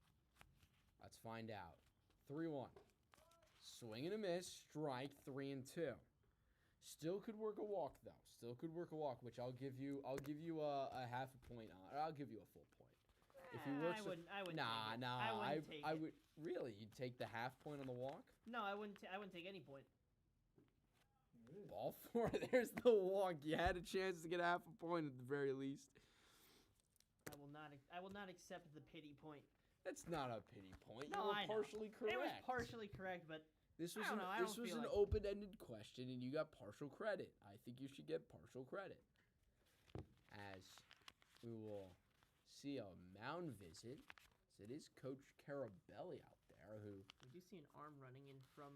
Let's find out. 3-1. Swing and a miss. Strike, 3-2. Still could work a walk though. Still could work a walk, which I'll give you a half a point on. Or I'll give you a full point. If he works, I wouldn't. nah. I would really. You'd take the half point on the walk. No, I wouldn't. I wouldn't take any point. Ball 4. There's the walk. You had a chance to get half a point at the very least. I will not accept the pity point. That's not a pity point. No, You were partially correct. It was partially correct, but This was I this don't was feel an like- open-ended question, and you got partial credit. I think you should get partial credit. As we will see a mound visit. So it is Coach Carabelli out there who. we do see an arm running in from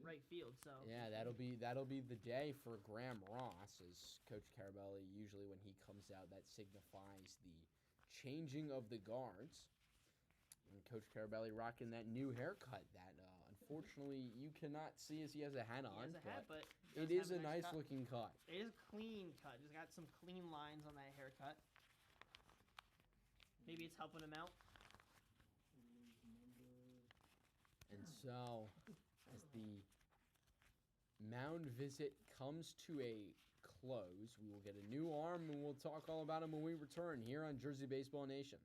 right field. So Yeah, that'll be the day for Graham Ross, as Coach Carabelli usually when he comes out, that signifies the changing of the guards. And Coach Carabelli rocking that new haircut that unfortunately you cannot see as he has a hat He on. has a hat, but it does is have a nice cut. looking cut. It is clean cut. Just got some clean lines on that haircut. Maybe it's helping him out. And so, as the mound visit comes to a close, we will get a new arm, and we'll talk all about him when we return here on Jersey Baseball Nation.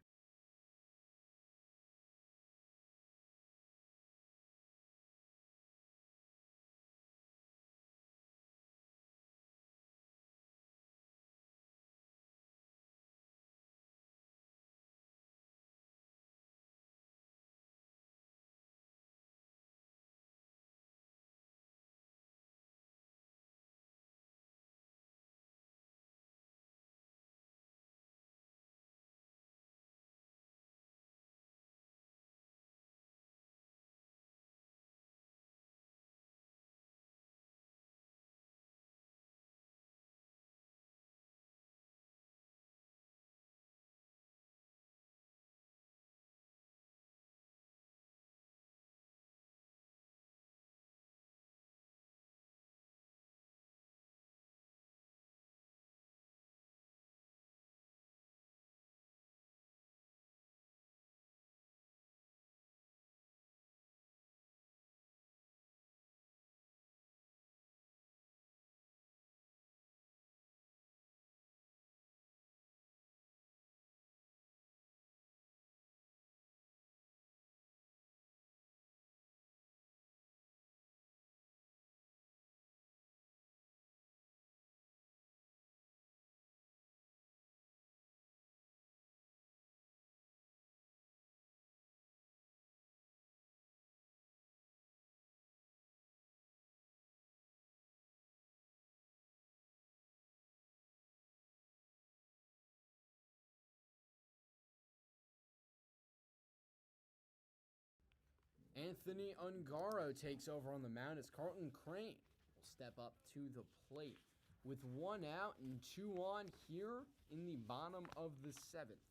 Anthony Ungaro takes over on the mound as Carlton Crane will step up to the plate with 1 out and 2 on here in the bottom of the 7th.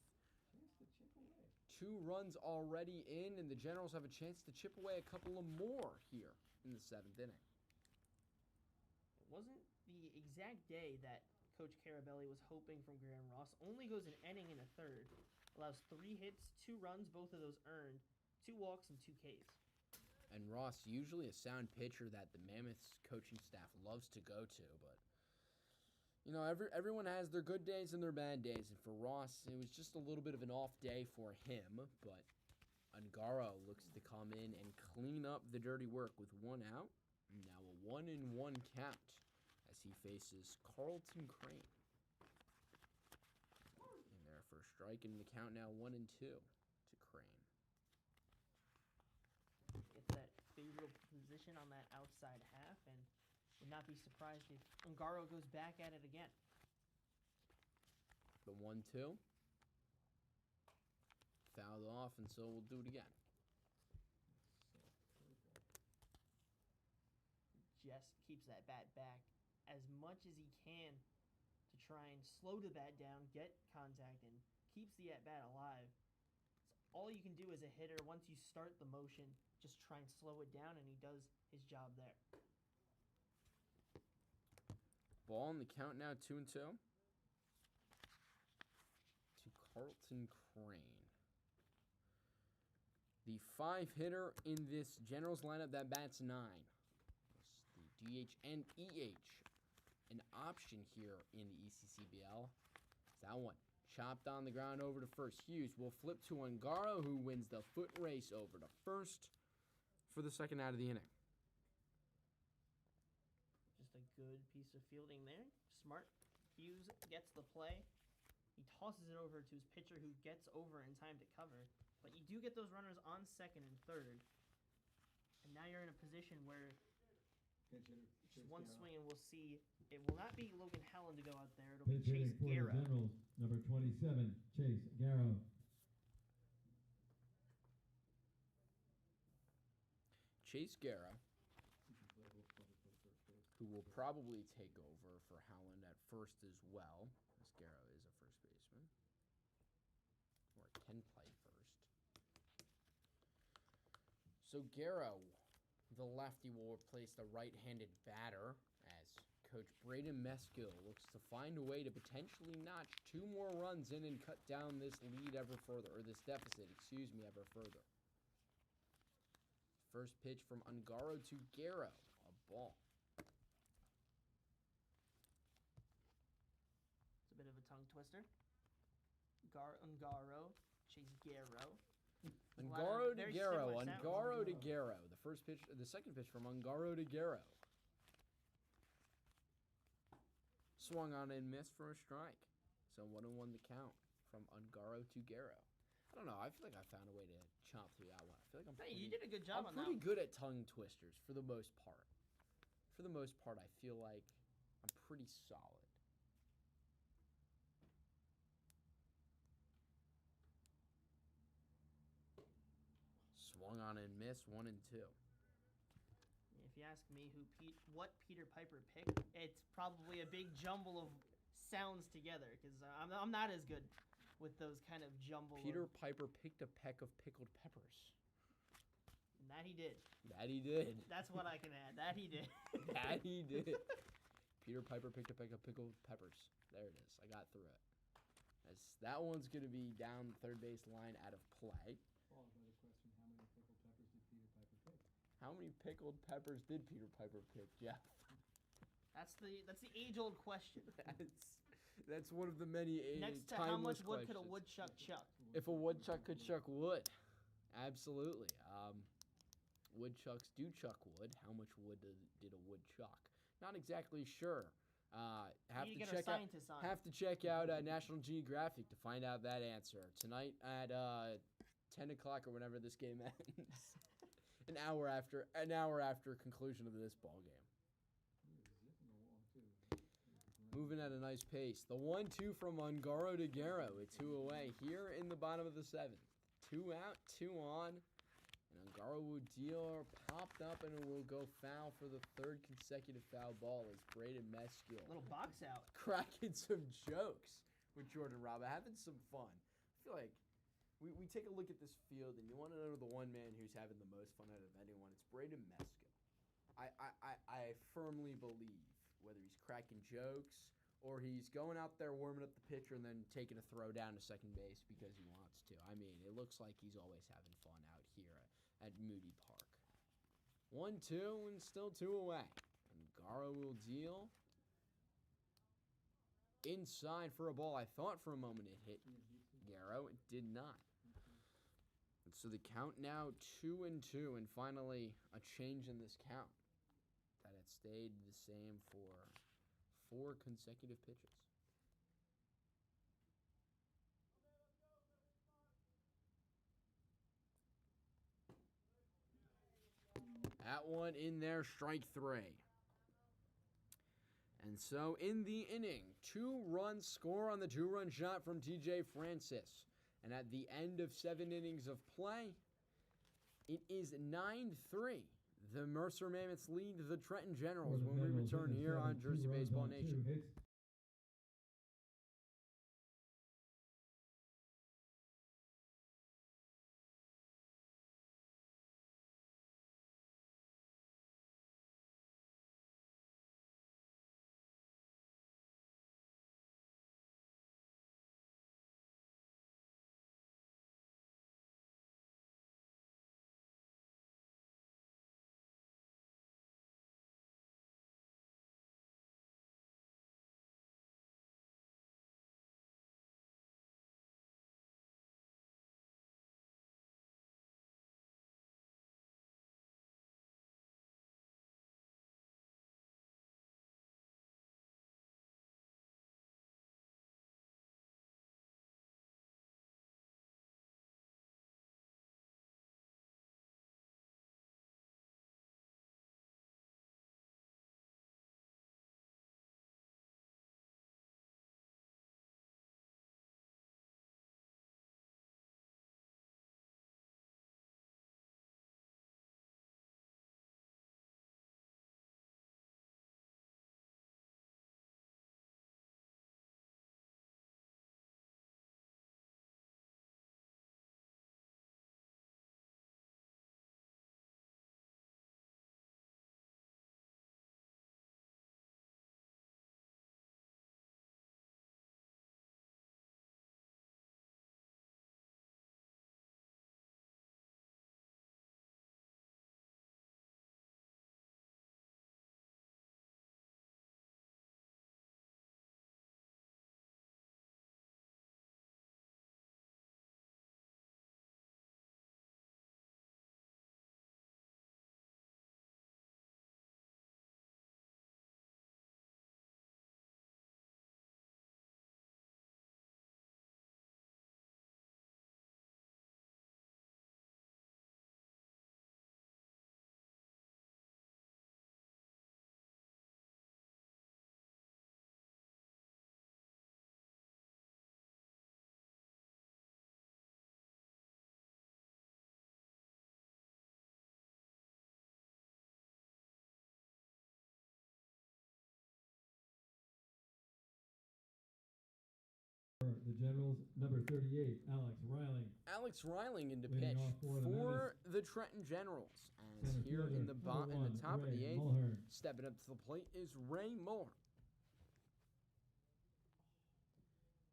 2 runs already in, and the Generals have a chance to chip away a couple of more here in the 7th inning. It wasn't the exact day that Coach Carabelli was hoping from Graham Ross. Only goes an inning and a third. Allows 3 hits, 2 runs, both of those earned, 2 walks, and 2 Ks. And Ross, usually a sound pitcher that the Mammoths coaching staff loves to go to, but you know, everyone has their good days and their bad days, and for Ross, it was just a little bit of an off day for him, but Ungaro looks to come in and clean up the dirty work with 1 out, and now a 1-1 count as he faces Carlton Crane. And there for a strike, and the count now 1-2 to Crane. Gets that favorable position on that outside half, and would not be surprised if Ungaro goes back at it again. The 1-2. Fouled off, and so we'll do it again. Just keeps that bat back as much as he can to try and slow the bat down, get contact, and keeps the at-bat alive. So all you can do as a hitter, once you start the motion, just try and slow it down, and he does his job there. Ball on the count now, 2-2. To Carlton Crane. The 5-hitter in this Generals lineup that bats 9. The DH and EH. An option here in the ECCBL. That one chopped on the ground over to first. Hughes will flip to Ungaro, who wins the foot race over to first for the 2nd out of the inning. Just a good piece of fielding there. Smart. Hughes gets the play. He tosses it over to his pitcher, who gets over in time to cover. But you do get those runners on 2nd and 3rd. And now you're in a position where just one swing and we'll see. It will not be Logan Helen to go out there. It'll be Chase for the Guerra. Generals, number 27, Chase Garrow. Chase Guerra, who will probably take over for Howland at first as well, as Guerra is a first baseman, or can play first. So Garrow, the lefty, will replace the right-handed batter as Coach Braden Meskill looks to find a way to potentially notch 2 more runs in and cut down this lead ever further, or this deficit, excuse me, ever further. First pitch from Ungaro to Garrow, a ball. It's a bit of a tongue twister. Ungaro, Chase Garrow. Ungaro to very Garrow, similar sounds. Ungaro to Garrow. The second pitch from Ungaro to Garrow. Swung on and missed for a strike. So 1-1 the count from Ungaro to Garrow. I don't know. I feel like I found a way to chomp through that one. I feel like Hey, you did a good job on that. I'm pretty good at tongue twisters for the most part. For the most part, I feel like I'm pretty solid. Swung on and missed, 1-2. If you ask me what Peter Piper picked, it's probably a big jumble of sounds together because I'm not as good with those kind of jumble. Peter Piper picked a peck of pickled peppers. And that he did. That he did. That's what I can add. That he did. That he did. Peter Piper picked a peck of pickled peppers. There it is. I got through it. That one's going to be down the third base line out of play. Followed by the question, how many pickled peppers did Peter Piper pick? How many pickled peppers did Peter Piper pick, Jeff? That's the age-old question. That's one of the many Next to how much timeless wood could a questions. woodchuck chuck? If a woodchuck could chuck wood, absolutely. Woodchucks do chuck wood. How much wood did a woodchuck? Not exactly sure. Have You need to to get check a out. scientist on it. Have to check out National Geographic to find out that answer tonight at 10 o'clock or whenever this game ends. An hour after conclusion of this ball game. Moving at a nice pace. The 1-2 from Ungaro to Garrow. A 2 away here in the bottom of the 7th. 2 out, 2 on. And Ungaro will deal, popped up, and it will go foul for the 3rd consecutive foul ball as Braden Meskill. Little box out. Cracking some jokes with Jordan Robb. Having some fun. I feel like we take a look at this field, and you want to know the one man who's having the most fun out of anyone. It's Braden Meskill. I firmly believe, whether he's cracking jokes or he's going out there warming up the pitcher and then taking a throw down to second base because he wants to. I mean, it looks like he's always having fun out here at Moody Park. 1-2 and still 2 away. And Garo will deal. Inside for a ball. I thought for a moment it hit Garrow. It did not. And so the count now 2-2, and finally a change in this count. That it stayed the same for 4 consecutive pitches. That one in there, strike 3. And so in the inning, 2-run score on the 2-run shot from TJ Francis. And at the end of 7 innings of play, it is 9-3. The Mercer Mammoths lead the Trenton Generals when we return here on Jersey Baseball Nation. The Generals, number 38, Alex Riling. Alex Riling into Leading pitch off for the for the Trenton Generals. As Center here in fielder, the number in the 1, top of Ray the 8th, Mulhern. stepping up to the plate is Ray Moore.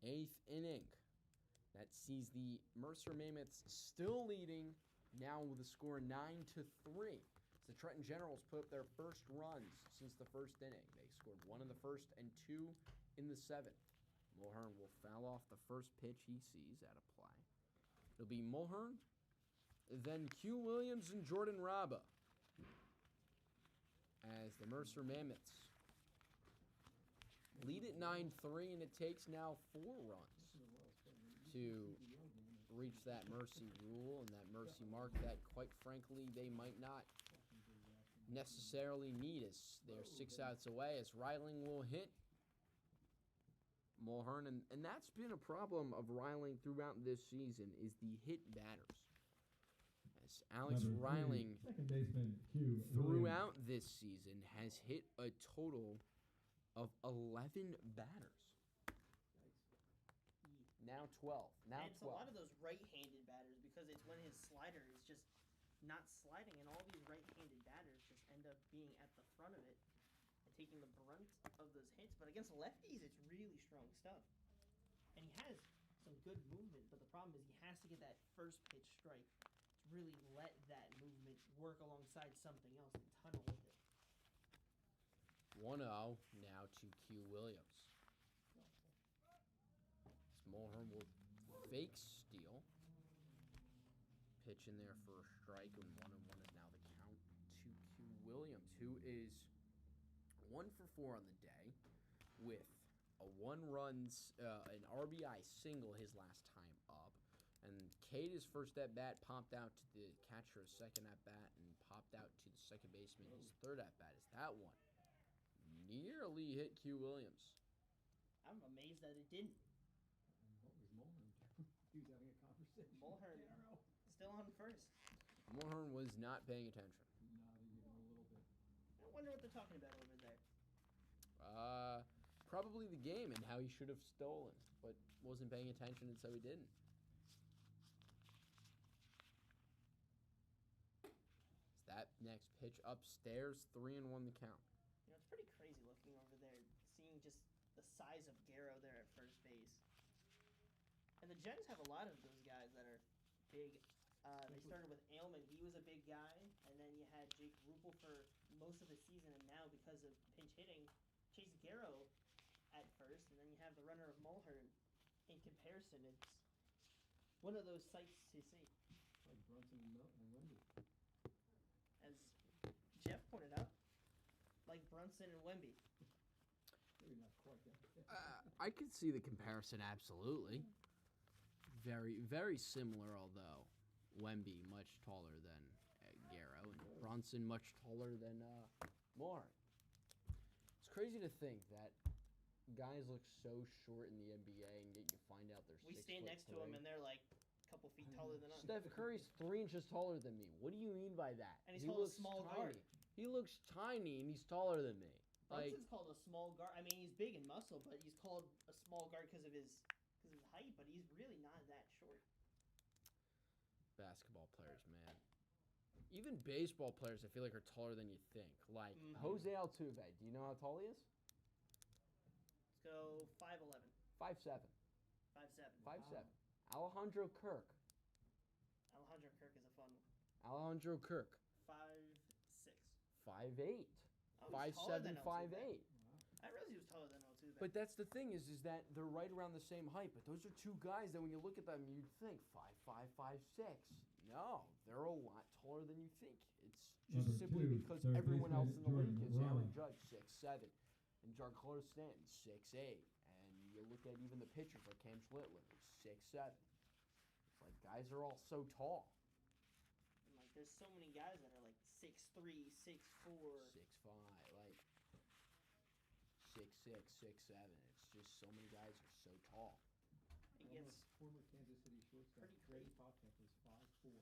8th inning. That sees the Mercer Mammoths still leading, now with a score 9-3. The Trenton Generals put up their first runs since the first inning. They scored 1 in the first and 2 in the 7th. Mulhern will foul off the first pitch he sees at a play. It'll be Mulhern, then Q Williams and Jordan Raba. As the Mercer Mammoths lead at 9-3, and it takes now 4 runs to reach that mercy rule and that mercy mark that, quite frankly, they might not necessarily need as they're 6 outs away, as Riling will hit Mulhern, and that's been a problem of Riling throughout this season, is the hit batters. As Alex Number 3, Riling second baseman, Q throughout this season has hit a total of 11 batters. Now 12. Now and it's 12. a lot of those right-handed batters because it's when his slider is just not sliding, and all these right-handed batters just end up being at the front of it and taking the brunt of those hits. But against lefties, it's really strong stuff. And he has some good movement, but the problem is he has to get that first pitch strike to really let that movement work alongside something else and tunnel with it. 1-0 now to Q Williams. Mulhern will fake steal. Pitch in there for a strike, and 1-1 is now the count to Q Williams, who is 1 for 4 on the day with a 1-run, an RBI single his last time up. And Cade, his first at-bat, popped out to the catcher his second at-bat, and popped out to the second baseman his third at-bat. Is that one nearly hit Q Williams? I'm amazed that it didn't. What was Mulhern doing? He was having a conversation. Mulhern still on first. Mulhern was not paying attention. Not even a little bit. I wonder what they're talking about over there. Probably the game and how he should have stolen, but wasn't paying attention, and so he didn't. That next pitch upstairs, 3-1 the count. You know, it's pretty crazy looking over there, seeing just the size of Garrow there at first base. And the Gens have a lot of those guys that are big. They started with Ailman. He was a big guy. And then you had Jake Rupel for most of the season. And now, because of pinch hitting, Chase Garrow at first. And then you have the runner of Mulhern. In comparison, it's one of those sights to see. Like Brunson and Wemby. As Jeff pointed out, like Brunson and Wemby. Maybe not quite that. I could see the comparison, absolutely. Very, very similar, although Wemby much taller than Garrow, and Bronson much taller than Mulhern. It's crazy to think that guys look so short in the NBA, and yet you find out they're 6'3". We stand next to them, and they're like a couple feet taller than us. Steph Curry's 3 inches taller than me. What do you mean by that? And he's called a small guard. He looks tiny, and he's taller than me. Brunson's called a small guard. I mean, he's big in muscle, but he's called a small guard because of his height. But he's really not that short. Basketball players, man. Even baseball players, I feel like, are taller than you think. Like Jose Altuve. Do you know how tall he is? Let's go 5'11". 5'7". 5'7". 5'7". Alejandro Kirk. Alejandro Kirk is a fun one. Alejandro Kirk. 5'6". 5'8". Oh, he's taller 5'7", than 5'8". Altuve. I realized he was taller than Altuve. But that's the thing is that they're right around the same height. But those are two guys that when you look at them, you'd think 5'5", 5'6". No, they're a lot taller than you think. It's just Number simply 2, because third everyone else in the baseman, league is Jordan Aaron Raba. Judge 6'7", and Giancarlo Stanton 6'8", and you look at even the pitchers like Cam Schlittler 6'7". It's like guys are all so tall. And like, there's so many guys that are like 6'3", 6'4". 6'5", like 6'6", 6'7". It's just so many guys are so tall. It gets Former Kansas City shortstop pretty Freddie crazy. Patek was 5'4".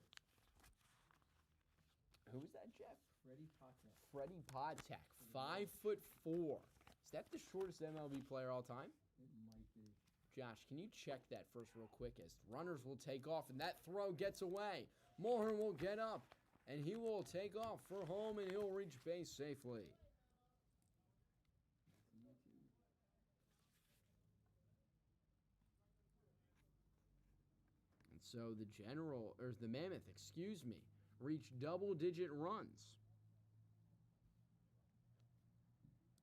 Who was that, Jeff? Freddie Patek. Freddie Patek, 5'4". Is that the shortest MLB player all time? It might be. Josh, can you check that first real quick as runners will take off, and that throw gets away. Mulhern will get up, and he will take off for home, and he'll reach base safely. And so the Mammoth, reached double-digit runs.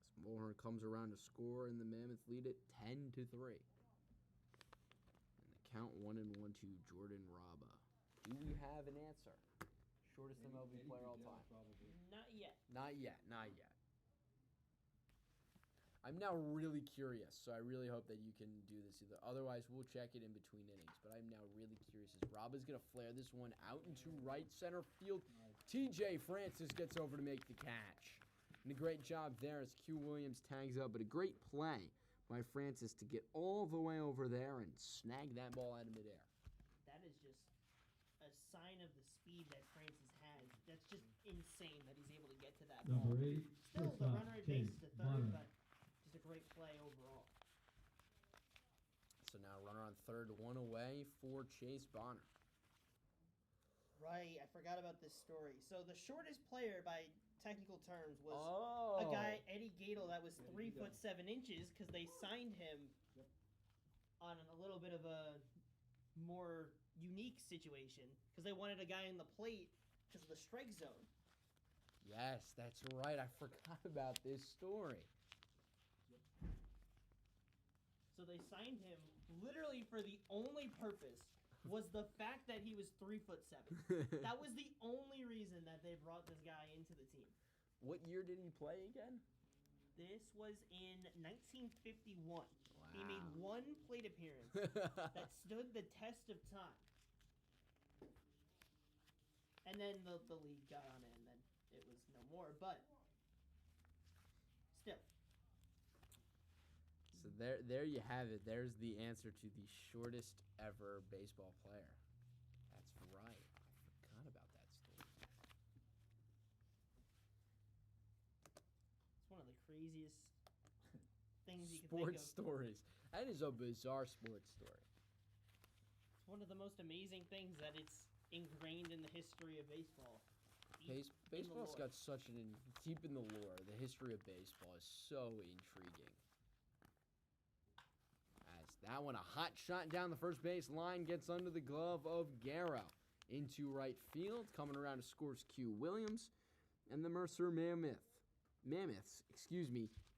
As Mulhern comes around to score, and the Mammoth lead it 10-3. And the count 1-1 to Jordan Raba. Do we have an answer? Shortest MLB player all time. Probably. Not yet. Not yet. I'm now really curious, so I really hope that you can do this either. Otherwise, we'll check it in between innings. But I'm now really curious as Raba's going to flare this one out into right center field. TJ Francis gets over to make the catch. And a great job there as Q Williams tags up, but a great play by Francis to get all the way over there and snag that ball out of midair. That is just a sign of the speed that Francis has. That's just insane that he's able to get to that ball. Number 8, Still, the shortstop, runner at base Chase is the third, Bonner. but just a great play overall. So now runner on third, one away for Chase Bonner. Right, I forgot about this story. So the shortest player by technical terms was Oh. a guy, Eddie Gadel, that was 3'7" because they signed him Yep. on a little bit of a more unique situation because they wanted a guy in the plate because of the strike zone. Yes, that's right. I forgot about this story. So they signed him literally for the only purpose was the fact that he was 3'7". That was the only reason that they brought this guy into the team. What year did he play again? This was in 1951. Wow. He made one plate appearance that stood the test of time. And then the league got on it, and then it was no more. But still. So there you have it. There's the answer to the shortest ever baseball player. That's right. I forgot about that story. It's one of the craziest things you can Sports think of. stories. That is a bizarre sports story. It's one of the most amazing things that it's ingrained in the history of baseball. Baseball's got such deep in the lore. The history of baseball is so intriguing. As that one, a hot shot down the first base line gets under the glove of Garrow. Into right field, coming around to scores Q Williams. And the Mercer Mammoths,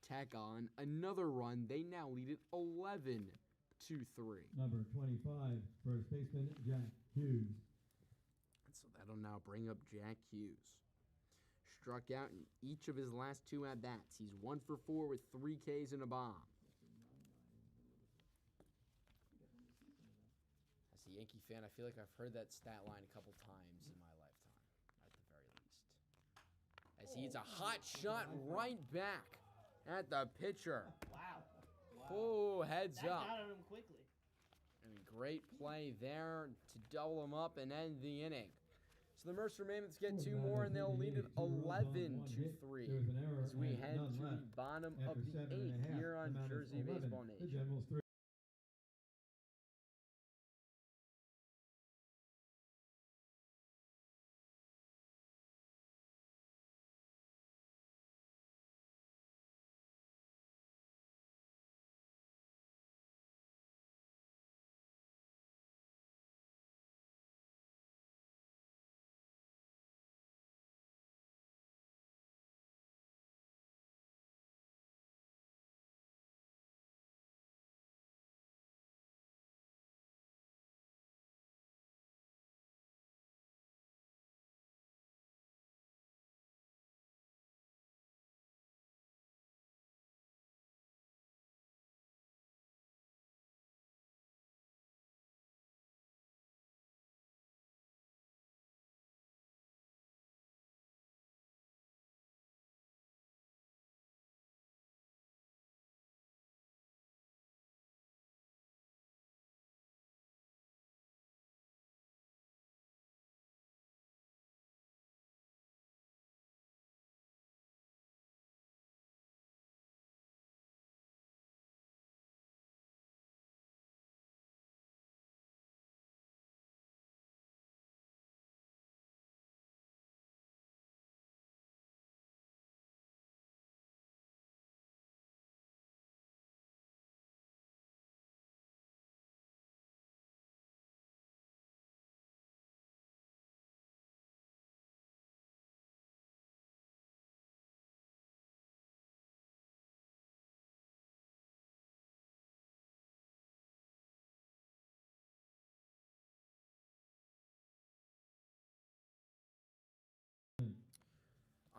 tack on another run. They now lead it 11-3. Number 25, first baseman, Jack Hughes. And so that'll now bring up Jack Hughes. Struck out in each of his last two at-bats. He's 1 for 4 with 3 Ks and a bomb. As a Yankee fan, I feel like I've heard that stat line a couple times in my lifetime, at the very least. As he hits a hot shot right back at the pitcher. Wow. Oh, heads That up. got on him quickly. And a great play there to double him up and end the inning. So the Mercer Mammoths get 2 more, and they'll lead it 11-3 as we head to the bottom of the 8th here on Jersey Baseball The Nation. Generals 3.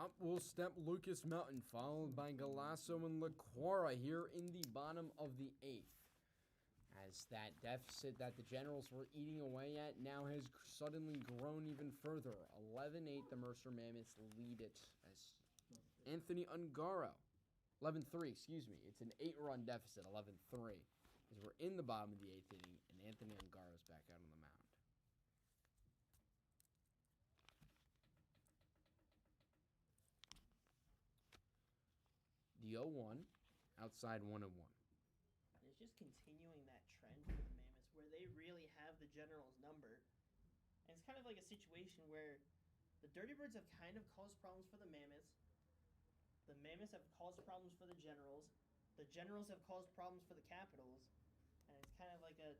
Up will step Lucas Melton, followed by Galasso and Laquara here in the bottom of the 8th. As that deficit that the Generals were eating away at now has suddenly grown even further. 11-8, the Mercer Mammoths lead it as Anthony Ungaro. 11-3, excuse me. It's an 8-run deficit, 11-3. As we're in the bottom of the 8th inning, and Anthony Ungaro's back out on the mound. The 0-1, outside 1-1. It's just continuing that trend for the Mammoths where they really have the Generals' number. And it's kind of like a situation where the Dirty Birds have kind of caused problems for the Mammoths. The Mammoths have caused problems for the Generals. The Generals have caused problems for the Capitals. And it's kind of like a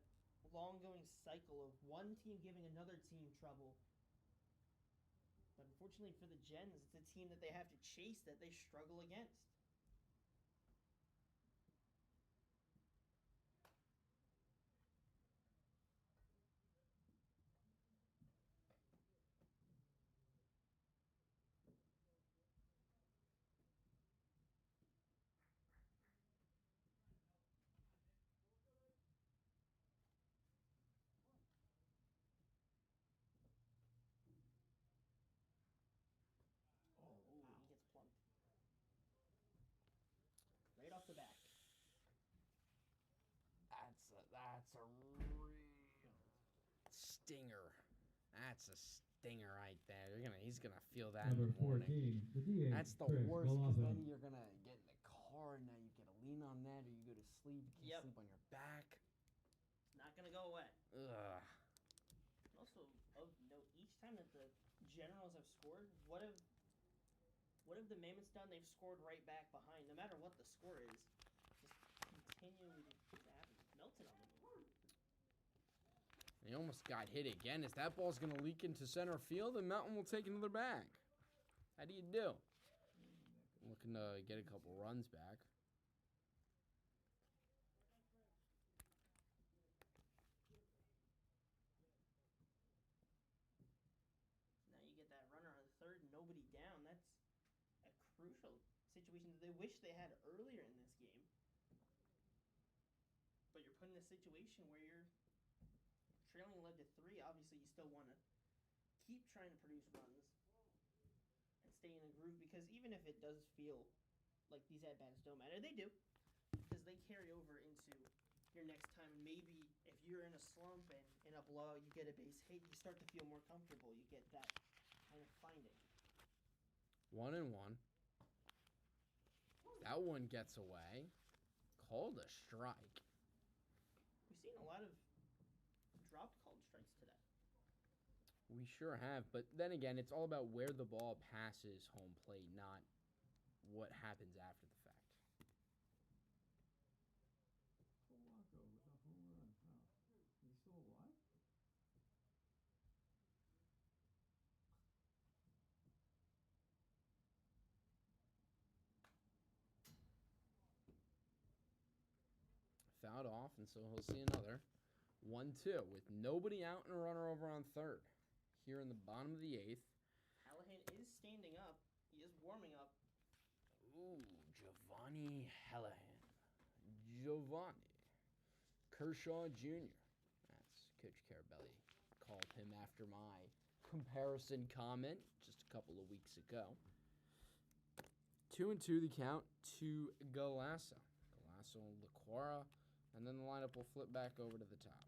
long-going cycle of one team giving another team trouble. But unfortunately for the Gens, it's a team that they have to chase that they struggle against. He gets plunked. Right off the back. That's a real stinger. That's a stinger right there. He's gonna feel that in Number the morning. 14, the DH. That's the Chris worst because Galasso. then you're gonna get in the car and now you gotta lean on that or you go to sleep. You can't Yep. sleep on your back. Not going to go away. Ugh. Also, of note, each time that the Generals have scored, what have the Mammoths done? They've scored right back behind, no matter what the score is. Just continually to have Melton on the move. He almost got hit again. As that ball's gonna leak into center field, and Melton will take another bag. How do you do? Looking to get a couple runs back. Now you get that runner on third, nobody down. That's a crucial situation that they wish they had earlier in this game. But you're put in a situation where you're trailing led to 3. Obviously, you still want to keep trying to produce runs and stay in a groove because even if it does feel like these at-bats don't matter, they do. Because they carry over into your next time. Maybe if you're in a slump and in a blowout, you get a base hit, you start to feel more comfortable. You get that kind of finding. 1-1. That one gets away. Called a strike. We've seen a lot of dropped called strikes today. We sure have, but then again, it's all about where the ball passes home plate, not what happens after the fact. Polanco with a home run. Oh, he's still alive? Fouled off, and so he'll see another. 1-2 with nobody out and a runner over on third. Here in the bottom of the 8th. Hallahan is standing up. He is warming up. Ooh, Giovanni Hallahan. Giovanni. Kershaw Jr. That's Coach Carabelli. Called him after my comparison comment just a couple of weeks ago. 2-2 the count to Galasso. Galasso and Laquara. And then the lineup will flip back over to the top.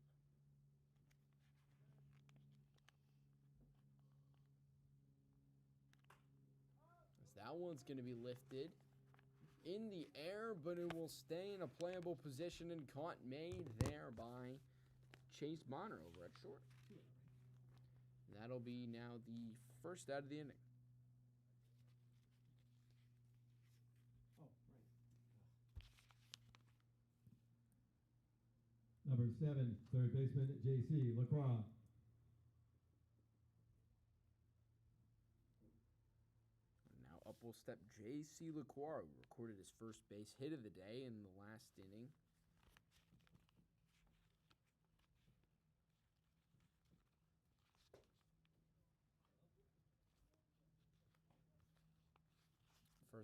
As that one's going to be lifted in the air, but it will stay in a playable position and caught made there by Chase Bonner over at short. And that'll be now the first out of the inning. Oh, right. Number 7, third baseman, J.C. Lacroix. Now up will step J.C. Lacroix, who recorded his first base hit of the day in the last inning.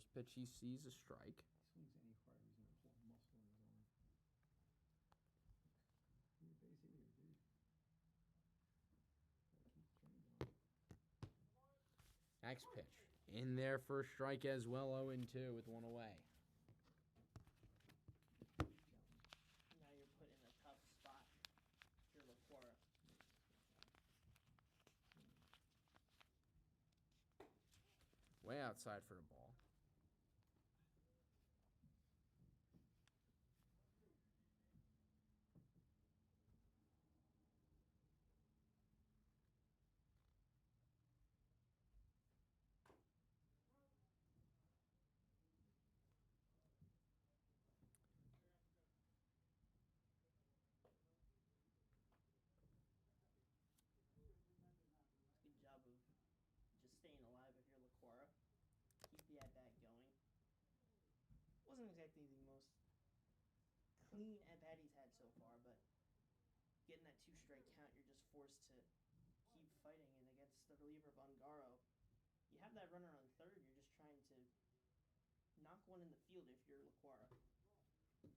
First pitch he sees a strike. He swings any harder, he's gonna pull a muscle in his arm. He's a base eater, dude. Gotta keep the change on. Next pitch. In there for a strike as well, 0-2 with one away. Now you're put in a tough spot if you're LaQuara. Way outside for the ball. Good job of just staying alive if you're LaQuara. Keep the at-bat going. Wasn't exactly the most clean at-bat he's had so far, but getting that 2-strike count, you're just forced to keep fighting. And against the reliever of Ungaro, you have that runner on third, you're just trying to knock one in the field if you're LaQuara. Tough take.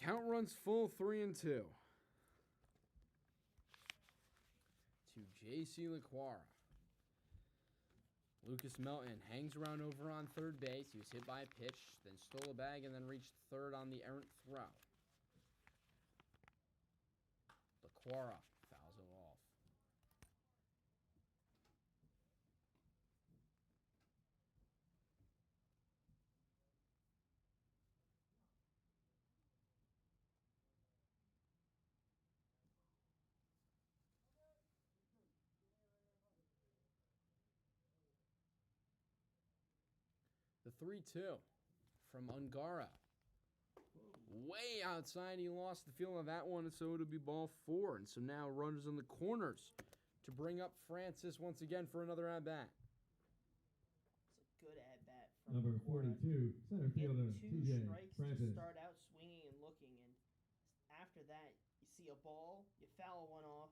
Count runs full, 3-2. To J.C. LaQuara. Lucas Melton hangs around over on third base. He was hit by a pitch, then stole a bag, and then reached third on the errant throw. LaQuara fouls it off. The 3-2 from Ungara. Way outside, he lost the feel of that one, and so it'll be ball 4. And so now runners in the corners to bring up Francis once again for another at-bat. It's a good at-bat from Number LaQuara. 42, center Get fielder, 2 TJ strikes to Francis. start out swinging and looking, and after that, you see a ball, you foul one off,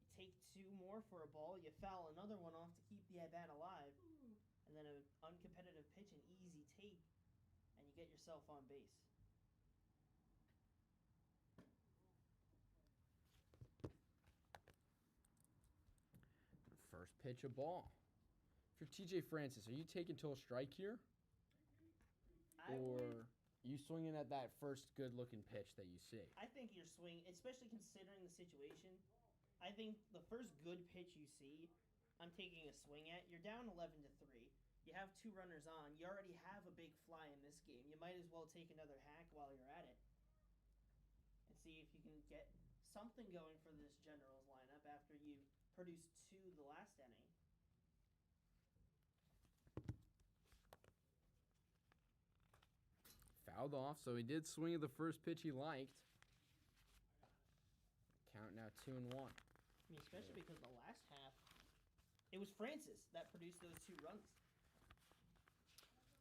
you take 2 more for a ball, you foul another one off to keep the at-bat alive, and then an uncompetitive pitch, an easy take, and you get yourself on base. First pitch, a ball. For TJ Francis, are you taking till a strike here? Or you swinging at that first good-looking pitch that you see? I think you're swinging, especially considering the situation. I think the first good pitch you see, I'm taking a swing at. You're down 11-3. You have 2 runners on. You already have a big fly in this game. You might as well take another hack while you're at it and see if you can get something going for this Generals lineup after you produced 2 the last inning. Fouled off, so he did swing at the first pitch he liked. Count now 2-1. I mean, especially because the last half, it was Francis that produced those 2 runs.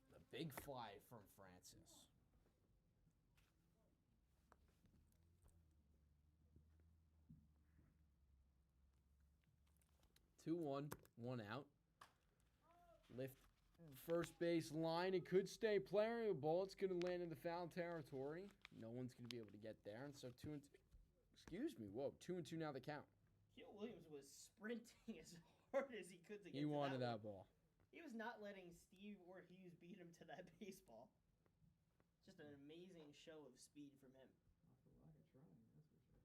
The big fly from Francis. Two, 1 out. Lift first base line. It could stay playable. It's going to land in the foul territory. No one's going to be able to get there. And so 2-2. Excuse me. Whoa. 2-2 now the count. Hugh Williams was sprinting as hard as he could to get He to wanted that that ball. He was not letting Steve or Hughes beat him to that baseball. Just an amazing show of speed from him. Not for lack of trying, that's for sure.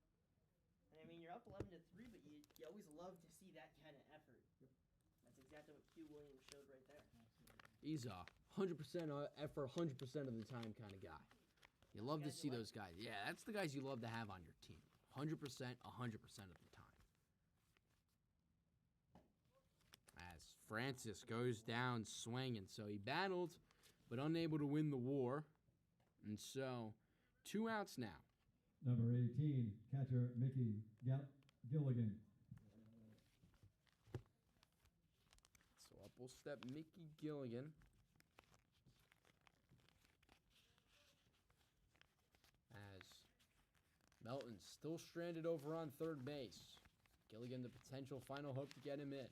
And I mean, you're up 11-3, but you always love to see that kind of effort. Yep. That's exactly what Hugh Williams showed right there. Absolutely. He's a 100% effort, 100% of the time kind of guy. You love to Guys see you like. those guys. Yeah, that's the guys you love to have on your team. 100%, 100% of the time. As Francis goes down swinging. So he battled, but unable to win the war. And so, 2 outs now. Number 18, catcher Mickey Gilligan. Triple step Mickey Gilligan. As Melton's still stranded over on third base. Gilligan, the potential final hope to get him in.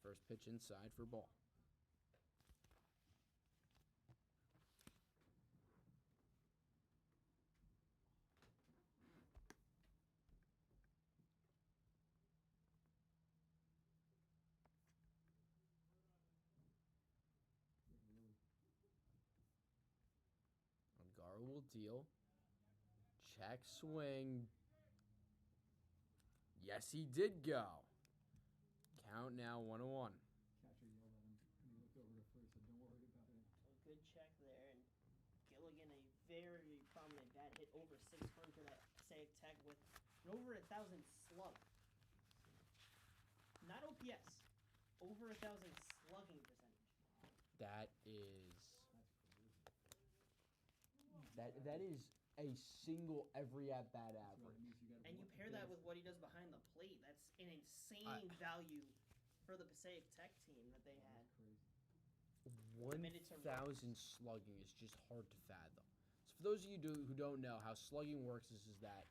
First pitch inside for ball. Gar will deal. Check swing. Yes, he did go. Count now 1-1. Catcher yelled at him, and he looked over to first and said, "Don't worry about it." A good check there, and Gilligan, a very prominent bat, hit over 600 at Passaic Tech with over 1,000 slug. Not OPS, over 1,000 slugging percentage. That is That's crazy. that is a single every at bat That's right, average. it means you gotta And you work pair the that base. with what he does behind the plate. That's an insane value for the Passaic Tech team that they had. That's crazy. Committed to 1,000 slugging is just hard to fathom. So for those of you who don't know how slugging works, is that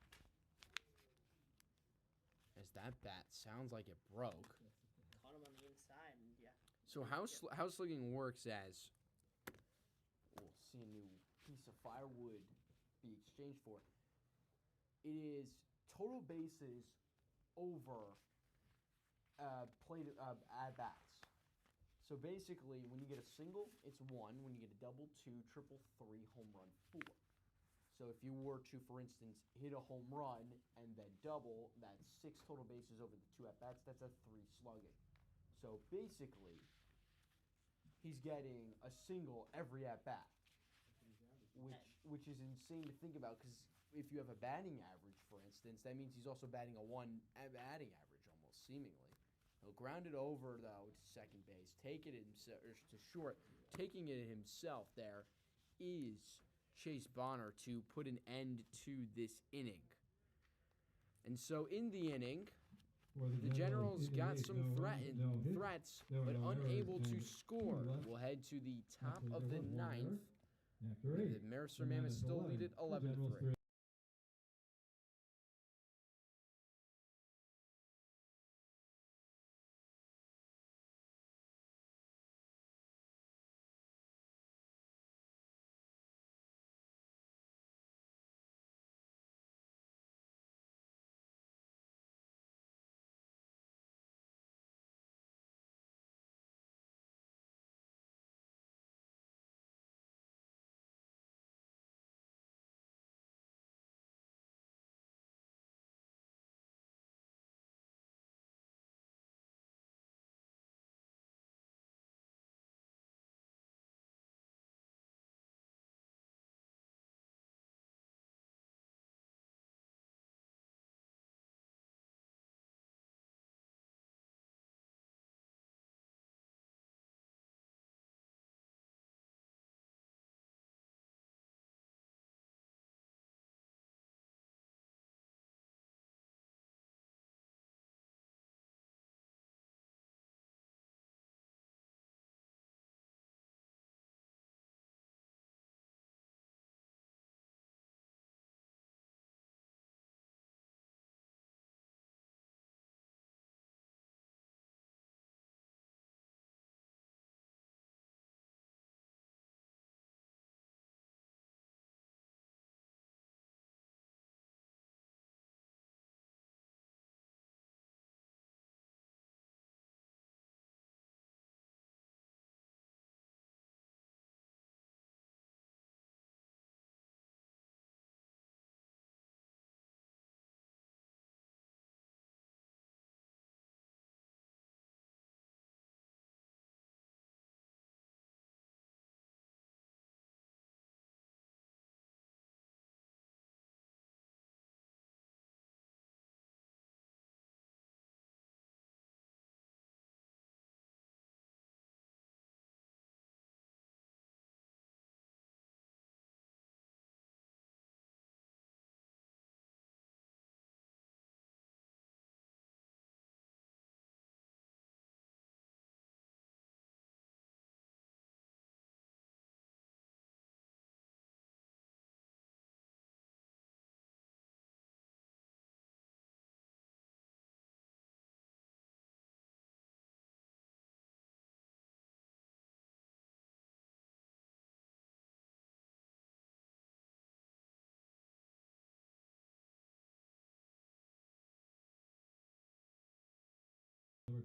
as that bat sounds like it broke. That's the thing. Caught him on the inside, and yeah. So how slugging works as we'll see a new piece of firewood be exchanged for. It is total bases over plate at bats. So basically, when you get a single, it's 1. When you get a double, 2, triple, 3, home run, 4. So if you were to, for instance, hit a home run and then double, that's 6 total bases over the 2 at bats. That's a 3 slugging. So basically, he's getting a single every at bat, which is insane to think about. Because if you have a batting average, for instance, that means he's also batting a 1 batting average, almost seemingly. He'll ground it over though to second base, take it himself or to short, taking it himself. There is Chase Bonner to put an end to this inning. And so in the inning, the Generals got some threats, but unable to score. We'll head to the top of the 9th. The Mercer Mammoths still lead it 11-3.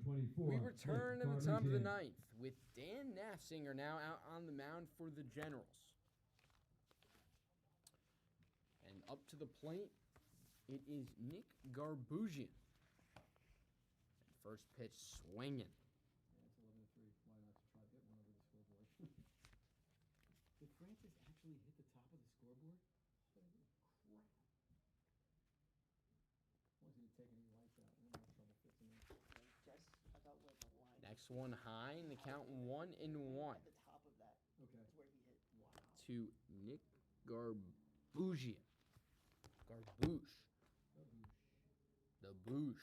24. We return in the top of the Garbusian. ninth with Dan Nafzinger now out on the mound for the Generals. And up to the plate, it is Nick Garbusian. First pitch swinging. Yeah, it's 11-3. Why not try to hit one over the scoreboard? Did Francis actually hit the top of the scoreboard? Holy crap. Wasn't he taking any lights out? I don't have trouble fixing it. Just about where the line. Next one high in the count 1-1 At the top of that Okay. is where he hit. Wow. to Nick Garbusian. Garboosh. The Boosh.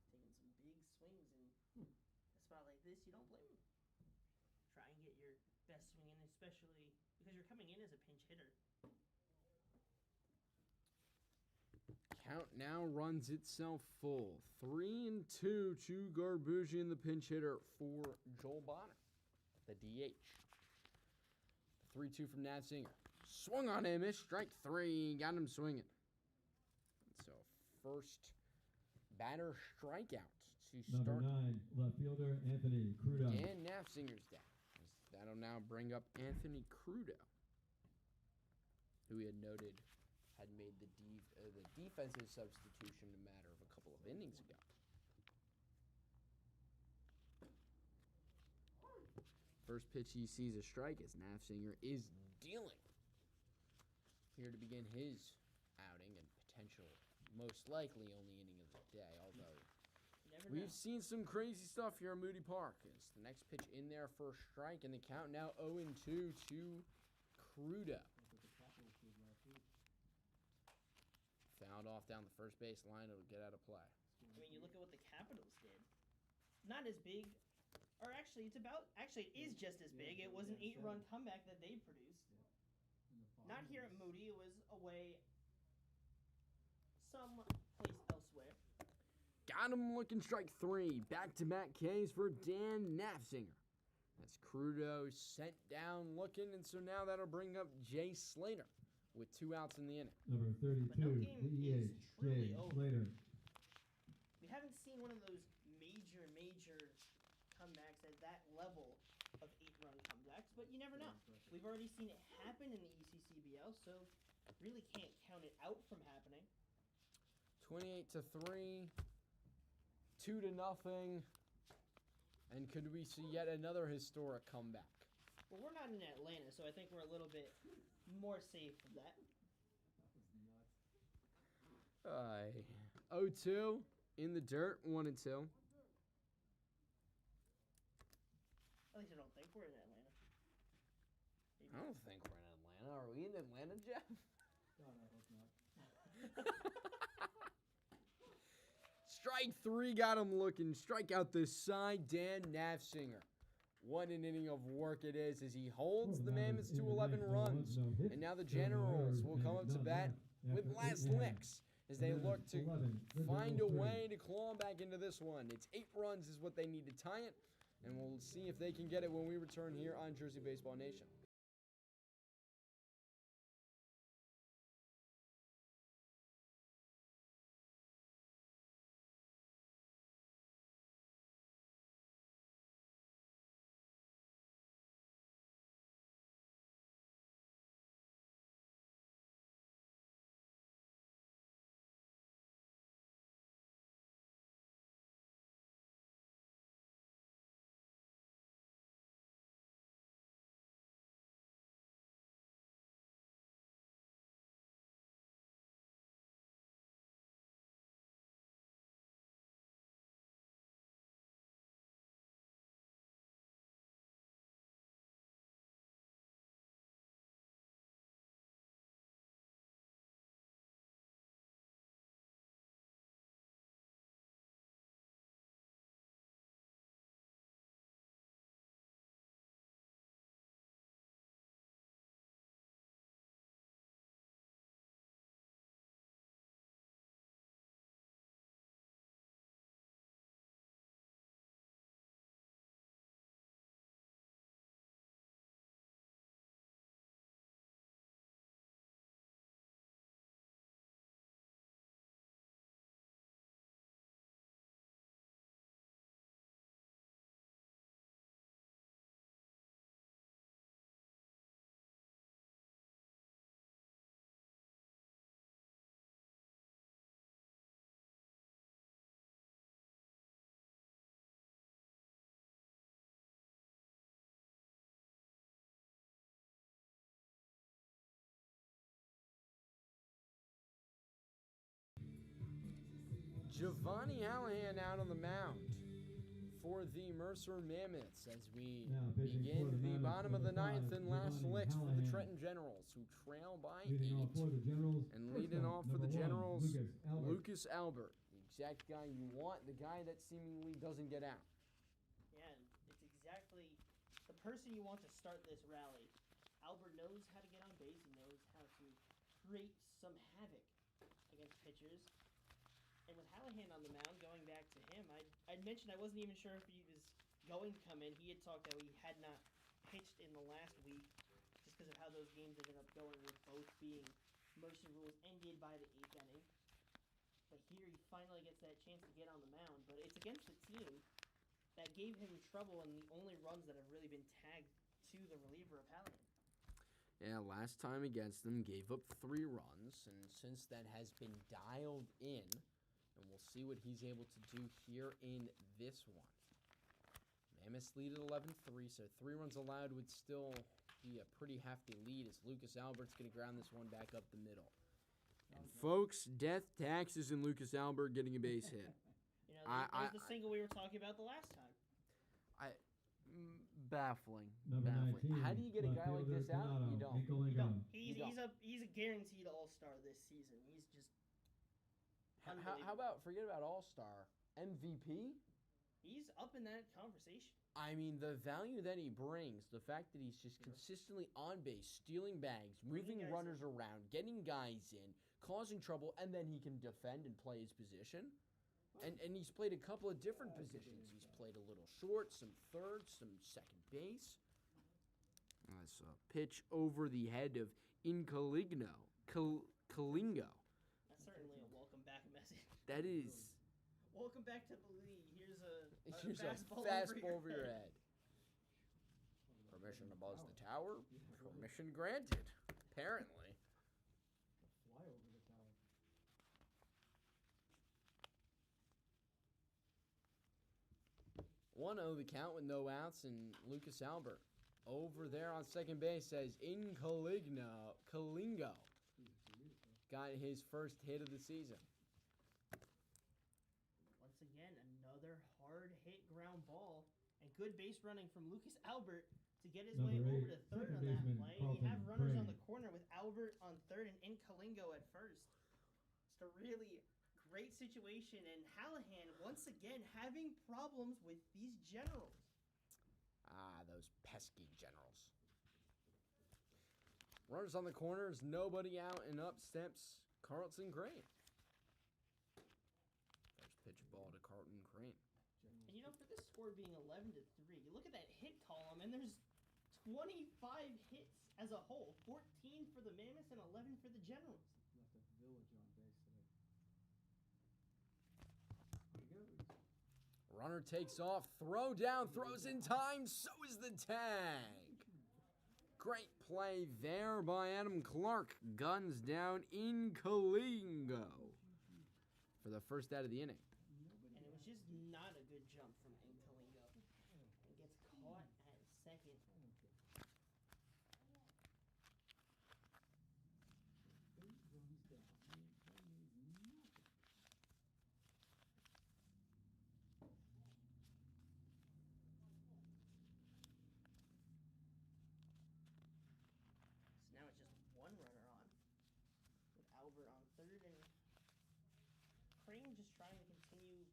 Taking some big swings in a spot like this, you don't blame him. Try and get your best swing in, especially because you're coming in as a pinch hitter. Count now runs itself full. 3-2 to Garbusian, the pinch hitter for Joel Bonner, the DH. 3-2 from Nafzinger. Swung on him, missed strike 3, got him swinging. So first batter strikeout to Number start. 9, left fielder Anthony Crudo. And Nafzinger's down. That'll now bring up Anthony Crudo, who we had noted had made the defensive substitution a matter of a couple of innings ago. First pitch he sees a strike as Nafzinger is dealing. Here to begin his outing and potential, most likely only inning of the day, although You never we've know. seen some crazy stuff here at Moody Park. It's the next pitch in there for a strike, and the count now 0-2 to Crudo. That's what the Capitals did last week. Fouled off down the first base line. It'll get out of play. I mean, you look at what the Capitals did. Not as big, or actually, it is just as big. It was an 8-run comeback that they produced. In the Not here at finals. Moody. It was away someplace elsewhere. Got him looking strike 3. Back-to-back Ks for Dan Nafzinger. That's Crudo sent down looking, and so now that'll bring up Jay Slater with 2 outs in the inning. Number 32, But no game the is EH, truly Jay over. Slater. We haven't seen one of those major comebacks at that level of 8-run comebacks, but you never know. We've already seen it happen in the ECCBL, so really can't count it out from happening. 28-3. 2-0. And could we see yet another historic comeback? Well, we're not in Atlanta, so I think we're a little bit more safe of that. That was nuts. 0-2 in the dirt. 1-2. At least I don't think we're in Atlanta. Maybe. I don't think we're in Atlanta. Are we in Atlanta, Jeff? God, I hope not. Strike 3 got him looking. Strike out the side, Dan Nafzinger. What an inning of work it is as he holds the Mammoths to 11 runs. And now the Generals will come up to bat with last licks as they look to find a way to claw back into this one. It's 8 runs is what they need to tie it, and we'll see if they can get it when we return here on Jersey Baseball Nation. Giovanni Hallahan out on the mound for the Mercer Mammoths as we Now pitching begin for the the Mammoths, bottom of the number ninth 5, and last Giovanni licks for the Hallahan. Trenton Generals, who trail by Leading off 8. for the Generals. And First leading up, off for the number 1, Generals, Lucas Albert. Lucas Albert, the exact guy you want, the guy that seemingly doesn't get out. Yeah, and it's exactly the person you want to start this rally. Albert knows how to get on base. He knows how to create some havoc against pitchers. And with Hallahan on the mound, going back to him, I'd mentioned I wasn't even sure if he was going to come in. He had talked that he had not pitched in the last week just because of how those games ended up going, with both being Mercy rules ended by the 8th inning. But here he finally gets that chance to get on the mound. But it's against the team that gave him trouble and the only runs that have really been tagged to the reliever of Hallahan. Yeah, last time against them gave up 3 runs, and since that has been dialed in, and we'll see what he's able to do here in this one. Mammoths lead at 11-3, so 3 runs allowed would still be a pretty hefty lead as Lucas Albert's going to ground this one back up the middle. And folks, death, taxes, and Lucas Albert getting a base hit. You know, there's the single we were talking about the last time. Baffling. Number Baffling. 19, How do you get a guy like this out? You don't. You don't. You don't. He's a guaranteed all-star this season. He's just How about, forget about all-star, MVP? he's up in that conversation. I mean, the value that he brings, the fact that he's just consistently on base, stealing bags, moving guys runners around, getting guys in, causing trouble, and then he can defend and play his position. And he's played a couple of different positions. He's played a little short, some third, some second base. That's a pitch over the head of Incoligno. Kalingo. That's certainly a welcome back message. That is... Welcome back to the league. Here's a fastball over your head. Permission to buzz the tower? Permission granted, apparently. Fly over the tower. 1-0 the count with no outs, and Lucas Albert over there on second base says Kalingo got his first hit of the season. Once again, another hard hit ground ball and good base running from Lucas Albert to get his way Number over to 8, third on second that baseman, play. And you have Carlton runners on Crane. the corner with Albert on third and Kalingo at first. It's a really great situation, and Hallahan once again having problems with these Generals. Ah, those pesky Generals. Runners on the corners, nobody out, and up steps Carlton Crane. First pitch ball to Carlton Crane. And you know, for this score being 11-3, you look at that hit column, and there's 25 hits as a whole. 14 for the Mammoths and 11 for the Generals. Left a village on base today. There you go. Runner takes off, throw down, throws in time, so is the tag. Great play there by Adam Clark. Guns down Kalingo for the first out of the inning. And it was just not a good jump from Kalingo. And gets caught at second. So now it's just one runner on, with Albert on third, and Crane just trying to continue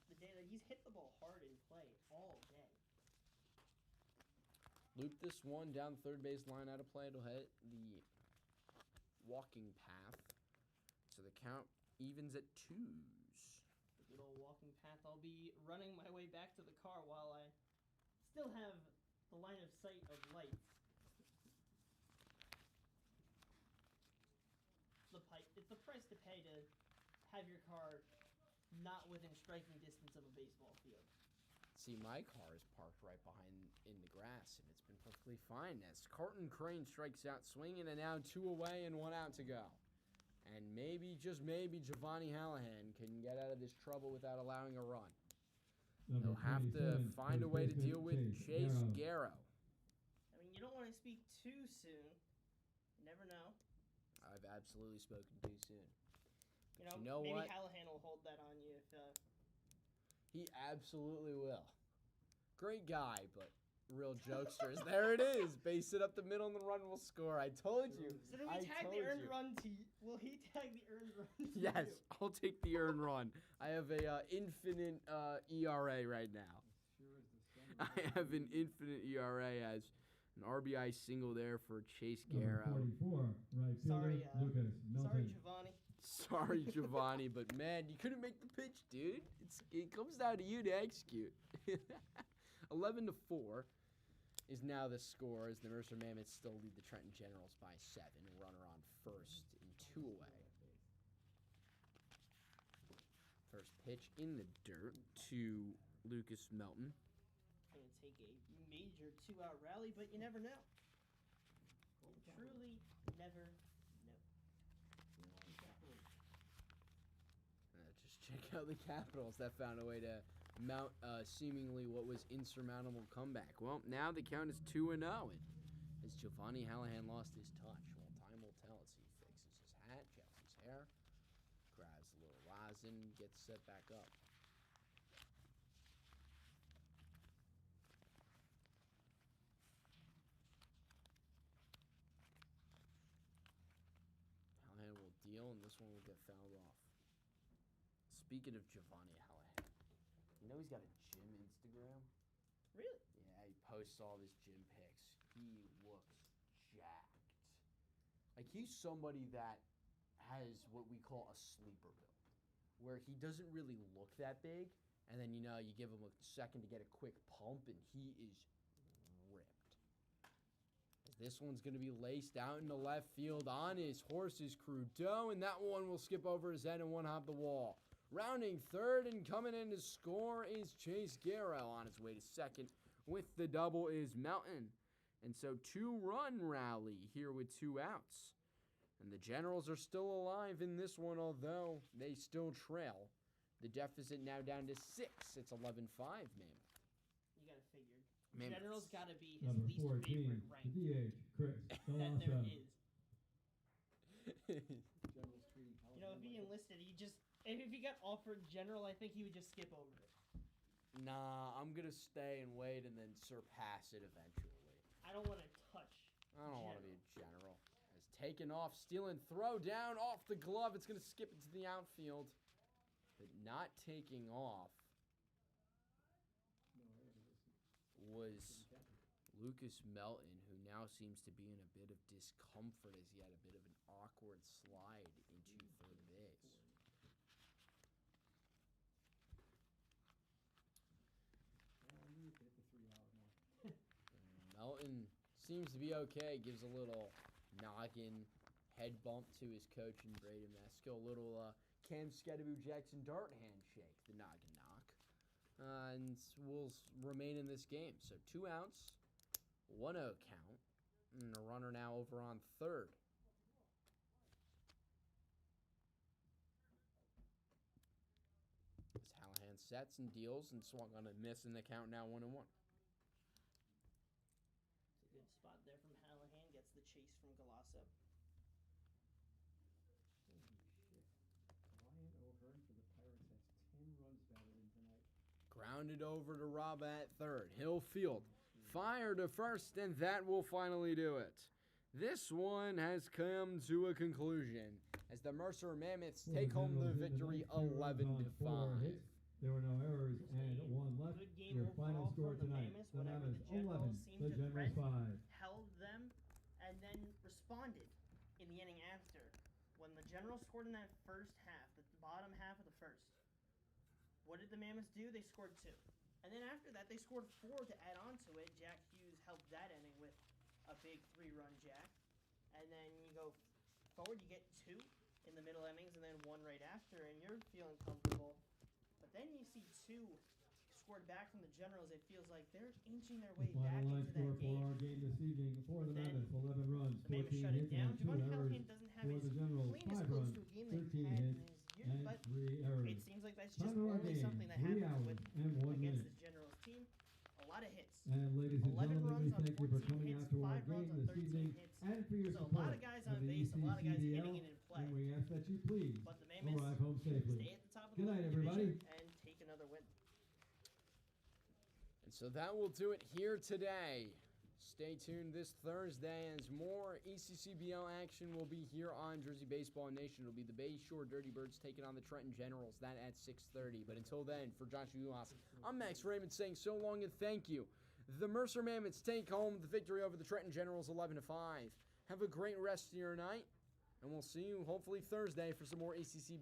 the day that he's hit the ball hard in play all day. Loop this one down the third base line out of play. It'll hit the walking path. So the count evens at 2s. The good old walking path. I'll be running my way back to the car while I still have the line of sight of lights. It's the price to pay to have your car not within striking distance of a baseball field. See, my car is parked right behind in the grass, and it's been perfectly fine as Carlton Crane strikes out swinging, and now 2 away and 1 out to go. And maybe, just maybe, Giovanni Hallahan can get out of this trouble without allowing a run. They'll have to find a way to deal with Chase Garrow. I mean, you don't want to speak too soon. You never know. I've absolutely spoken too soon. You know, you know maybe what? Hallahan will hold that on you if. He absolutely will. Great guy, but real jokesters. There it is. Base it up the middle and the run will score. I told you. So do we I tag the told earned you. run to? Will he tag the earned run to Yes, you? I'll take the earned run. I have a infinite ERA right now. Sure as the sun. I have an infinite ERA as an RBI single there for Chase Number Garrow. 44, right fielder, Sorry, Lucas Melton. Sorry, Giovanni. Sorry, Giovanni, but man, you couldn't make the pitch, dude. It comes down to you to execute. 11-4 is now the score as the Mercer Mammoths still lead the Trenton Generals by 7. Runner on first and 2 away. First pitch in the dirt to Lucas Melton. Gonna take a major 2-out rally, but you never know. Truly never know. Just check out the Capitals that found a way to mount seemingly what was insurmountable comeback. Well, now the count is 2-0, and as Giovanni Hallahan lost his touch, well, time will tell as he fixes his hat, gels his hair, grabs a little rosin, gets set back up. Hallahan will deal, and this one will get fouled off. Speaking of Giovanni Hallahan, you know he's got a gym Instagram? Really? Yeah, he posts all of his gym pics. He looks jacked. Like, he's somebody that has what we call a sleeper build, where he doesn't really look that big, and then, you know, you give him a second to get a quick pump, and he is ripped. This one's going to be laced out into left field on his horse's Crudeau, and that one will skip over his head and one hop the wall. Rounding third and coming in to score is Chase Garrow. On his way to second with the double is Melton. And so 2-run rally here with 2 outs. And the Generals are still alive in this one, although they still trail. The deficit now down to 6. It's 11-5, Mammoth. You gotta figure. Mammoths. General's gotta be his Number least 14, favorite the rank DH, Chris that there Galassa. is. General's treating You know, if he enlisted, if he got offered general, I think he would just skip over it. Nah, I'm going to stay and wait and then surpass it eventually. I don't want to touch. I don't want to be a general. As taken off, stealing, throw down off the glove. It's going to skip into the outfield. But not taking off was Lucas Melton, who now seems to be in a bit of discomfort as he had a bit of an awkward slide into third base. Melton seems to be okay. Gives a little noggin head bump to his coach and Brady Mesco. A little Cam Skadaboo Jackson Dart handshake, the noggin knock. And will remain in this game. So 2 outs, 1-0 count, and a runner now over on third. As Hallahan sets and deals and swung on a miss in the count now 1-1. It's a good spot there from Hallahan. Gets the chase from Galasso. Holy shit. Ryan O'Hearn for the Pirates has 10 runs batted in tonight. Grounded over to Rob at third. Hill field. Fire to first, and that will finally do it. This one has come to a conclusion as the Mercer Mammoths take home the victory 11-5. There were no errors and 1 left. Good game Your final overall score from the tonight: Mammoths. the Whenever Mammoths the Generals 11, seemed the to Generals threaten, 5. held them, and then responded in the inning after. When the Generals scored in that first half, the bottom half of the first, what did the Mammoths do? They scored 2. And then after that, they scored 4 to add on to it. Jack Hughes helped that inning with a big 3-run jack. And then you go forward, you get 2 in the middle innings, and then 1 right after, and you're feeling comfortable. But then you see 2 scored back from the Generals. It feels like they're inching their way The back final line into score that for game. our game this evening for the But then Mammoths: 11 runs, The Mammoths 14 shut it hits, down. and 2 Giovanni errors. Hallahan doesn't have For his the Generals, cleanest 5 close runs, to a game they've 13 had in hits, his year, and but 3 errors. it seems like that's Time just of our only game, something that 3 happens hours with and 1 against minute. this Generals team. A lot of hits. And ladies and 11 gentlemen, we runs on thank you for 14 coming hits, out to our 5 runs game on this 13 evening hits. and for your So a lot support. of guys on of the base, a lot of guys hitting ECCBL, it in play. and we ask that you please But the Mammoths arrive home safely. stay at the top of Good the night, division everybody. and take another win. And so that will do it here today. Stay tuned this Thursday as more ECCBL action will be here on Jersey Baseball Nation. It'll be the Bay Shore Dirty Birds taking on the Trenton Generals. That at 6:30. But until then, for Joshua Ulas, I'm Max Raymond saying so long and thank you. The Mercer Mammoths take home the victory over the Trenton Generals 11-5. Have a great rest of your night, and we'll see you hopefully Thursday for some more ECCBL.